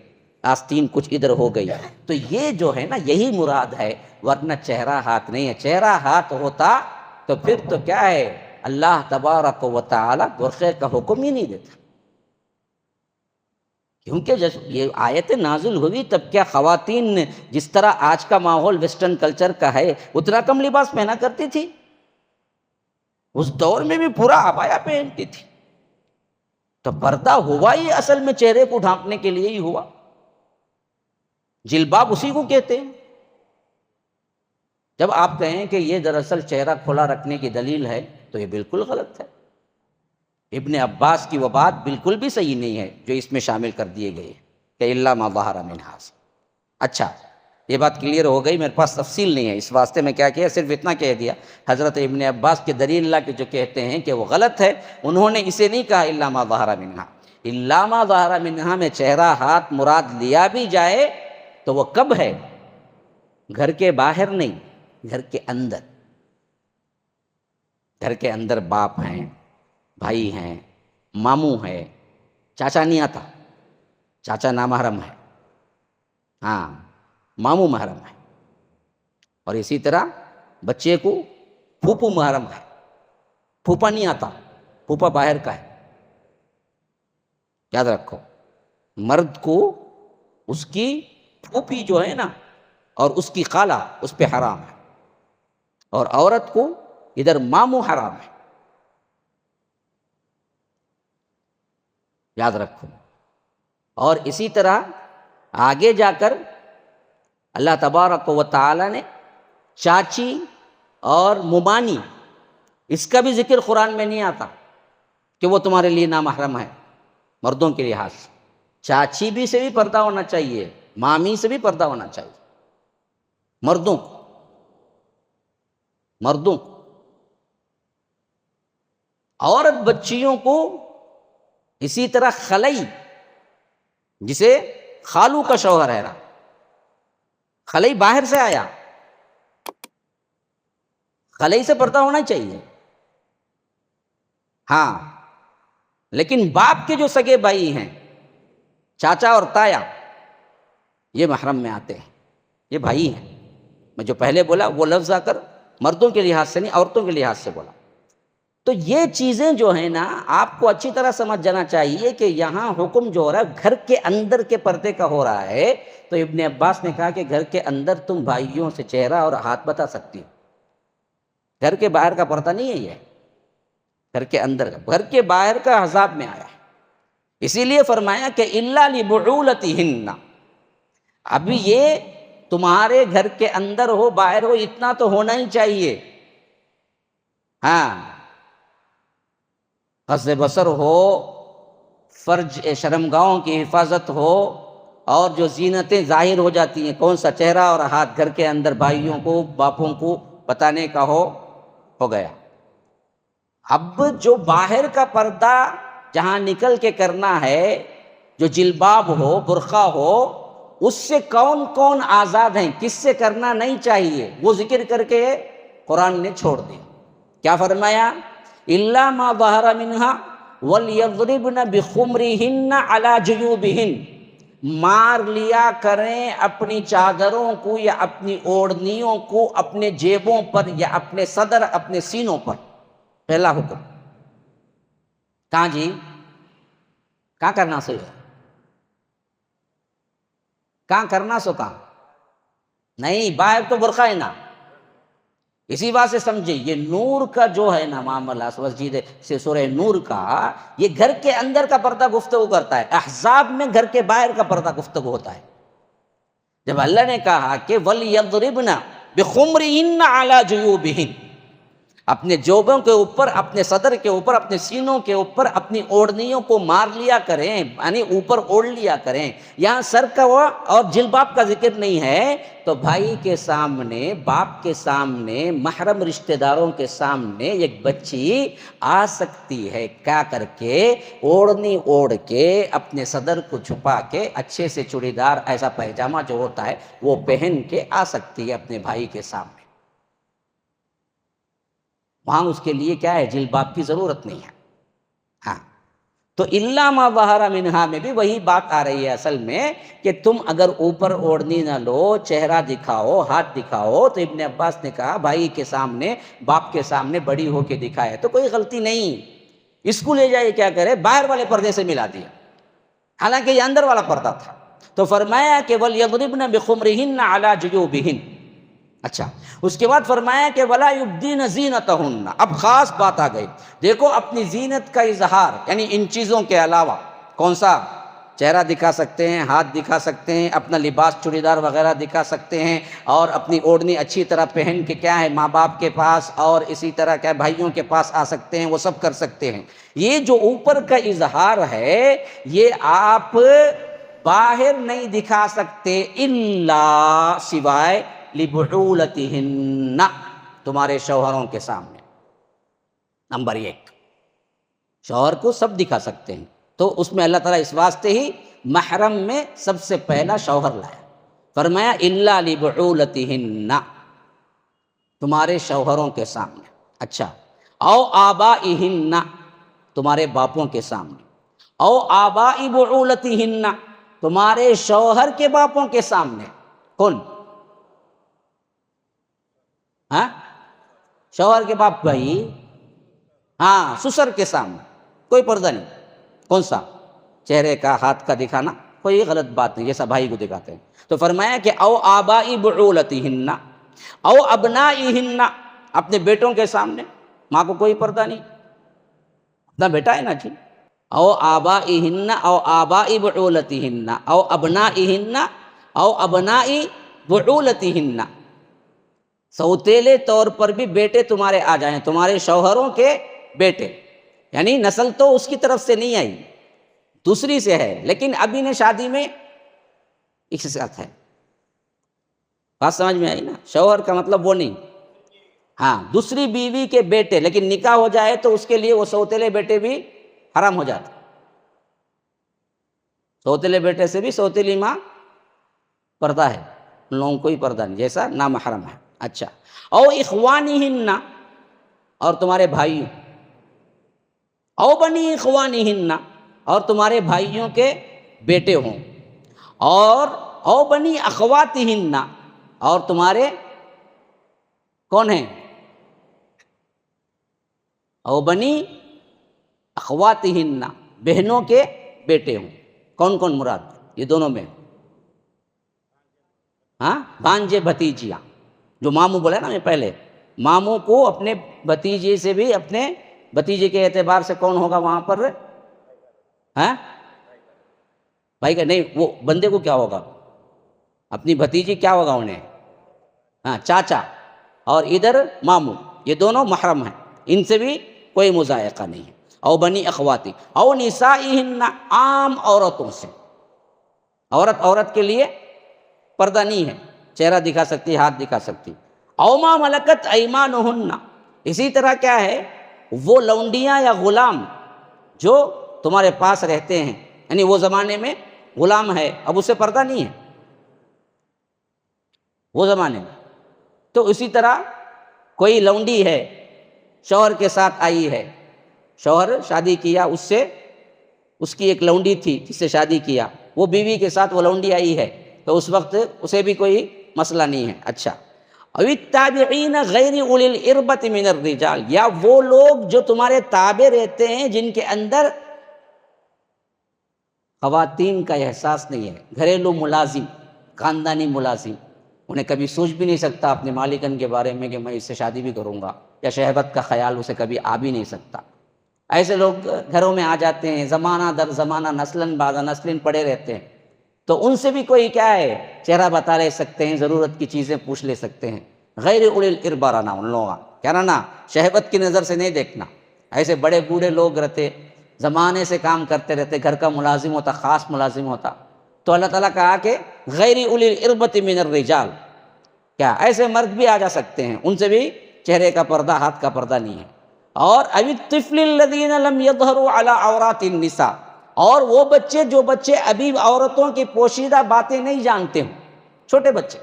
آستین کچھ ادھر ہو گئی، تو یہ جو ہے نا یہی مراد ہے، ورنہ چہرہ ہاتھ نہیں ہے. چہرہ ہاتھ ہوتا تو پھر تو کیا ہے، اللہ تبارک و تعالی برقعے کا حکم ہی نہیں دیتا. کیونکہ جب یہ آیت نازل ہوئی تب کیا خواتین جس طرح آج کا ماحول ویسٹرن کلچر کا ہے اتنا کم لباس پہنا کرتی تھی؟ اس دور میں بھی پورا عبایا پہنتی تھی. تو پردہ ہوا ہی اصل میں چہرے کو ڈھانپنے کے لیے ہی ہوا. جلباب اسی کو کہتے ہیں. جب آپ کہیں کہ یہ دراصل چہرہ کھلا رکھنے کی دلیل ہے تو یہ بالکل غلط ہے. ابن عباس کی وہ بات بالکل بھی صحیح نہیں ہے جو اس میں شامل کر دیے گئے کہ الا ما ظہر منہا. اچھا، یہ بات کلیئر ہو گئی. میرے پاس تفصیل نہیں ہے، اس واسطے میں کیا کیا، صرف اتنا کہہ دیا. حضرت ابن عباس کے دلیل اللہ کے جو کہتے ہیں کہ وہ غلط ہے، انہوں نے اسے نہیں کہا الا ما ظہر منہا. الا ما ظہر منہا میں چہرہ ہاتھ مراد لیا بھی جائے تو وہ کب ہے؟ گھر کے باہر نہیں، گھر کے اندر. گھر کے اندر باپ ہیں، بھائی ہیں، ماموں ہے. چاچا نہیں آتا، چاچا نامحرم ہے. ہاں، ماموں محرم ہے. اور اسی طرح بچے کو پھوپھو محرم ہے. پھوپھا نہیں آتا، پھوپھا باہر کا ہے. یاد رکھو، مرد کو اس کی پھوپھی جو ہے نا اور اس کی خالہ اس پہ حرام ہے، اور عورت کو ادھر ماموں حرام ہے. یاد رکھو. اور اسی طرح آگے جا کر اللہ تبارک و تعالی نے چاچی اور ممانی، اس کا بھی ذکر قرآن میں نہیں آتا کہ وہ تمہارے لیے نامحرم ہے مردوں کے لحاظ سے. چاچی بھی سے بھی پردہ ہونا چاہیے، مامی سے بھی پردہ ہونا چاہیے. مردوں مردوں عورت بچیوں کو اسی طرح خلئی، جسے خالو کا شوہر ہے نا، خلئی باہر سے آیا، خلئی سے پردہ ہونا چاہیے. ہاں، لیکن باپ کے جو سگے بھائی ہیں، چاچا اور تایا، یہ محرم میں آتے ہیں، یہ بھائی ہیں. میں جو پہلے بولا وہ لفظ آ کر مردوں کے لحاظ سے نہیں، عورتوں کے لحاظ سے بولا. تو یہ چیزیں جو ہیں نا آپ کو اچھی طرح سمجھ جانا چاہیے کہ یہاں حکم جو ہو رہا ہے گھر کے اندر کے پردے کا ہو رہا ہے. تو ابن عباس نے کہا کہ گھر کے اندر تم بھائیوں سے چہرہ اور ہاتھ بتا سکتی ہو، گھر کے باہر کا پردہ نہیں ہے. یہ گھر کے اندر کا، گھر کے باہر کا عذاب میں آیا ہے. اسی لیے فرمایا کہ الا لبعولتہن. ابھی یہ تمہارے گھر کے اندر ہو باہر ہو اتنا تو ہونا ہی چاہیے. ہاں، قصد بصر ہو، فرج شرمگاہوں کی حفاظت ہو، اور جو زینتیں ظاہر ہو جاتی ہیں، کون سا چہرہ اور ہاتھ گھر کے اندر بھائیوں کو باپوں کو بتانے کا ہو گیا. اب جو باہر کا پردہ جہاں نکل کے کرنا ہے، جو جلباب ہو، برقع ہو، اس سے کون کون آزاد ہیں، کس سے کرنا نہیں چاہیے، وہ ذکر کر کے قرآن نے چھوڑ دیا. کیا فرمایا؟ الا ما ظہر منہا ولیضربن بخمرہن علی جیوبہن. مار لیا کریں اپنی چادروں کو یا اپنی اوڑھنیوں کو اپنے جیبوں پر یا اپنے صدر، اپنے سینوں پر. پہلا حکم. کہاں جی؟ کہاں کرنا سو؟ کہاں کرنا سو؟ کہاں نہیں، باہر تو برقع ہے نا. اسی بات سے سمجھے یہ نور کا جو ہے نا معاملہ، مسجد سے سورہ نور کا، یہ گھر کے اندر کا پردہ گفتگو کرتا ہے. احزاب میں گھر کے باہر کا پردہ گفتگو ہوتا ہے. جب اللہ نے کہا کہ وَلْيَضْرِبْنَ بِخُمْرِهِنَّ عَلَى جُيُوبِهِنَّ، اپنے جوبوں کے اوپر، اپنے صدر کے اوپر، اپنے سینوں کے اوپر اپنی اوڑھنیوں کو مار لیا کریں، یعنی اوپر اوڑھ لیا کریں. یہاں سر کا اور جلباب کا ذکر نہیں ہے. تو بھائی کے سامنے، باپ کے سامنے، محرم رشتہ داروں کے سامنے ایک بچی آ سکتی ہے کیا کر کے؟ اوڑھنی اوڑھ کے، اپنے صدر کو چھپا کے، اچھے سے چوڑی دار ایسا پیجامہ جو ہوتا ہے وہ پہن کے آ سکتی ہے اپنے بھائی کے سامنے. وہاں اس کے لیے کیا ہے؟ جلباب کی ضرورت نہیں ہے. ہاں، تو الا ما ظہر منہا میں بھی وہی بات آ رہی ہے اصل میں کہ تم اگر اوپر اوڑھنی نہ لو، چہرہ دکھاؤ، ہاتھ دکھاؤ، تو ابن عباس نے کہا بھائی کے سامنے، باپ کے سامنے بڑی ہو کے دکھائے تو کوئی غلطی نہیں. اس کو لے جائے کیا کرے؟ باہر والے پردے سے ملا دیا، حالانکہ یہ اندر والا پردہ تھا. تو فرمایا کہ وَلْيَضْرِبْنَ بِخُمْرِهِنَّ عَلَى جُيُوبِهِنَّ. اچھا، اس کے بعد فرمایا کہ وَلَا يُبْدِينَ زِينَتَهُنَّ. اب خاص بات آ گئی. دیکھو، اپنی زینت کا اظہار، یعنی ان چیزوں کے علاوہ کون سا؟ چہرہ دکھا سکتے ہیں، ہاتھ دکھا سکتے ہیں، اپنا لباس چوڑی دار وغیرہ دکھا سکتے ہیں، اور اپنی اوڑھنی اچھی طرح پہن کے کیا ہے ماں باپ کے پاس اور اسی طرح کیا بھائیوں کے پاس آ سکتے ہیں، وہ سب کر سکتے ہیں. یہ جو اوپر کا اظہار ہے یہ آپ باہر نہیں دکھا سکتے، الا سوائے لبعولتہن، تمہارے شوہروں کے سامنے. نمبر 1، شوہر کو سب دکھا سکتے ہیں. تو اس میں اللہ تعالیٰ اس واسطے ہی محرم میں سب سے پہلا شوہر لایا. فرمایا الا لبعولتہن، تمہارے شوہروں کے سامنے، اچھا، او آبائہن، تمہارے باپوں کے سامنے، او آبائی بعولتہن، تمہارے شوہر کے باپوں کے سامنے۔ کون؟ ہاں، شوہر کے باپ بھائی، ہاں، سسر کے سامنے کوئی پردہ نہیں۔ کون سا؟ چہرے کا، ہاتھ کا دکھانا کوئی غلط بات نہیں، جیسا بھائی کو دکھاتے ہیں۔ تو فرمایا کہ او آبائی بعولتہن او ابنائہن، اپنے بیٹوں کے سامنے، ماں کو کوئی پردہ نہیں، اپنا بیٹا ہے نا جی۔ او آبائہن او آبائی بعولتہن او ابنائہن او ابنائی بعولتہن، سوتیلے طور پر بھی بیٹے تمہارے آ جائیں، تمہارے شوہروں کے بیٹے، یعنی نسل تو اس کی طرف سے نہیں آئی، دوسری سے ہے، لیکن ابھی نے شادی میں ایک سے ساتھ ہے۔ بات سمجھ میں آئی نا؟ شوہر کا مطلب وہ نہیں، ہاں، دوسری بیوی کے بیٹے، لیکن نکاح ہو جائے تو اس کے لیے وہ سوتیلے بیٹے بھی حرام ہو جاتے، سوتیلے بیٹے سے بھی سوتیلی ماں پردہ ہے، ان لوگوں کو کوئی پردہ نہیں، جیسا نامحرم ہے۔ اچھا، او اخوانہن، اور تمہارے بھائی، او بنی اخوانہن، اور تمہارے بھائیوں کے بیٹے ہوں، اور او بنی اخواتہن، اور تمہارے کون ہیں؟ او بنی اخواتہن، بہنوں کے بیٹے ہوں۔ کون کون مراد؟ یہ دونوں میں، ہاں، بھانجے بھتیجیاں، جو ماموں بولا نا میں پہلے، ماموں کو اپنے بھتیجے سے بھی، اپنے بھتیجے کے اعتبار سے کون ہوگا وہاں پر؟ ہاں، بھائی کا نہیں، وہ بندے کو کیا ہوگا؟ اپنی بھتیجی کیا ہوگا انہیں؟ ہاں، چاچا، اور ادھر ماموں، یہ دونوں محرم ہیں، ان سے بھی کوئی مضائقہ نہیں ہے۔ او بنی اخواتی او نسائہن، عام عورتوں سے، عورت کے لیے پردہ نہیں ہے، چہرہ دکھا سکتی، ہاتھ دکھا سکتی۔ او ما ملکت ایمانہن، اسی طرح کیا ہے، وہ لونڈیاں یا غلام جو تمہارے پاس رہتے ہیں، یعنی وہ زمانے میں غلام ہے، اب اسے پردہ نہیں ہے وہ زمانے میں، تو اسی طرح کوئی لونڈی ہے، شوہر کے ساتھ آئی ہے، شوہر شادی کیا، اس سے، اس کی ایک لونڈی تھی جس سے شادی کیا، وہ بیوی کے ساتھ وہ لونڈی آئی ہے، تو اس وقت اسے بھی کوئی مسئلہ نہیں ہے۔ اچھا، او التابعین غیر اولی الاربۃ من الرجال، یا وہ لوگ جو تمہارے تابع رہتے ہیں جن کے اندر خواتین کا احساس نہیں ہے، گھریلو ملازم، خاندانی ملازم، انہیں کبھی سوچ بھی نہیں سکتا اپنے مالکن کے بارے میں کہ میں اس سے شادی بھی کروں گا، یا شہوت کا خیال اسے کبھی آ بھی نہیں سکتا۔ ایسے لوگ گھروں میں آ جاتے ہیں، زمانہ در زمانہ، نسلاً بعد نسلاً پڑے رہتے ہیں، تو ان سے بھی کوئی کیا ہے، چہرہ بتا رہ سکتے ہیں، ضرورت کی چیزیں پوچھ لے سکتے ہیں۔ غیر اولی الاربہ رہنا، ان لوگوں کا کیا رہنا، شہوت کی نظر سے نہیں دیکھنا۔ ایسے بڑے بوڑھے لوگ رہتے، زمانے سے کام کرتے رہتے، گھر کا ملازم ہوتا، خاص ملازم ہوتا، تو اللہ تعالیٰ کہا کہ غیر اولی الاربۃ من الرجال، کیا ایسے مرد بھی آ جا سکتے ہیں، ان سے بھی چہرے کا پردہ، ہاتھ کا پردہ نہیں ہے۔ اور او الطفل الذین لم یظہروا علی عورات النساء، اور وہ بچے جو بچے ابھی عورتوں کی پوشیدہ باتیں نہیں جانتے ہوں، چھوٹے بچے۔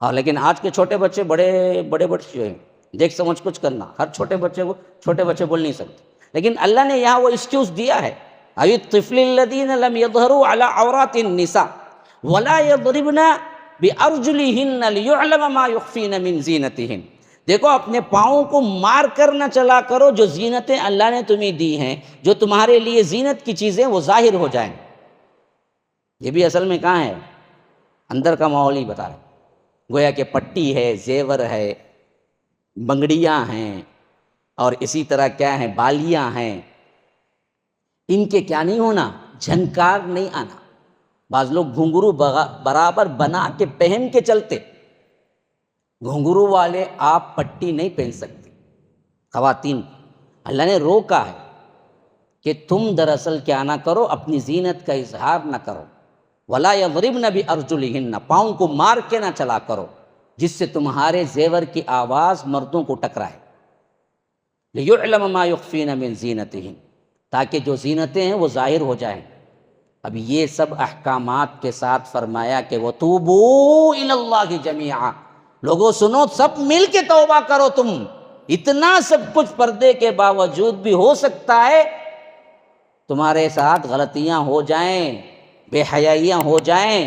اور لیکن آج کے چھوٹے بچے بڑے بڑے بچے ہیں، دیکھ سمجھ کچھ کرنا، ہر چھوٹے بچے کو چھوٹے بچے بول نہیں سکتے، لیکن اللہ نے یہاں وہ ایکسکیوز دیا ہے، او الطفل الذین لم یظہروا علی عورات النساء ولا یضربن بارجلہن لیعلم ما یخفین من زینتہن۔ دیکھو، اپنے پاؤں کو مار کر نہ چلا کرو، جو زینتیں اللہ نے تمہیں دی ہیں، جو تمہارے لیے زینت کی چیزیں، وہ ظاہر ہو جائیں۔ یہ بھی اصل میں کہاں ہے، اندر کا ماحول ہی بتا رہا ہے، گویا کہ پٹی ہے، زیور ہے، بنگڑیاں ہیں، اور اسی طرح کیا ہیں، بالیاں ہیں، ان کے کیا نہیں ہونا، جھنکار نہیں آنا۔ بعض لوگ گھنگرو برابر بنا کے پہن کے چلتے، گھنگرو والے آپ پٹی نہیں پہن سکتے خواتین، اللہ نے روکا ہے کہ تم دراصل کیا نہ کرو، اپنی زینت کا اظہار نہ کرو، ولا یضربن بارجلہن، پاؤں کو مار کے نہ چلا کرو، جس سے تمہارے زیور کی آواز مردوں کو ٹکرائے، لیعلم ما یخفین من زینتہن، تاکہ جو زینتیں ہیں وہ ظاہر ہو جائیں۔ اب یہ سب احکامات کے ساتھ فرمایا کہ وَتُوبُوا إِلَى اللَّهِ جَمِيعًا، لوگوں سنو، سب مل کے توبہ کرو تم۔ اتنا سب کچھ پردے کے باوجود بھی ہو سکتا ہے تمہارے ساتھ غلطیاں ہو جائیں، بے حیائیاں ہو جائیں،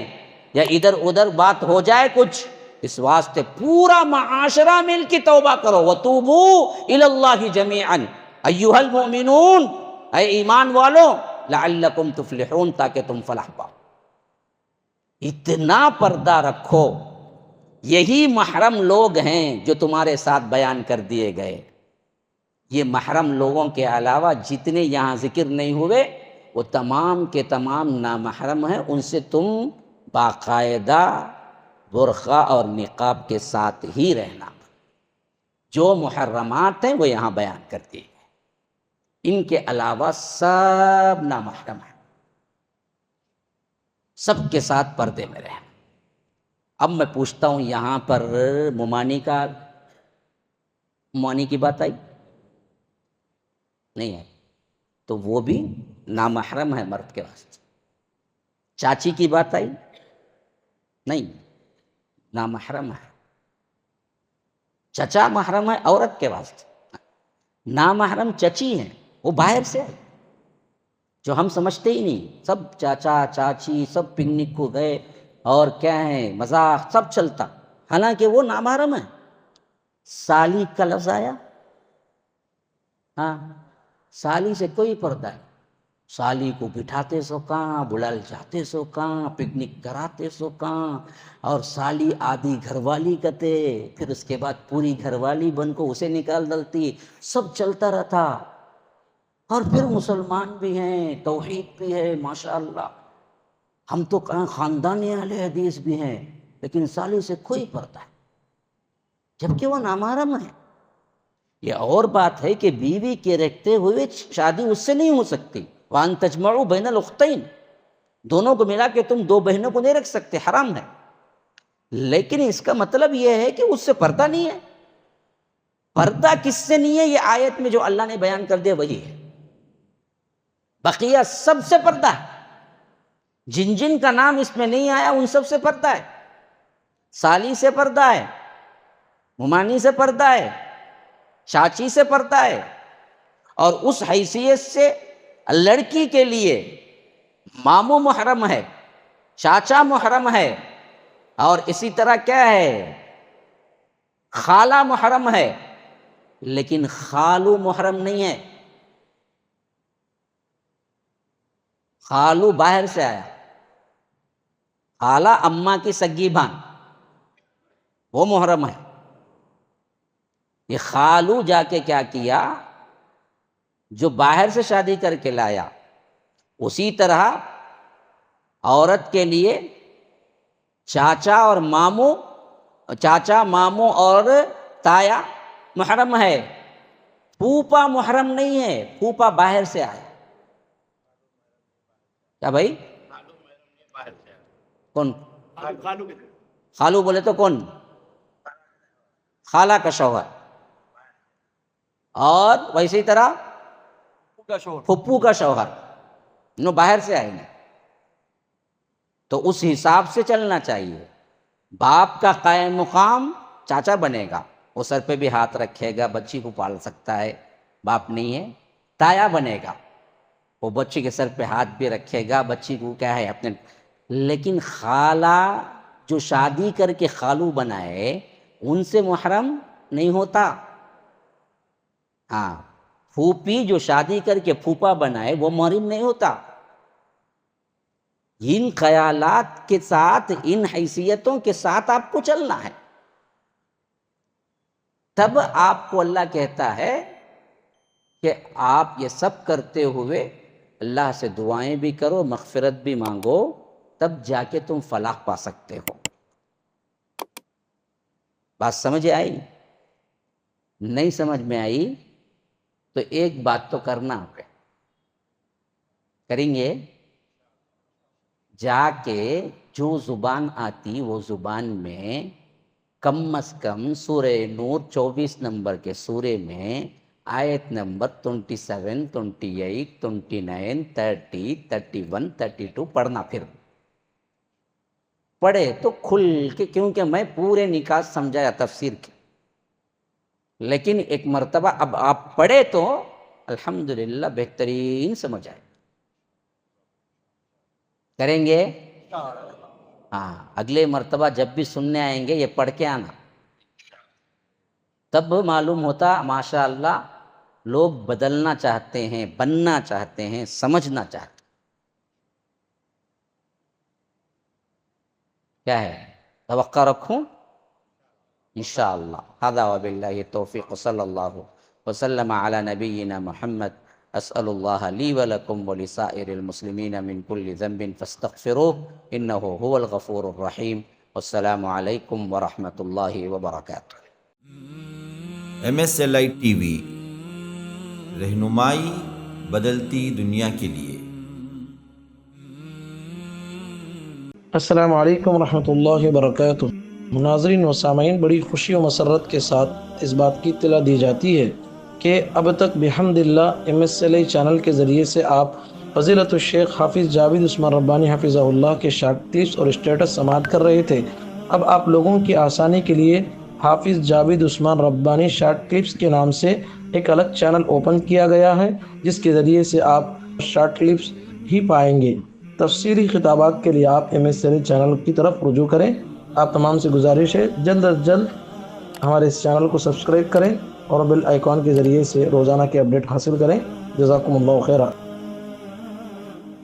یا ادھر ادھر بات ہو جائے کچھ، اس واسطے پورا معاشرہ مل کے توبہ کرو۔ وَتُوبُوا إِلَى اللَّهِ جَمِيعًا أَيُّهَا الْمُؤْمِنُونَ، اے ایمان والوں، لَعَلَّكُمْ تُفْلِحُونَ، تاکہ تم فلاح پاؤ۔ اتنا پردہ رکھو۔ یہی محرم لوگ ہیں جو تمہارے ساتھ بیان کر دیے گئے۔ یہ محرم لوگوں کے علاوہ جتنے یہاں ذکر نہیں ہوئے وہ تمام کے تمام نامحرم ہیں، ان سے تم باقاعدہ برقع اور نقاب کے ساتھ ہی رہنا۔ جو محرمات ہیں وہ یہاں بیان کر دیے گئے، ان کے علاوہ سب نامحرم ہیں، سب کے ساتھ پردے میں رہنا۔ اب میں پوچھتا ہوں، یہاں پر ممانی کی بات آئی نہیں ہے؟ تو وہ بھی نامحرم ہے مرد کے واسطے۔ چاچی کی بات آئی نہیں، نامحرم ہے۔ چچا محرم ہے عورت کے واسطے، نامحرم چچی ہیں، وہ باہر سے ہے، جو ہم سمجھتے ہی نہیں۔ سب چاچا چاچی سب پکنک کو گئے اور کیا ہے، مذاق سب چلتا، حالانکہ وہ نامحرم ہے۔ سالی کا لفظ آیا، ہاں، سالی سے کوئی پردہ ہے، سالی کو بٹھاتے سو کہاں، بلال جاتے سو کہاں، پکنک کراتے سو کہاں، اور سالی آدھی گھر والی کتے، پھر اس کے بعد پوری گھر والی بن کو اسے نکال ڈلتی، سب چلتا رہتا۔ اور پھر مسلمان بھی ہیں، توحید بھی ہے، ماشاءاللہ، ہم تو کہاں خاندانی اہل حدیث بھی ہیں، لیکن سالی سے کوئی پردہ ہے، جبکہ وہ نامحرم ہے۔ یہ اور بات ہے کہ بیوی کے رکھتے ہوئے شادی اس سے نہیں ہو سکتی، وَأَن تَجْمَعُوا بَيْنَ الْأُخْتَيْنِ، دونوں کو ملا کے تم دو بہنوں کو نہیں رکھ سکتے، حرام ہے۔ لیکن اس کا مطلب یہ ہے کہ اس سے پردہ نہیں ہے۔ پردہ کس سے نہیں ہے؟ یہ آیت میں جو اللہ نے بیان کر دیا وہی ہے، بقیہ سب سے پردہ ہے۔ جن جن کا نام اس میں نہیں آیا ان سب سے پردہ ہے۔ سالی سے پردہ ہے، ممانی سے پردہ ہے، چاچی سے پردہ ہے، اور اس حیثیت سے لڑکی کے لیے ماموں محرم ہے، چاچا محرم ہے، اور اسی طرح کیا ہے، خالہ محرم ہے، لیکن خالو محرم نہیں ہے۔ خالو باہر سے آیا، خالہ اماں کی سگی بہن، وہ محرم ہے۔ یہ خالو جا کے کیا کیا، جو باہر سے شادی کر کے لایا، اسی طرح عورت کے لیے چاچا اور ماموں، چاچا ماموں اور تایا محرم ہے، پھوپا محرم نہیں ہے، پھوپا باہر سے آیا۔ کیا بھائی؟ کون خالو بولے تو کون؟ خالہ کا شوہر، اور ویسی طرح پھپھو کا شوہر، نو باہر سے آئیں گے، تو اس حساب سے چلنا چاہیے۔ باپ کا قائم مقام چاچا بنے گا، وہ سر پہ بھی ہاتھ رکھے گا، بچی کو پال سکتا ہے، باپ نہیں ہے۔ تایا بنے گا، وہ بچی کے سر پہ ہاتھ بھی رکھے گا، بچی کو کیا ہے اپنے۔ لیکن خالہ جو شادی کر کے خالو بنائے ان سے محرم نہیں ہوتا۔ ہاں، پھوپھی جو شادی کر کے پھوپا بنائے وہ محرم نہیں ہوتا۔ ان خیالات کے ساتھ، ان حیثیتوں کے ساتھ آپ کو چلنا ہے، تب آپ کو اللہ کہتا ہے کہ آپ یہ سب کرتے ہوئے اللہ سے دعائیں بھی کرو، مغفرت بھی مانگو، تب جا کے تم فلاح پا سکتے ہو۔ بات سمجھ آئی؟ نہیں سمجھ میں آئی تو ایک بات تو کرنا ہوگا، کریں گے، جا کے جو زبان آتی وہ زبان میں کم از کم سورہ نور 24 نمبر کے سورے میں آیت نمبر 27 28 29 30 31 32 پڑھنا. پھر پڑھے تو کھل کے، کیونکہ میں پورے نکات سمجھایا تفسیر کے، لیکن ایک مرتبہ اب آپ پڑھے تو الحمدللہ بہترین سمجھ آئے. کریں گے؟ ہاں، اگلے مرتبہ جب بھی سننے آئیں گے یہ پڑھ کے آنا، تب معلوم ہوتا ماشاء اللہ لوگ بدلنا چاہتے ہیں، بننا چاہتے ہیں، سمجھنا چاہتے ہیں. کیا ہے؟ توقع رکھوں انشاءاللہ. ھذا وباللہ التوفیق، صلی اللہ وسلم علی نبینا محمد. اسأل اللہ لی ولکم ولسائر المسلمین من کل ذنب فاستغفروه انہ هو الغفور الرحیم. والسلام علیکم ورحمۃ اللہ وبرکاتہ. MSLI TV، رہنمائی بدلتی دنیا کے لیے. السلام علیکم ورحمۃ اللہ وبرکاتہ. ناظرین و سامعین، بڑی خوشی و مسرت کے ساتھ اس بات کی اطلاع دی جاتی ہے کہ اب تک بحمد اللہ MSLI چینل کے ذریعے سے آپ فضیلت الشیخ حافظ جاوید عثمان ربانی حفظہ اللہ کے شارٹ کلپس اور اسٹیٹس سماعت کر رہے تھے. اب آپ لوگوں کی آسانی کے لیے حافظ جاوید عثمان ربانی شارٹ کلپس کے نام سے ایک الگ چینل اوپن کیا گیا ہے، جس کے ذریعے سے آپ شارٹ کلپس ہی پائیں گے. تفسیری خطابات کے لیے آپ MSLI چینل کی طرف رجوع کریں. آپ تمام سے گزارش ہے جلد از جلد ہمارے اس چینل کو سبسکرائب کریں اور بیل آئیکن کے ذریعے سے روزانہ کے اپڈیٹ حاصل کریں. جزاکم اللہ خیرہ.